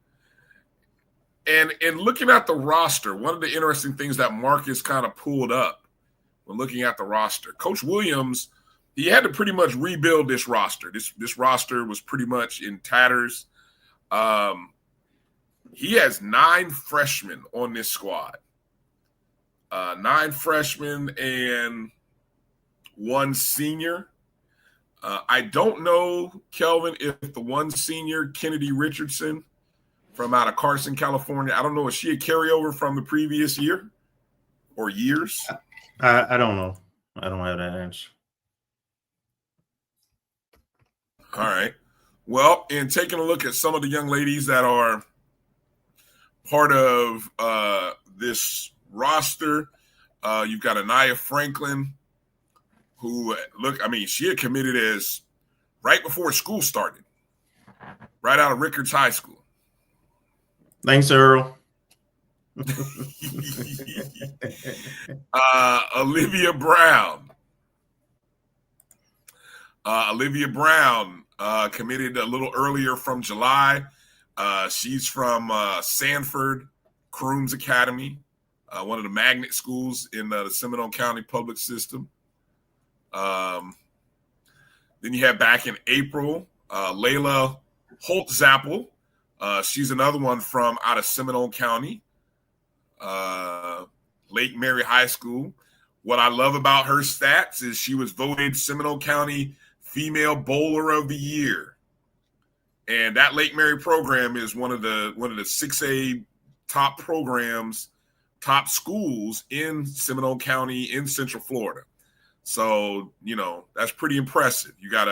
And in looking at the roster, one of the interesting things that Marcus kind of pulled up when looking at the roster, Coach Williams, he had to pretty much rebuild this roster. This roster was pretty much in tatters. He has 9 freshmen on this squad. 9 freshmen and 1 senior. I don't know, Kelvin, if the 1 senior, Kennedy Richardson, from out of Carson, California, I don't know, is she a carryover from the previous year or years? I don't know. I don't have that answer. All right. Well, in taking a look at some of the young ladies that are part of this roster, you've got Anaya Franklin, who, she had committed as right before school started, right out of Rickards High School. Thanks, Earl. Olivia Brown. Committed a little earlier from July. She's from Sanford Crooms Academy, one of the magnet schools in the Seminole County public system. Then you have back in April, Layla Holtzappel. She's another one from out of Seminole County, Lake Mary High School. What I love about her stats is she was voted Seminole County Female Bowler of the Year. And that Lake Mary program is one of the 6A top programs, top schools in Seminole County in Central Florida. So, that's pretty impressive. You got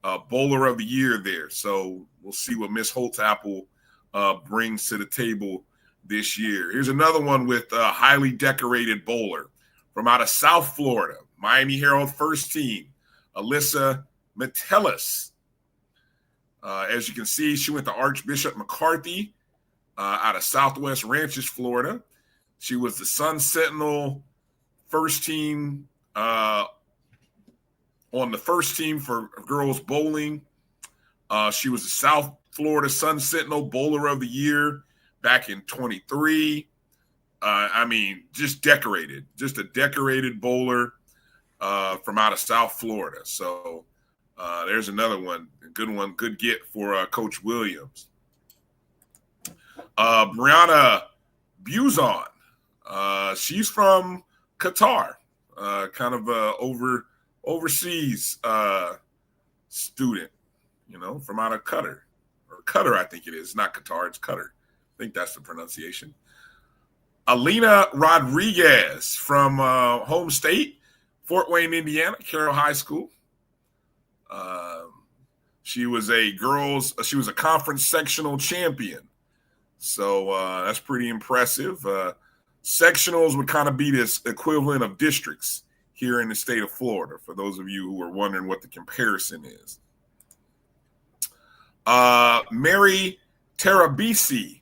a bowler of the year there. So we'll see what Miss Holtzappel brings to the table this year. Here's another one with a highly decorated bowler from out of South Florida, Miami Herald first team, Alyssa Metellus. As you can see, she went to Archbishop McCarthy out of Southwest Ranches, Florida. She was the Sun Sentinel first team on the first team for girls bowling. She was the South Florida Sun Sentinel Bowler of the Year back in 23. Just decorated, just a decorated bowler from out of South Florida. So there's another one, a good one, good get for Coach Williams. Brianna Buzon, she's from Qatar, kind of overseas student, from out of Qatar. Or Qatar, I think it is. Not Qatar, it's Qatar. I think that's the pronunciation. Alina Rodriguez from home state, Fort Wayne, Indiana, Carroll High School. She was a conference sectional champion. So that's pretty impressive. Sectionals would kind of be this equivalent of districts here in the state of Florida, for those of you who are wondering what the comparison is. Mary Terabisi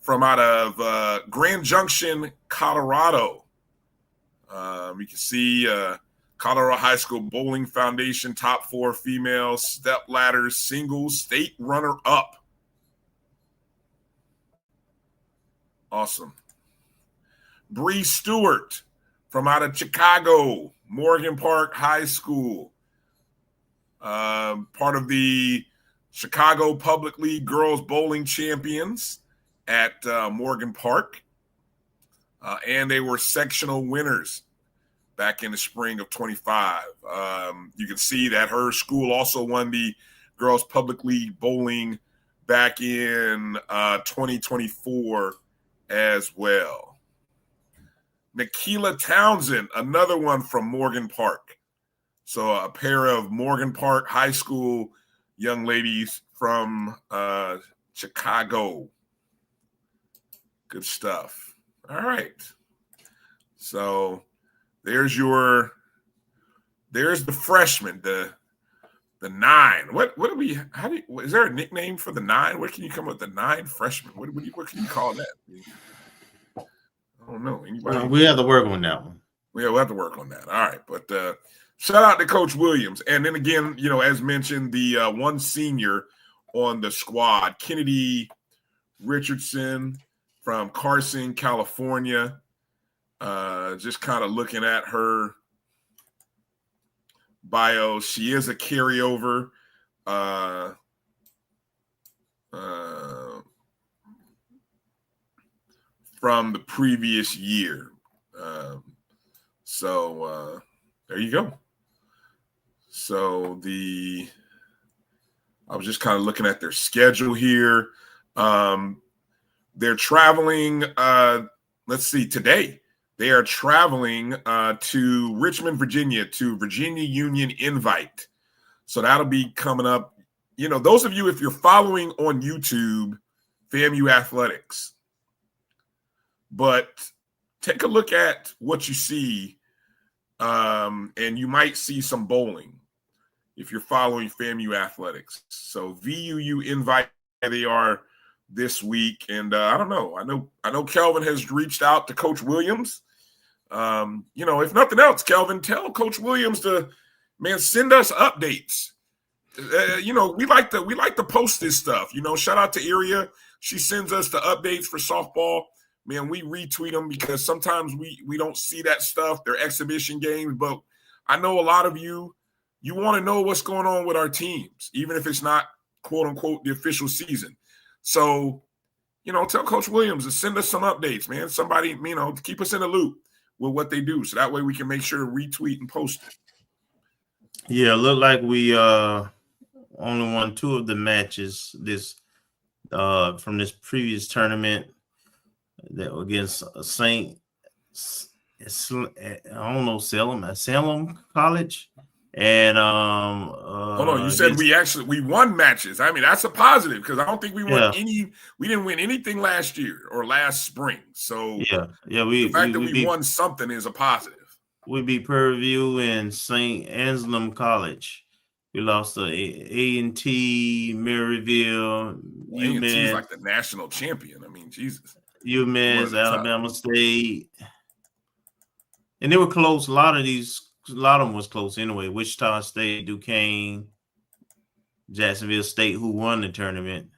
from out of Grand Junction, Colorado. You can see Colorado High School Bowling Foundation top 4 female step ladders singles state runner-up. Awesome. Bree Stewart from out of Chicago, Morgan Park High School. Part of the Chicago Public League Girls Bowling Champions at Morgan Park. And they were sectional winners back in the spring of 25. You can see that her school also won the Girls Public League Bowling back in 2024 as well. Nikila Townsend, another one from Morgan Park. So a pair of Morgan Park High School young ladies from Chicago. Good stuff. All right. So there's the freshman, the 9. What do we? Is there a nickname for the 9? What can you come up with the 9 freshman? What can you call that? I don't know. Anybody? We have to work on that one. We'll have to work on that. All right, but shout out to Coach Williams, and then again, as mentioned, the one senior on the squad, Kennedy Richardson from Carson, California. Just kind of looking at her bio, she is a carryover from the previous year. So there you go. So I was just kind of looking at their schedule here. They're traveling, let's see, today. They are traveling to Richmond, Virginia, to Virginia Union Invite. So that'll be coming up. Those of you, if you're following on YouTube, FAMU Athletics, but take a look at what you see, and you might see some bowling if you're following FAMU Athletics. So VUU Invite, they are this week, and I don't know. I know Kelvin has reached out to Coach Williams. If nothing else, Kelvin, tell Coach Williams to, send us updates. We like to post this stuff. Shout out to Iria. She sends us the updates for softball. Man, we retweet them because sometimes we don't see that stuff. They're exhibition games, but I know a lot of you want to know what's going on with our teams, even if it's not quote unquote the official season. So, tell Coach Williams to send us some updates, man. Somebody, keep us in the loop with what they do. So that way we can make sure to retweet and post it. Yeah, look like we only won 2 of the matches from this previous tournament that against Salem College. And hold on, you said we won matches. I mean, that's a positive because I don't think we won we didn't win anything last year or last spring. So the fact that we won something is a positive. We beat Prairie View and St. Anselm College. We lost to A&T, Maryville, A&T's like the national champion. I mean, Jesus. UMass, Alabama State. And they were close. A lot of them was close anyway. Wichita State, Duquesne, Jacksonville State, who won the tournament.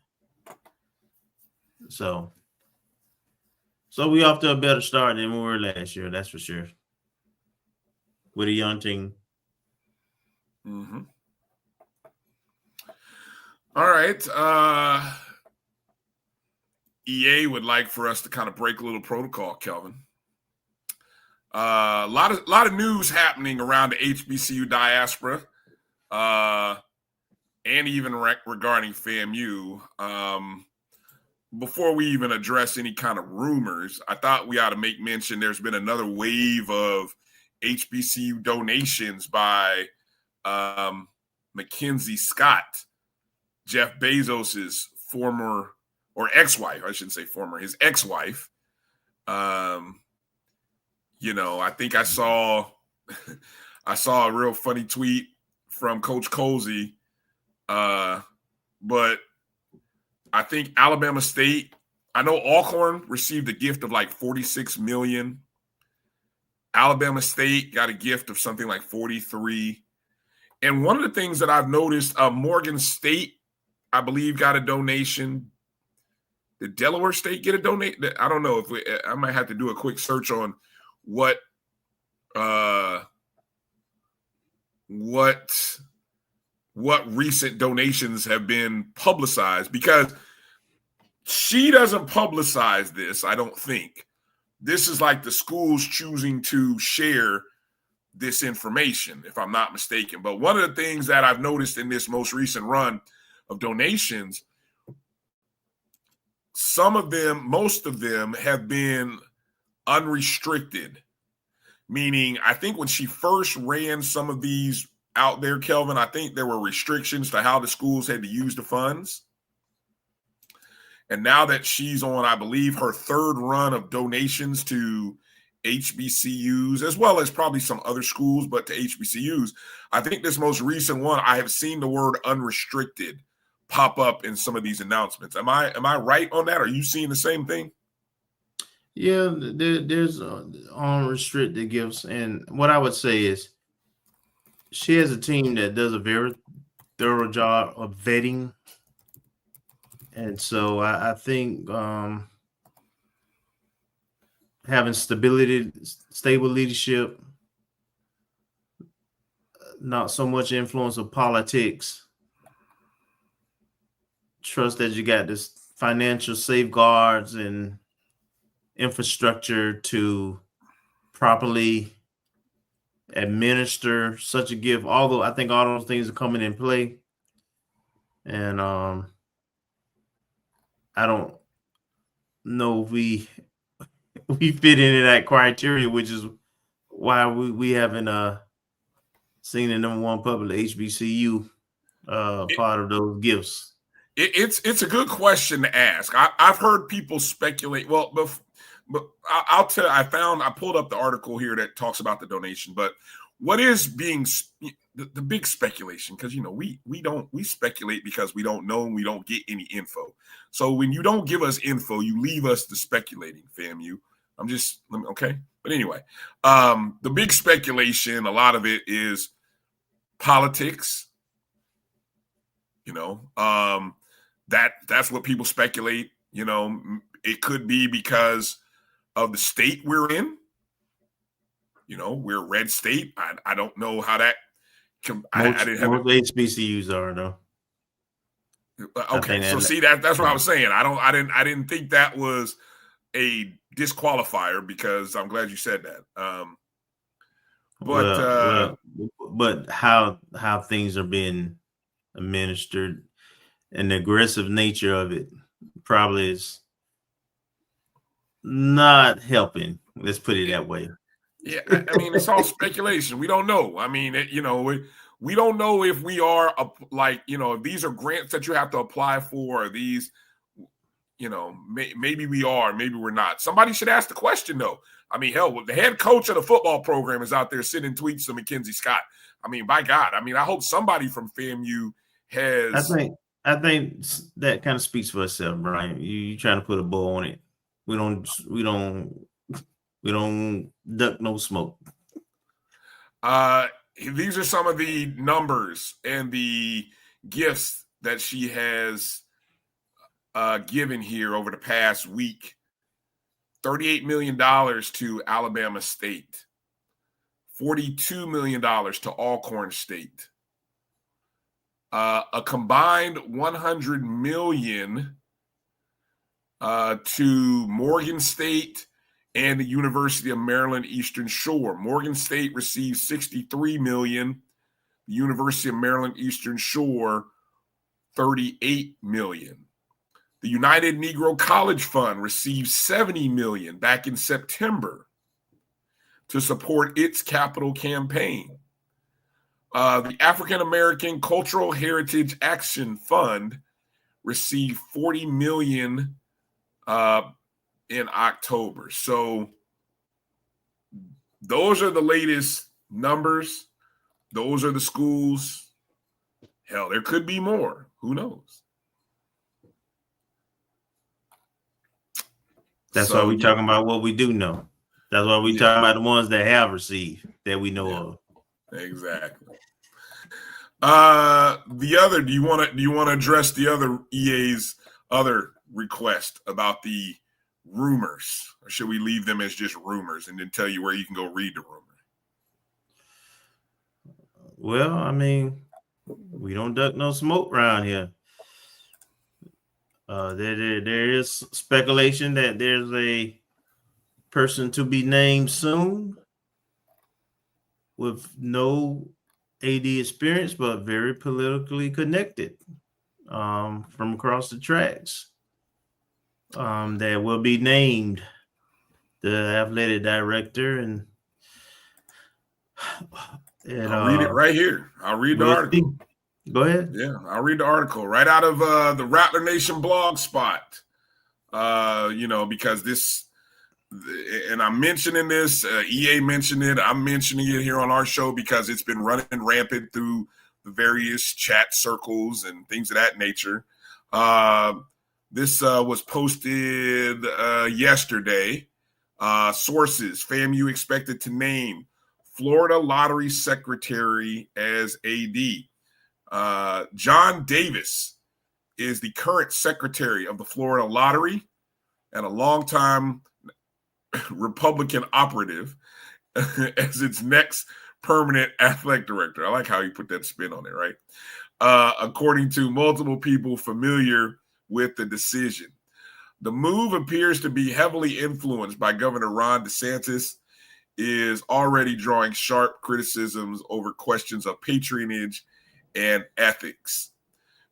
So we off to a better start than we were last year, that's for sure. With a young team. Mm-hmm. All right. EA would like for us to kind of break a little protocol, Kelvin. A lot of news happening around the HBCU diaspora, and even regarding FAMU. Before we even address any kind of rumors, I thought we ought to make mention there's been another wave of HBCU donations by Mackenzie Scott, Jeff Bezos's former or ex-wife. I shouldn't say former, his ex-wife. I think I saw a real funny tweet from Coach Colsey, but I think Alabama State, I know Alcorn received a gift of like $46 million. Alabama State got a gift of something like 43. And one of the things that I've noticed, Morgan State, I believe, got a donation. Did Delaware State get a donation? I don't know I might have to do a quick search on what recent donations have been publicized, because she doesn't publicize this, I don't think. This is like the schools choosing to share this information, if I'm not mistaken. But one of the things that I've noticed in this most recent run of donations, most of them have been unrestricted, meaning I think when she first ran some of these out there, Kelvin, I think there were restrictions to how the schools had to use the funds. And now that she's on, I believe, her third run of donations to HBCUs, as well as probably some other schools, but to HBCUs, I think this most recent one, I have seen the word unrestricted pop up in some of these announcements. Am I right on that? Are you seeing the same thing? Yeah, there's unrestricted gifts. And what I would say is she has a team that does a very thorough job of vetting. And so I think having stable leadership, not so much influence of politics, trust that you got this financial safeguards and infrastructure to properly administer such a gift. Although I think all those things are coming in play. And I don't know if we fit into that criteria, which is why we haven't seen the number one public HBCU part of those gifts. It's a good question to ask. I've heard people speculate. Well, but I'll tell. I pulled up the article here that talks about the donation. But what is being the big speculation? Because we speculate because we don't know and we don't get any info. So when you don't give us info, you leave us to speculating. FAMU. Okay. But anyway, the big speculation, a lot of it is politics. That's what people speculate. It could be because of the state we're in. We're a red state. I don't know how that. I didn't have most HBCUs are though. Okay, so see that's what I was saying. I didn't think that was a disqualifier because I'm glad you said that. But how things are being administered and the aggressive nature of it probably is not helping. Let's put it that way. Yeah, I mean, it's all speculation. We don't know. I mean, we don't know if we are if these are grants that you have to apply for. Or these, maybe we are, maybe we're not. Somebody should ask the question though. I mean, hell, the head coach of the football program is out there sending tweets to Mackenzie Scott. I mean, by God, I hope somebody from FAMU has. I think that kind of speaks for itself, Bryan. You trying to put a bow on it. We don't duck no smoke. These are some of the numbers and the gifts that she has given here over the past week. $38 million to Alabama State. $42 million to Alcorn State. A combined $100 million to Morgan State and the University of Maryland Eastern Shore. Morgan State received $63 million. The University of Maryland Eastern Shore, $38 million. The United Negro College Fund received $70 million back in September to support its capital campaign. The African American Cultural Heritage Action Fund received $40 million in October. So those are the latest numbers. Those are the schools. Hell, there could be more. Who knows? That's why we're talking about what we do know. That's why we're talking about the ones that have received that we know of. Exactly. Do you want to address the other EA's other request about the rumors, or should we leave them as just rumors and then tell you where you can go read the rumor? Well, I mean, we don't duck no smoke around here. There is speculation that there's a person to be named soon with no AD experience, but very politically connected from across the tracks. That will be named the athletic director, and I'll read it right here. I'll read the article. Go ahead. Yeah, I'll read the article right out of the Rattler Nation blog spot. because this, and I'm mentioning this, EA mentioned it, I'm mentioning it here on our show because it's been running rampant through the various chat circles and things of that nature. This was posted yesterday. Sources, FAMU expected to name Florida Lottery Secretary as AD. John Davis is the current secretary of the Florida Lottery and a longtime Republican operative as its next permanent athletic director. I like how you put that spin on it, right? According to multiple people familiar with the decision. The move appears to be heavily influenced by Governor Ron DeSantis, is already drawing sharp criticisms over questions of patronage and ethics.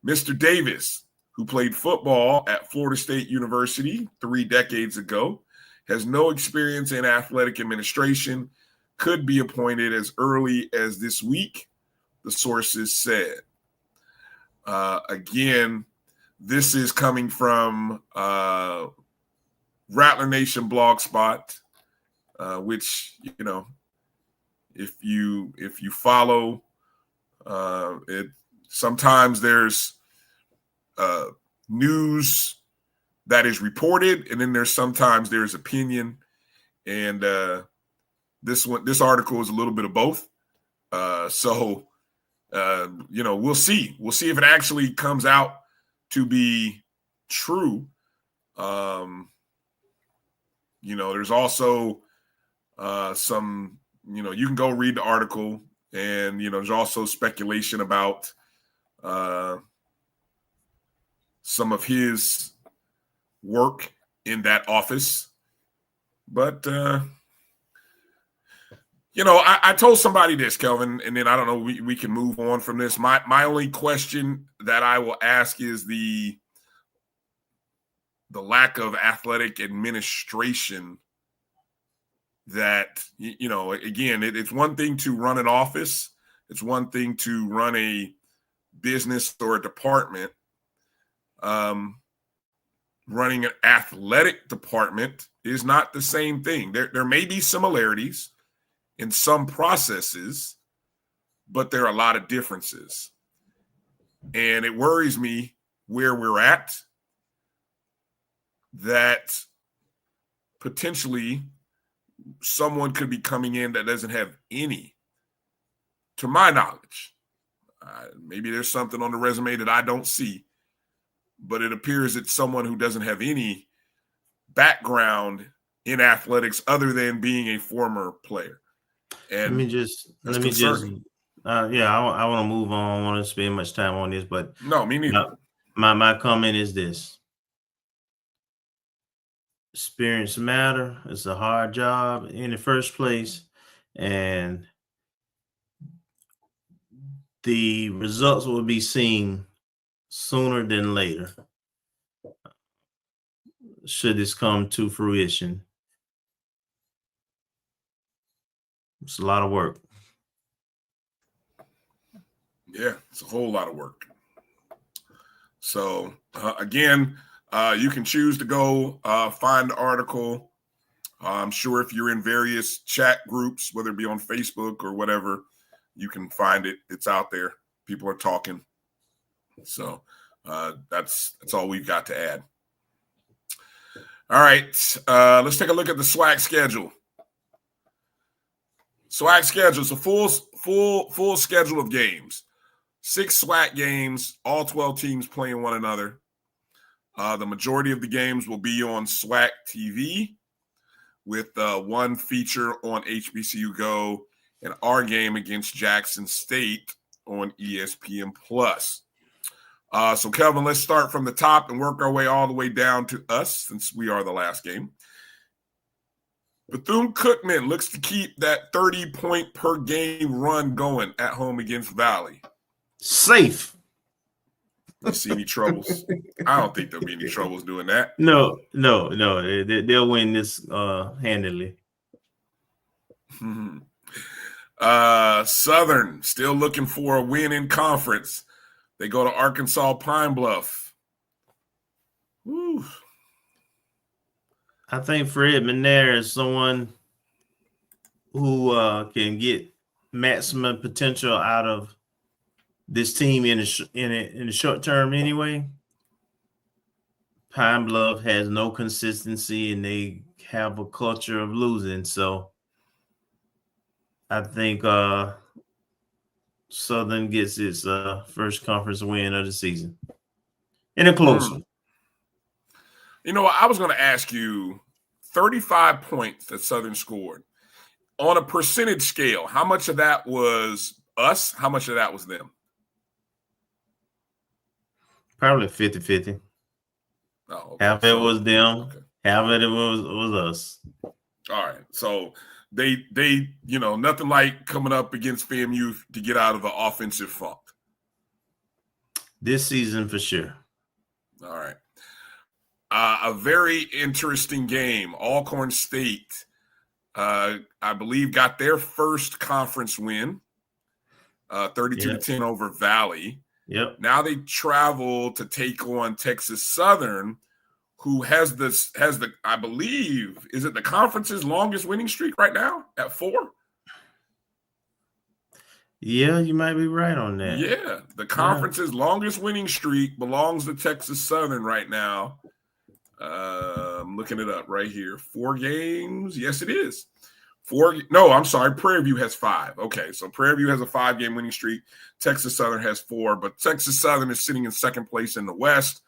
Mr. Davis, who played football at Florida State University 3 decades ago, has no experience in athletic administration, could be appointed as early as this week, the sources said. Again, this is coming from Rattler Nation Blogspot, which, if you follow it, sometimes there's news that is reported, and then sometimes there's opinion, and this article is a little bit of both. So we'll see. We'll see if it actually comes out to be true. There's also some, you can go read the article, and, there's also speculation about some of his work in that office. But, I told somebody this, Kelvin, and then I don't know, we can move on from this. My only question that I will ask is the lack of athletic administration that, again, it's one thing to run an office. It's one thing to run a business or a department. Running an athletic department is not the same thing. There may be similarities in some processes, but there are a lot of differences. And it worries me where we're at, that potentially someone could be coming in that doesn't have any, to my knowledge. Maybe there's something on the resume that I don't see, but it appears it's someone who doesn't have any background in athletics other than being a former player. And I want to move on. I don't want to spend much time on this, but no, me neither. My comment is this: experience matter. It's a hard job in the first place, and the results will be seen sooner than later, should this come to fruition. It's a lot of work. Yeah, it's a whole lot of work. So, again, you can choose to go find the article. I'm sure if you're in various chat groups, whether it be on Facebook or whatever, you can find it. It's out there. People are talking. So that's all we've got to add. All right, let's take a look at the SWAC schedule. SWAC schedule is a full schedule of games. 6 SWAC games, all 12 teams playing one another. The majority of the games will be on SWAC TV, with one feature on HBCU Go and our game against Jackson State on ESPN Plus. So, Kelvin, let's start from the top and work our way all the way down to us, since we are the last game. Bethune-Cookman looks to keep that 30-point per game run going at home against Valley. Safe. You see any troubles? I don't think there'll be any troubles doing that. No. They'll win this handily. Southern still looking for a win in conference. They go to Arkansas Pine Bluff. Woo. I think Fred McNair is someone who can get maximum potential out of this team in the short term anyway. Pine Bluff has no consistency and they have a culture of losing. So I think Southern gets its first conference win of the season. In a close one. You know, I was going to ask you 35 points that Southern scored. On a percentage scale, how much of that was us? How much of that was them? Probably 50-50. Oh, okay. Half it was them, okay. Half of it was us. All right. So they nothing like coming up against FAMU to get out of the offensive funk. This season for sure. All right. A very interesting game. Alcorn State, I believe, got their first conference win, 32-10 over Valley. Yep. Now they travel to take on Texas Southern, who has the I believe, is it the conference's longest winning streak right now at 4? Yeah, you might be right on that. Yeah, the conference's longest winning streak belongs to Texas Southern right now. I'm looking it up right here. 4 games. Yes, it is. 4. No, I'm sorry. Prairie View has 5. Okay, so Prairie View has a 5-game winning streak. Texas Southern has 4, but Texas Southern is sitting in second place in the West,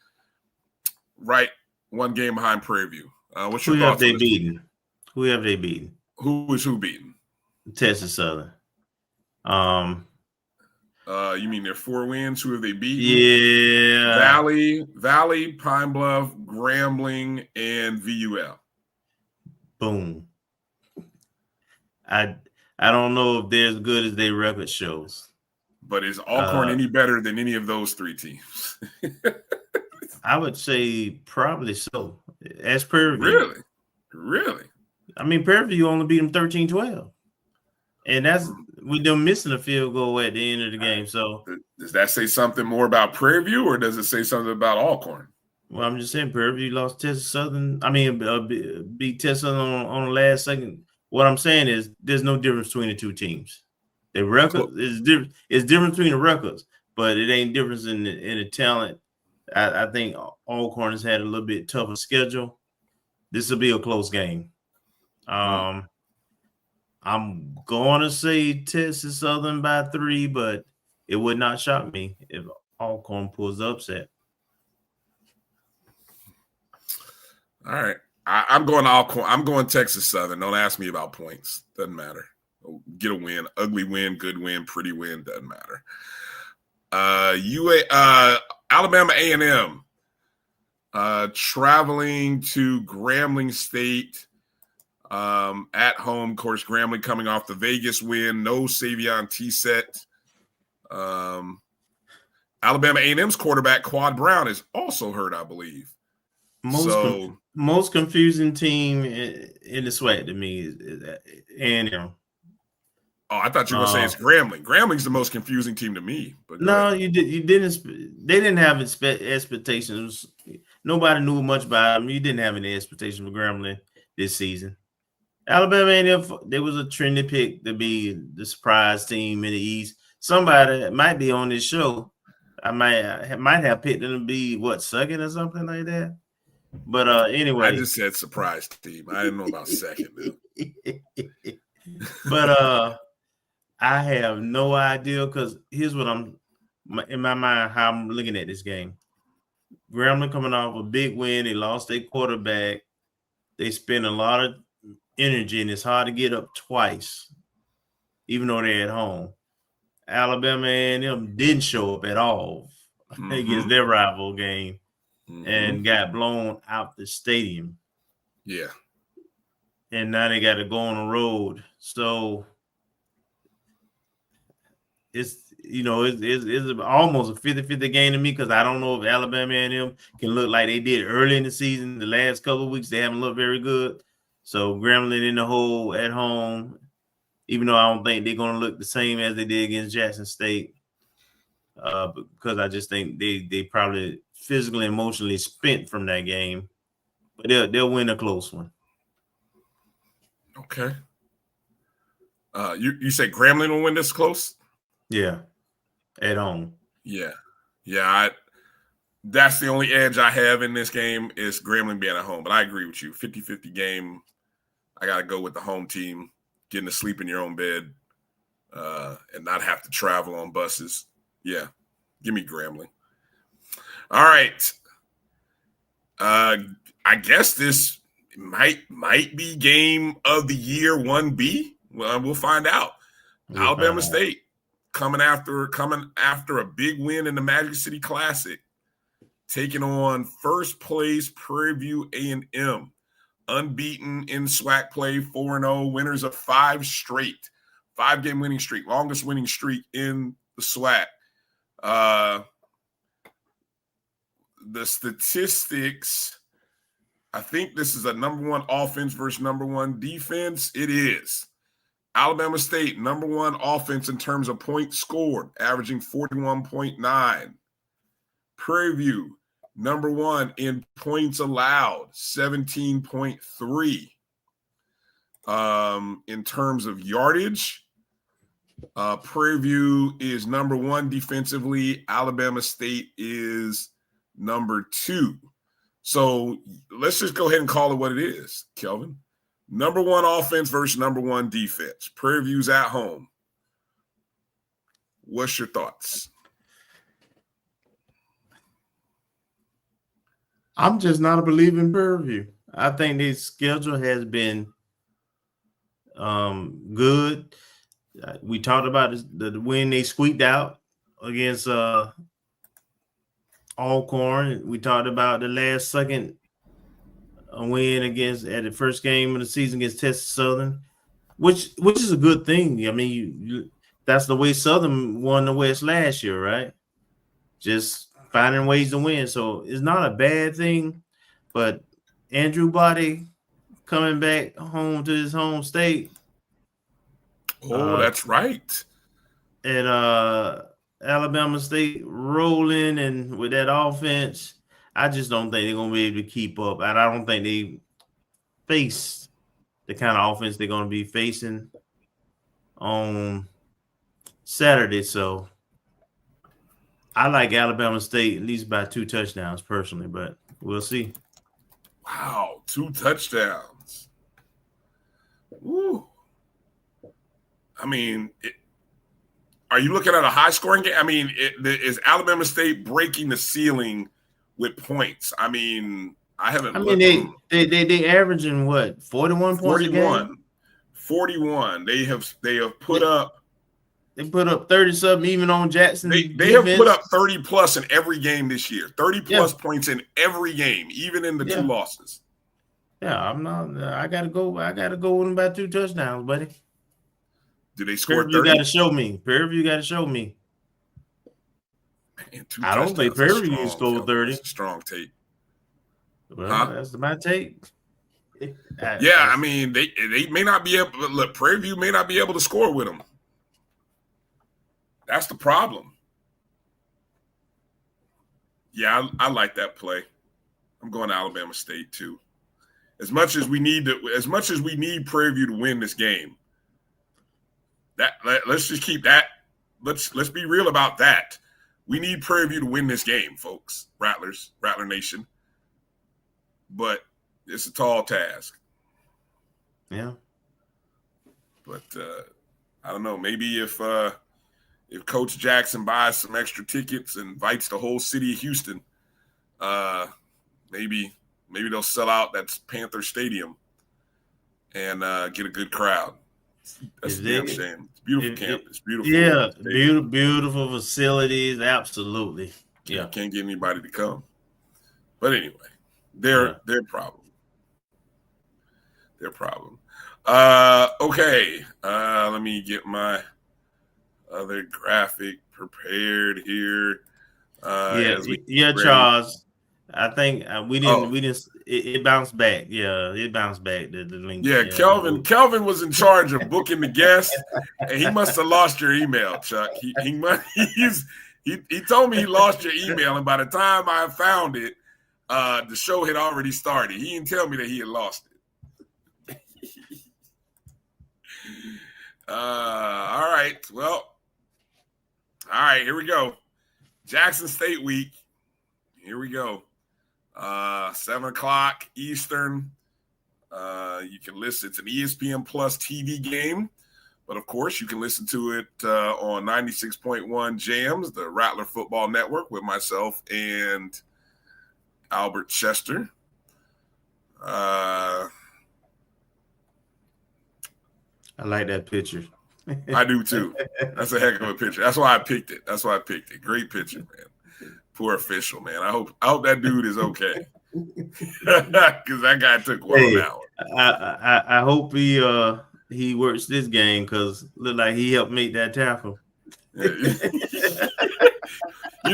right 1 game behind Prairie View. What's your thoughts? Who have they beaten? Who is who beaten? Texas Southern. You mean their 4 wins? Who have they beaten? Yeah. Valley, Pine Bluff, Grambling, and VUL. Boom. I don't know if they're as good as their record shows. But is Alcorn any better than any of those 3 teams? I would say probably so. As Prairie View. Really? I mean, Prairie View only beat them 13-12. And that's with them missing a field goal at the end of the game. So does that say something more about Prairie View, or does it say something about Alcorn? Well, I'm just saying Prairie View lost Texas Southern. I mean, beat Texas Southern on the last second. What I'm saying is there's no difference between the 2 teams. The record is different. It's different between the records, but it ain't difference in the talent. I think Alcorn has had a little bit tougher schedule. This will be a close game. I'm going to say Texas Southern by 3, but it would not shock me if Alcorn pulls the upset. All right. I'm going Alcorn. I'm going Texas Southern. Don't ask me about points. Doesn't matter. Get a win. Ugly win, good win, pretty win. Doesn't matter. Alabama A&M traveling to Grambling State. At home, of course, Grambling coming off the Vegas win. No Savion T-Set. Alabama A&M's quarterback, Quad Brown, is also hurt, I believe. Most confusing team in the SWAC to me is A&M. Oh, I thought you were going to say it's Grambling. Grambling's the most confusing team to me. But no, you didn't. They didn't have expectations. Nobody knew much about them. You didn't have any expectations for Grambling this season. Alabama A&M, there was a trendy pick to be the surprise team in the East. Somebody might be on this show. I might have picked them to be second or something like that. But anyway, I just said surprise team. I didn't know about second. But I have no idea because here's what I'm in my mind how I'm looking at this game. Grambling coming off a big win. They lost their quarterback. They spent a lot of energy, and it's hard to get up twice, even though they're at home. Alabama A&M didn't show up at all against their rival game and got blown out the stadium. Yeah. And now they got to go on the road. So it's almost a 50-50 game to me because I don't know if Alabama A&M can look like they did early in the season. The last couple of weeks, they haven't looked very good. So Grambling in the hole at home, even though I don't think they're going to look the same as they did against Jackson State, because I just think they probably physically, emotionally spent from that game. but they'll win a close one. Okay. You say Grambling will win this close? Yeah, at home. Yeah. That's the only edge I have in this game is Grambling being at home. But I agree with you. 50-50 game. I got to go with the home team, getting to sleep in your own bed and not have to travel on buses. Yeah, give me Grambling. All right. I guess this might be game of the year 1B. Well, we'll find out. Alabama State coming after a big win in the Magic City Classic, taking on first place Prairie View A&M, unbeaten in SWAC play, 4-0, winners of 5 straight, 5-game winning streak, longest winning streak in the SWAC. The statistics, I think this is a number 1 offense versus number 1 defense. It is. Alabama State, number 1 offense in terms of points scored, averaging 41.9. Prairie View, number 1 in points allowed, 17.3. In terms of yardage, Prairie View is number 1 defensively. Alabama State is number 2. So let's just go ahead and call it what it is, Kelvin. Number 1 offense versus number 1 defense. Prairie View's at home. What's your thoughts? I'm just not a believer in Prairie View. I think their schedule has been good. We talked about the win they squeaked out against Alcorn. We talked about the last second win at the first game of the season against Texas Southern, which is a good thing. I mean, that's the way Southern won the West last year, right? Just finding ways to win. So it's not a bad thing, but Andrew Body coming back home to his home state. Oh, that's right. And Alabama State rolling, and with that offense, I just don't think they're going to be able to keep up. And I don't think they face the kind of offense they're going to be facing on Saturday. So I like Alabama State at least by 2 touchdowns personally, but we'll see. Wow, 2 touchdowns. Woo. I mean, are you looking at a high-scoring game? I mean, is Alabama State breaking the ceiling with points? I mean, I haven't. I mean, they averaging what, 41 points a game? 41. They have put up. They put up 30-something even on Jackson. They have put up 30+ in every game this year. 30+ points in every game, even in the 2 losses. Yeah, I'm not. I gotta go with them by 2 touchdowns, buddy. Do they score 30? You got to show me. Prairie View got to show me. Man, I don't think Prairie View scored 30. Strong take. Well, that's my take. I mean, they may not be able. Look, Prairie View may not be able to score with them. That's the problem. Yeah, I like that play. I'm going to Alabama State too. As much as we need Prairie View to win this game. Let's just keep that. Let's be real about that. We need Prairie View to win this game, folks. Rattler Nation. But it's a tall task. Yeah. But I don't know. Maybe if Coach Jackson buys some extra tickets and invites the whole city of Houston, maybe they'll sell out that Panther Stadium and get a good crowd. That's a damn shame. It's beautiful campus. Beautiful. Yeah, beautiful facilities. Absolutely. Yeah. Can't get anybody to come. But anyway, their problem. Their problem. Okay. Let me get my other graphic prepared here. Charles. I think we didn't. It bounced back. Yeah, it bounced back. The link. Yeah, Kelvin was in charge of booking the guests, and he must have lost your email, Chuck. He told me he lost your email, and by the time I found it, the show had already started. He didn't tell me that he had lost it. All right. Well, all right, here we go. Jackson State week. Here we go. 7 o'clock Eastern. You can listen. It's an ESPN Plus TV game. But, of course, you can listen to it on 96.1 Jams, the Rattler Football Network, with myself and Albert Chester. I like that picture. I do, too. That's a heck of a picture. That's why I picked it. Great picture, man. Poor official, man. I hope that dude is okay. Because that guy took one on that one. I hope he works this game because look like he helped make that tackle. You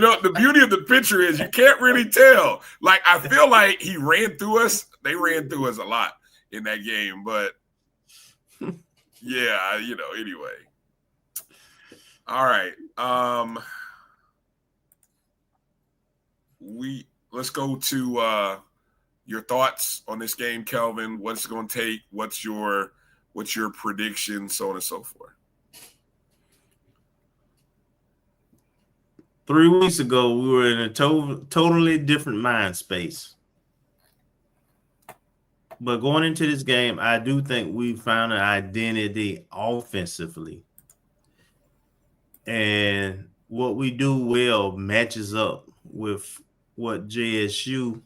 know, the beauty of the picture is you can't really tell. Like, I feel like he ran through us. They ran through us a lot in that game. But, yeah, you know, anyway. All right. Let's go to your thoughts on this game, Kelvin. What's it going to take? What's your prediction, so on and so forth? 3 weeks ago, we were in a totally different mind space. But going into this game, I do think we found an identity offensively. And what we do well matches up with what JSU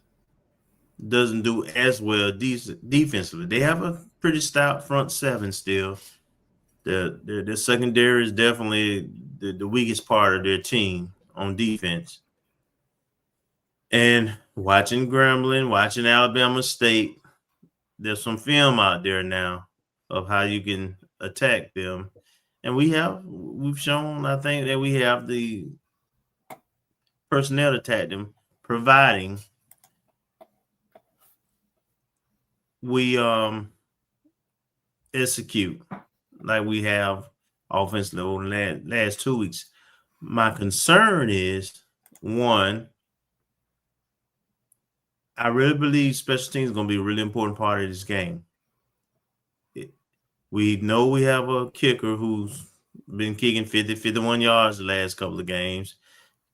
doesn't do as well defensively. They have a pretty stout front seven still. The secondary is definitely the weakest part of their team on defense. And watching Grambling, watching Alabama State, there's some film out there now of how you can attack them. And we've shown, I think, that we have the personnel to attack them, providing we execute like we have offensively over the last 2 weeks. My concern is, one, I really believe special teams is going to be a really important part of this game. We know we have a kicker who's been kicking 50, 51 yards the last couple of games,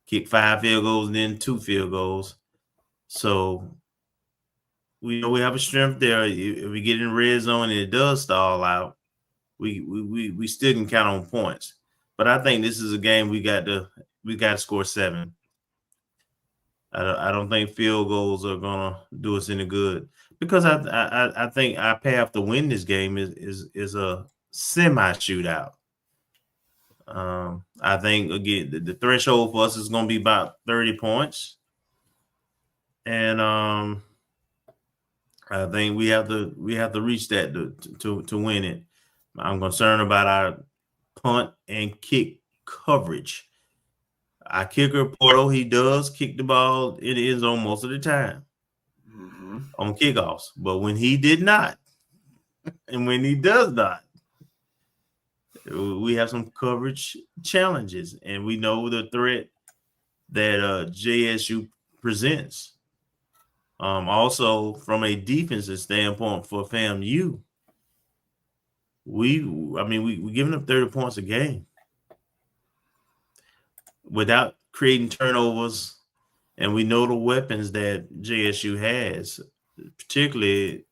kicked 5 field goals and then 2 field goals. So we know we have a strength there. If we get in red zone and it does stall out, we still can count on points. But I think this is a game we got to score 7. I don't think field goals are gonna do us any good because I think our path to win this game is a semi shootout. I think again the threshold for us is gonna be about 30 points, and I think we have to reach that to win it. I'm concerned about our punt and kick coverage. Our kicker, Porto, he does kick the ball in the end zone most of the time on kickoffs. But when he did not, and when he does not, we have some coverage challenges. And we know the threat that JSU presents. Also, from a defensive standpoint for FAMU, we're giving up 30 points a game without creating turnovers, and we know the weapons that JSU has, particularly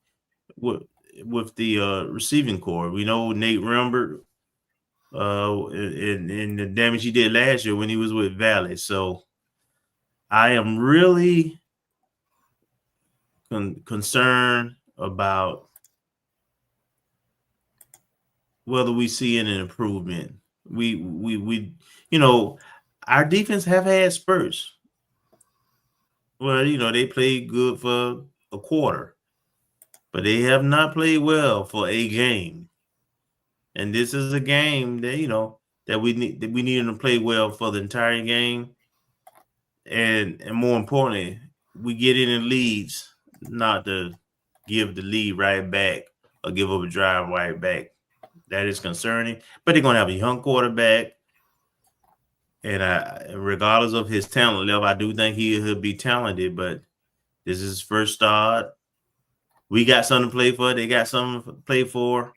with the receiving core. We know Nate Rembert and the damage he did last year when he was with Valley. So I am really concerned about whether we see an improvement. We our defense have had spurts. Well, they played good for a quarter, but they have not played well for a game. And this is a game that that we need them to play well for the entire game. And more importantly, we get in leads, not to give the lead right back or give up a drive right back. That is concerning. But they're gonna have a young quarterback. And regardless of his talent level, I do think he'll be talented, but This is his first start. We got something to play for. They got something to play for.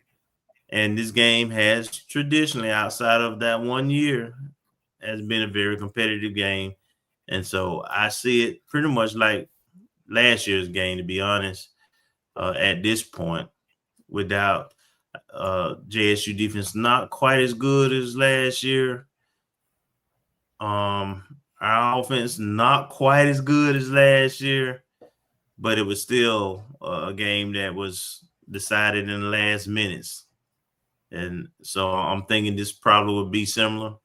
And this game has traditionally, outside of that 1 year, has been a very competitive game. And so I see it pretty much like last year's game, to be honest, at this point, without JSU defense not quite as good as last year. Our offense not quite as good as last year, but it was still a game that was decided in the last minutes. And so I'm thinking this probably would be similar.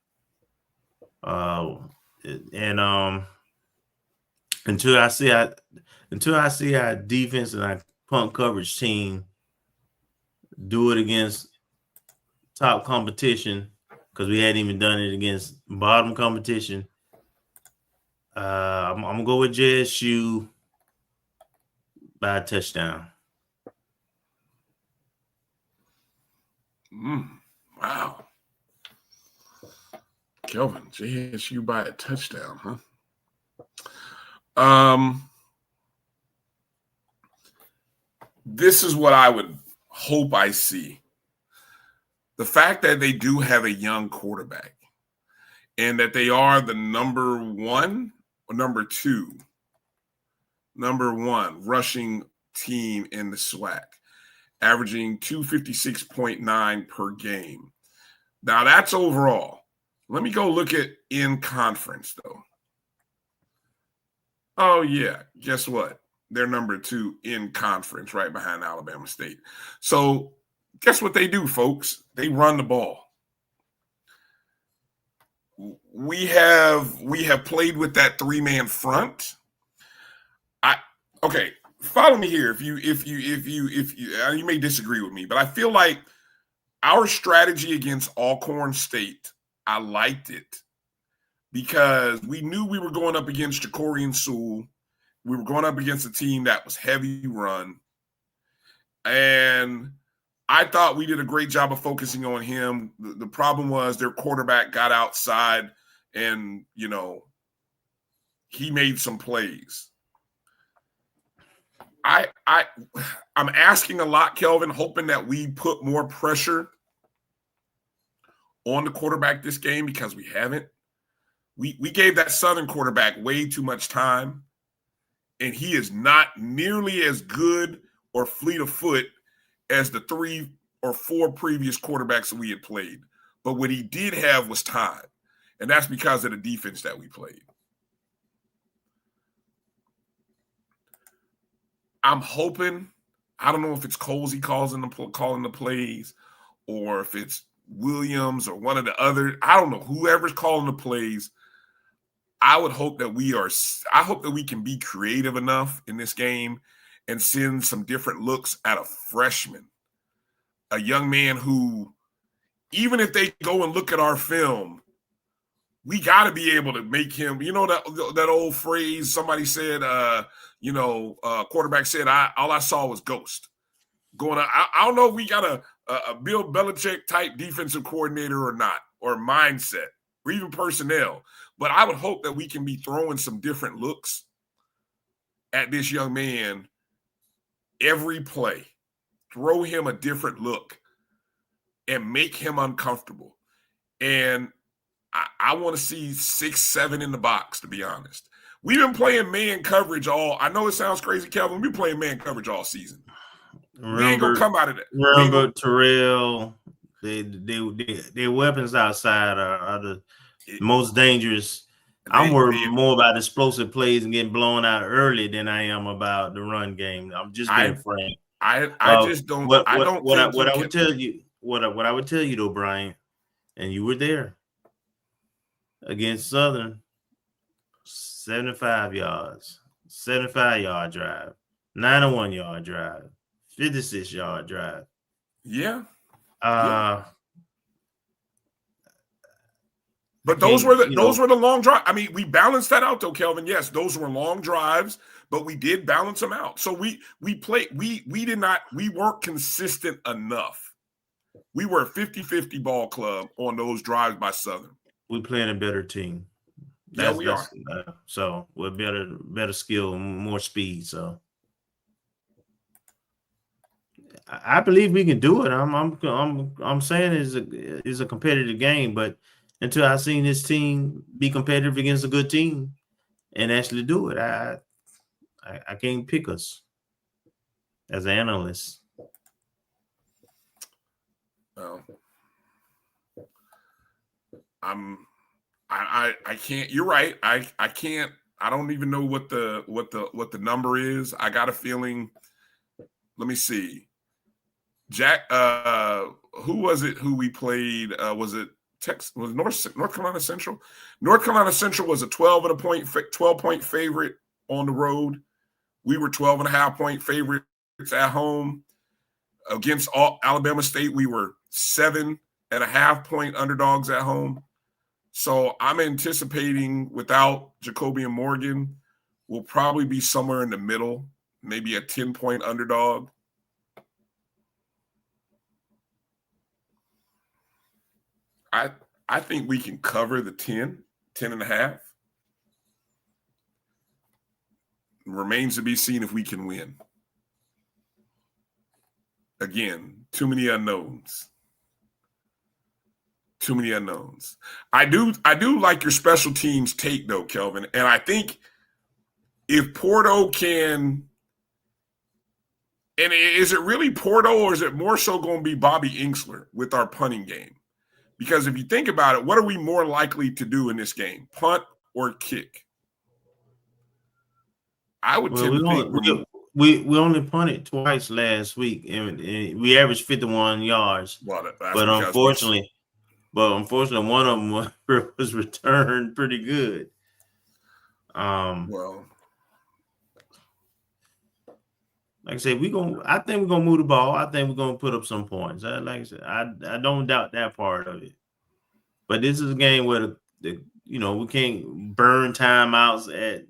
Until I see our defense and our punt coverage team do it against top competition, because we hadn't even done it against bottom competition. I'm gonna go with JSU by a touchdown. Wow. Kelvin, JSU by a touchdown, huh? This is what I would hope I see. The fact that they do have a young quarterback and that they are the number one rushing team in the SWAC, averaging 256.9 per game. Now that's overall. Let me go look at in conference though. Oh yeah, guess what? They're number 2 in conference, right behind Alabama State. So guess what they do, folks? They run the ball. We have played with that 3-man front. Okay, follow me here. If you may disagree with me, but I feel like our strategy against Alcorn State, I liked it because we knew we were going up against Jacorian Sewell. We were going up against a team that was heavy run. And I thought we did a great job of focusing on him. The problem was their quarterback got outside and, he made some plays. I'm asking a lot, Kelvin, hoping that we put more pressure on the quarterback this game because we haven't. We gave that Southern quarterback way too much time, and he is not nearly as good or fleet of foot as the 3 or 4 previous quarterbacks that we had played. But what he did have was time, and that's because of the defense that we played. I'm hoping, I don't know if it's Colsey calling the plays or if it's Williams or one of the other, I don't know, whoever's calling the plays. I hope that we can be creative enough in this game and send some different looks at a freshman, a young man who, even if they go and look at our film, we got to be able to make him, that old phrase somebody said, quarterback said, all I saw was ghost. I don't know if we got a Bill Belichick type defensive coordinator or not, or mindset, or even personnel. But I would hope that we can be throwing some different looks at this young man every play. Throw him a different look and make him uncomfortable. And I want to see 6, 7 in the box, to be honest. We've been playing man coverage I know it sounds crazy, Kelvin. We've been playing man coverage all season. We ain't going to come out of that. Remember, Terrell, their weapons outside are the most dangerous. I'm worried more about explosive plays and getting blown out early than I am about the run game. I'm just being frank. I just don't. What I would tell you though, Bryan, and you were there against Southern, 75 yards, 75-yard drive, 91-yard drive, 56-yard drive. Yeah. But those were the long drives. I mean, we balanced that out though, Kelvin. Yes, those were long drives, but we did balance them out. So we weren't consistent enough. We were a 50-50 ball club on those drives by Southern. We playing a better team. Yeah, we are. So we're better skill, more speed. So I believe we can do it. I'm saying it's a competitive game, but until I seen this team be competitive against a good team and actually do it, I can't pick us as an analyst. Well, I can't. You're right. I can't. I don't even know what the number is. I got a feeling. Let me see. Jack, who was it? Who we played? Was it Texas? Was North Carolina Central? North Carolina Central was a 12 point favorite on the road. We were 12.5 point favorites at home. Against Alabama State, we were 7.5 point underdogs at home. So I'm anticipating without Jacoby and Morgan, we'll probably be somewhere in the middle, maybe a 10-point underdog. I think we can cover the 10.5. Remains to be seen if we can win. Again, too many unknowns. Too many unknowns. I do like your special teams take though, Kelvin. And I think if Porto can, and is it really Porto or is it more so going to be Bobby Inksler with our punting game? Because if you think about it, what are we more likely to do in this game? Punt or kick? I would tend to think we only punted twice last week, and we averaged 51 yards. Well, but unfortunately, one of them was returned pretty good. Well, like I said, I think we're gonna move the ball. I think we're gonna put up some points. Like I said, I don't doubt that part of it. But this is a game where we can't burn timeouts at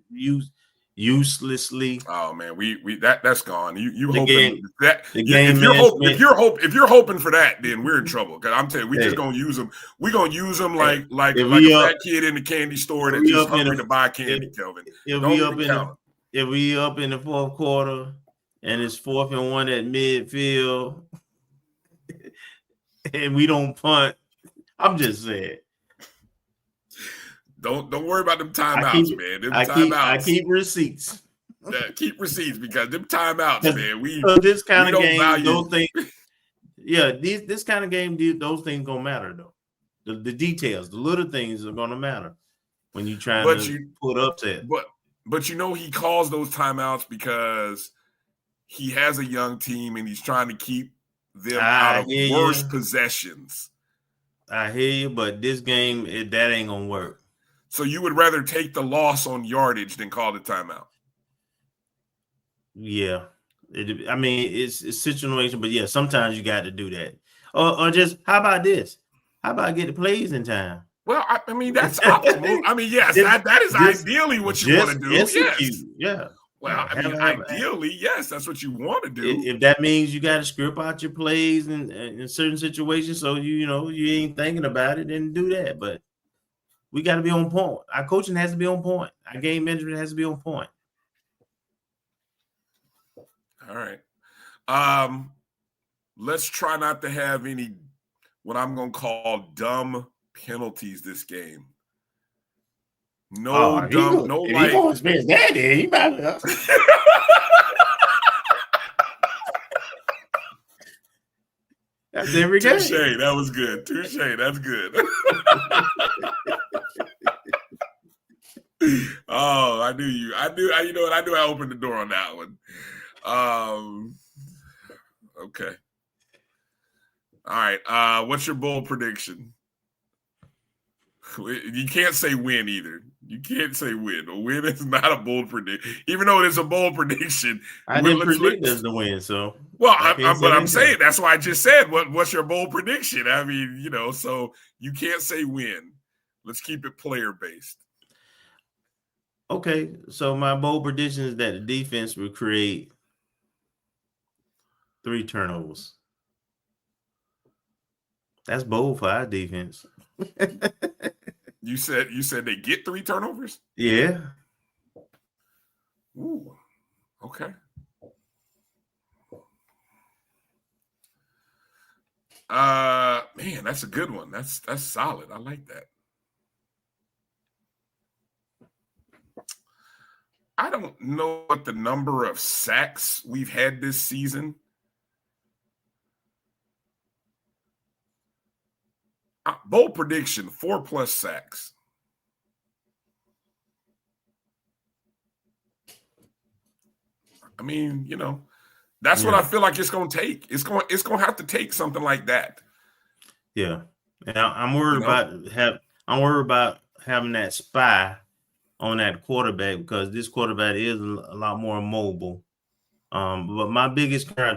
uselessly. Oh man, that's gone. You hoping game, that if you're hoping for that, then we're in trouble. Because I'm telling you, just gonna use them. We're gonna use them like a fat kid in the candy store that's just hungry to buy candy, Kelvin. If we up in the fourth quarter and it's 4th and 1 at midfield and we don't punt, I'm just saying. Don't worry about them timeouts, man. Them timeouts. I keep receipts. Yeah, keep receipts because them timeouts, man. This kind of game, those things. Yeah, this kind of game, those things gonna matter though. The details, the little things are gonna matter when you try to put upset. But he calls those timeouts because he has a young team and he's trying to keep them out of worse possessions. I hear you, but this game, that ain't gonna work. So you would rather take the loss on yardage than call the timeout? Yeah. It's a situation, but yeah, sometimes you got to do that. Or just, how about this? How about get the plays in time? Well, that's optimal. Yes, that is ideally what you want to do. Execute. Yes. Yeah. Well, ideally, yes, that's what you want to do. If that means you got to script out your plays in certain situations, so you ain't thinking about it, then do that. But we got to be on point. Our coaching has to be on point. Our game management has to be on point. All right. Let's try not to have any what I'm going to call dumb penalties this game. No dumb, no like. He won't experience that, then he might. That's every game. Touche. That was good. Touche. That's good. Oh, I knew you. I knew. You know what? I knew I opened the door on that one. Okay. All right. What's your bold prediction? You can't say win either. You can't say win. A win is not a bold prediction. Even though it is a bold prediction. I didn't predict us to win, so. Well, I'm saying that's why I just said what's your bold prediction? So you can't say win. Let's keep it player-based. Okay, so my bold prediction is that the defense will create 3 turnovers. That's bold for our defense. You said they get 3 turnovers? Yeah. Ooh. Okay. Man, that's a good one. That's solid. I like that. I don't know what the number of sacks we've had this season. Bold prediction, 4+ sacks. I mean, that's what I feel like it's going to take. It's going to have to take something like that. Yeah. And I'm worried about having that spy on that quarterback, because this quarterback is a lot more mobile. But my biggest concern,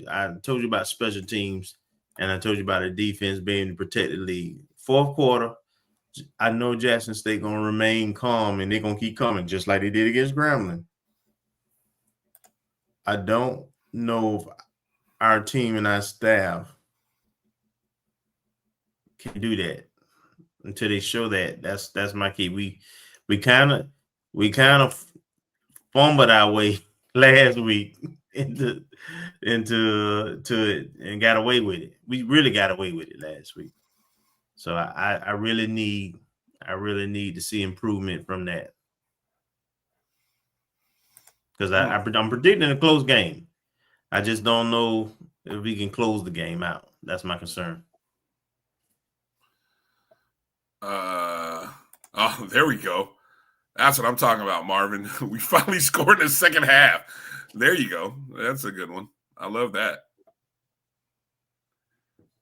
I told you about special teams, and I told you about the defense being the protected lead. Fourth quarter, I know Jackson State gonna remain calm, and they're gonna keep coming just like they did against Grambling. I don't know if our team and our staff can do that until they show that. That's my key. We kind of fumbled our way last week into it and got away with it. We really got away with it last week. So I really need to see improvement from that, because I'm predicting a close game. I just don't know if we can close the game out. That's my concern. Oh, there we go. That's what I'm talking about, Marvin. We finally scored in the second half. There you go. That's a good one. I love that.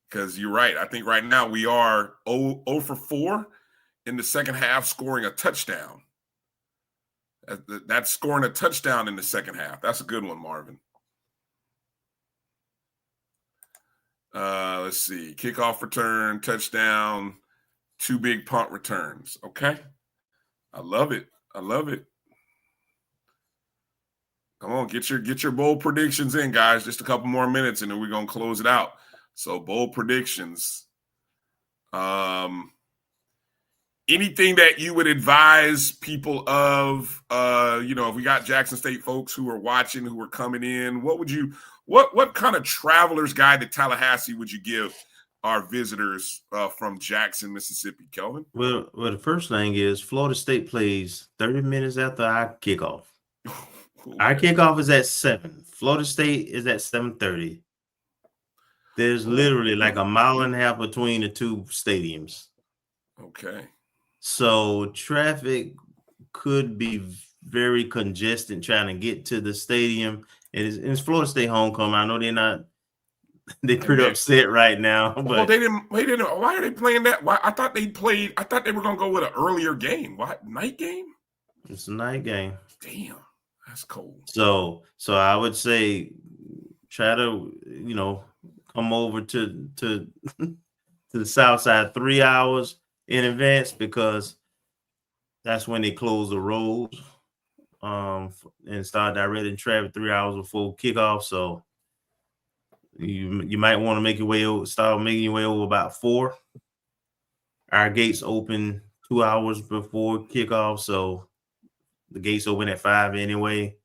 Because you're right. I think right now we are 0 for 4 in the second half, scoring a touchdown. That's scoring a touchdown in the second half. That's a good one, Marvin. Let's see. Kickoff return, touchdown, 2 big punt returns. Okay. I love it. I love it. Come on, get your bold predictions in, guys. Just a couple more minutes, and then we're going to close it out. So bold predictions. Anything that you would advise people of, if we got Jackson State folks who are watching, who are coming in, what kind of traveler's guide to Tallahassee would you give our visitors from Jackson, Mississippi, Kelvin? Well, the first thing is Florida State plays 30 minutes after our kickoff. Our kickoff is at 7. Florida State is at 7:30. There's literally like a mile and a half between the two stadiums. Okay. So traffic could be very congested trying to get to the stadium. It's Florida State homecoming. I know they're pretty upset right now. But well, they didn't. Why are they playing that? Why? I thought they were going to go with an earlier game. What, night game? It's a night game. Damn, that's cold. So I would say try to come over to the south side 3 hours in advance, because that's when they close the roads and start directing traffic 3 hours before kickoff. So you might want to make your way over, start making your way over about 4. Our gates open 2 hours before kickoff, so the gates open at 5 anyway.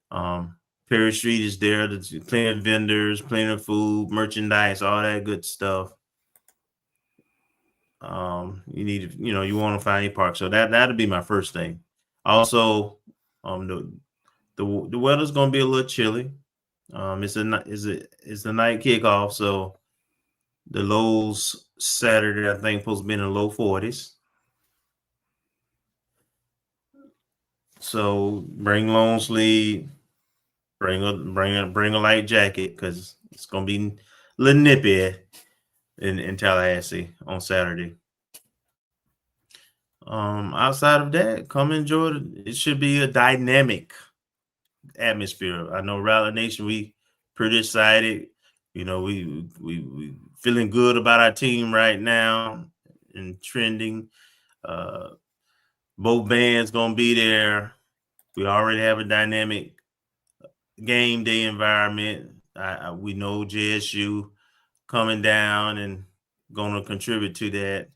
Perry Street is there. There's plenty of vendors, plenty of food, merchandise, all that good stuff. You need to, you want to find a park. So that'll be my first thing. Also, the weather's gonna be a little chilly. It's a night kickoff, so the lows Saturday I think supposed to be in the low 40s. So bring long sleeve, bring a light jacket, because it's gonna be a little nippy in Tallahassee on Saturday. Outside of that, come enjoy it. Should be a dynamic atmosphere. I know Rally Nation, we pretty excited. We feeling good about our team right now and trending. Both bands gonna be there. We already have a dynamic game day environment. We know JSU coming down and gonna contribute to that.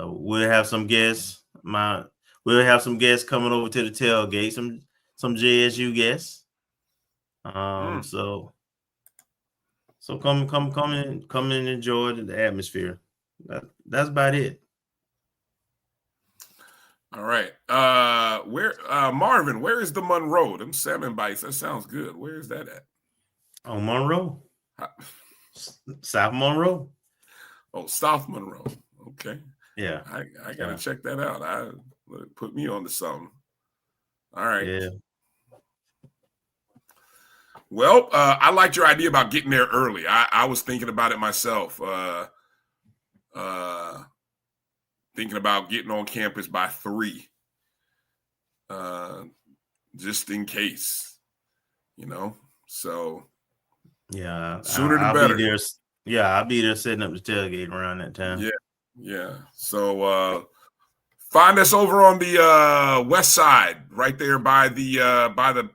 We'll have some guests. We'll have some guests coming over to the tailgate. Some JSU guests. So come and enjoy the atmosphere. That's about it. All right. Marvin, where is the Monroe? Them salmon bites. That sounds good. Where is that at? On Monroe. South Monroe. Oh, South Monroe. Okay. Yeah. I gotta check that out. Put me on to something. All right. Yeah. Well, I liked your idea about getting there early. I was thinking about it myself. Thinking about getting on campus by 3, just in case, So yeah, sooner the better. I'll be there setting up the tailgate around that time. Yeah. So find us over on the west side, right there by the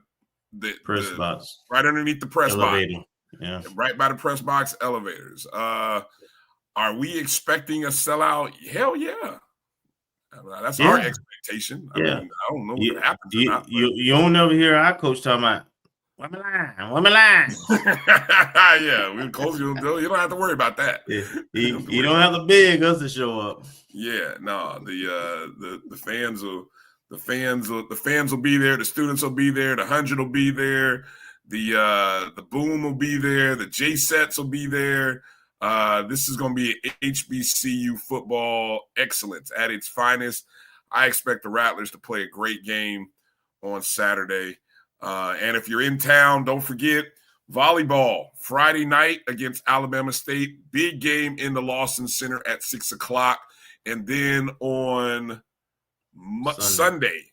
press box, right underneath the press elevator. box. Yeah, right by the press box elevators. Are we expecting a sellout? Hell yeah. That's our expectation. I mean, I don't know what happens. You don't never hear our coach talking about, where my line? Yeah, we coach, you don't have to worry about that. Yeah. You don't have to beg us to show up. Yeah, no, the fans will be there, the students will be there, the 100 will be there, the boom will be there, the J sets will be there. This is going to be HBCU football excellence at its finest. I expect the Rattlers to play a great game on Saturday. And if you're in town, don't forget volleyball Friday night against Alabama State. Big game in the Lawson Center at 6:00. And then on Sunday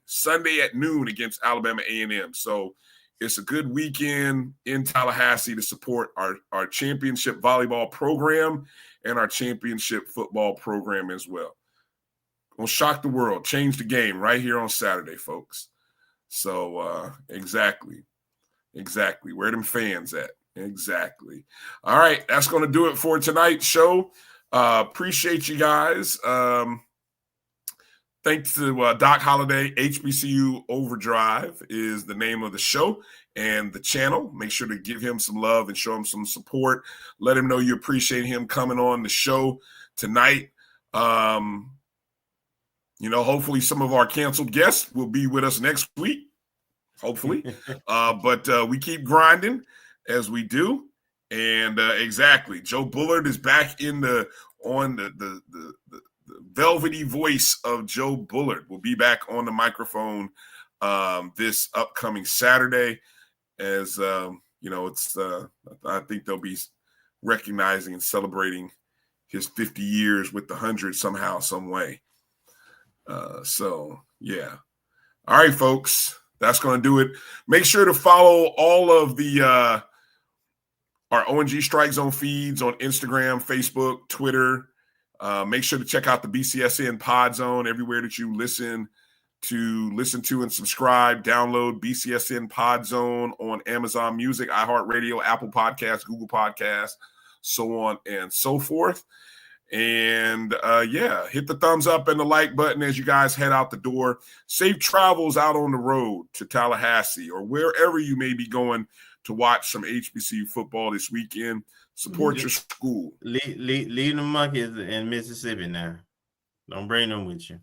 at noon against Alabama A&M. So it's a good weekend in Tallahassee to support our championship volleyball program and our championship football program as well. Gonna shock the world, change the game right here on Saturday, folks. So exactly. Where them fans at? Exactly. All right, that's gonna do it for tonight's show. Appreciate you guys. Thanks to Doc Holliday. HBCU Overdrive is the name of the show and the channel. Make sure to give him some love and show him some support. Let him know you appreciate him coming on the show tonight. Hopefully some of our canceled guests will be with us next week. Hopefully. But we keep grinding as we do. And exactly, Joe Bullard is back on the velvety voice of Joe Bullard will be back on the microphone this upcoming Saturday. As it's I think they'll be recognizing and celebrating his 50 years with the 100 somehow, some way. So yeah. All right, folks, that's going to do it. Make sure to follow all of the our O&G StrikeZone feeds on Instagram, Facebook, Twitter. Make sure to check out the BCSN Pod Zone everywhere that you listen to and subscribe. Download BCSN Pod Zone on Amazon Music, iHeartRadio, Apple Podcasts, Google Podcasts, so on and so forth. And hit the thumbs up and the like button as you guys head out the door. Safe travels out on the road to Tallahassee or wherever you may be going to watch some HBCU football this weekend. Support your school. Leave the monkeys in Mississippi now. Don't bring them with you.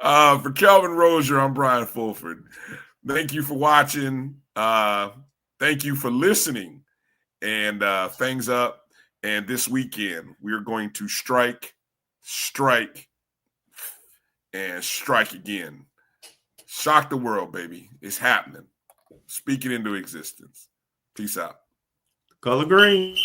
For Kelvin Rozier, I'm Bryan Fulford. Thank you for watching. Thank you for listening. And Fangs up. And this weekend, we're going to strike, and strike again. Shock the world, baby. It's happening. Speak it into existence. Peace out. Color green.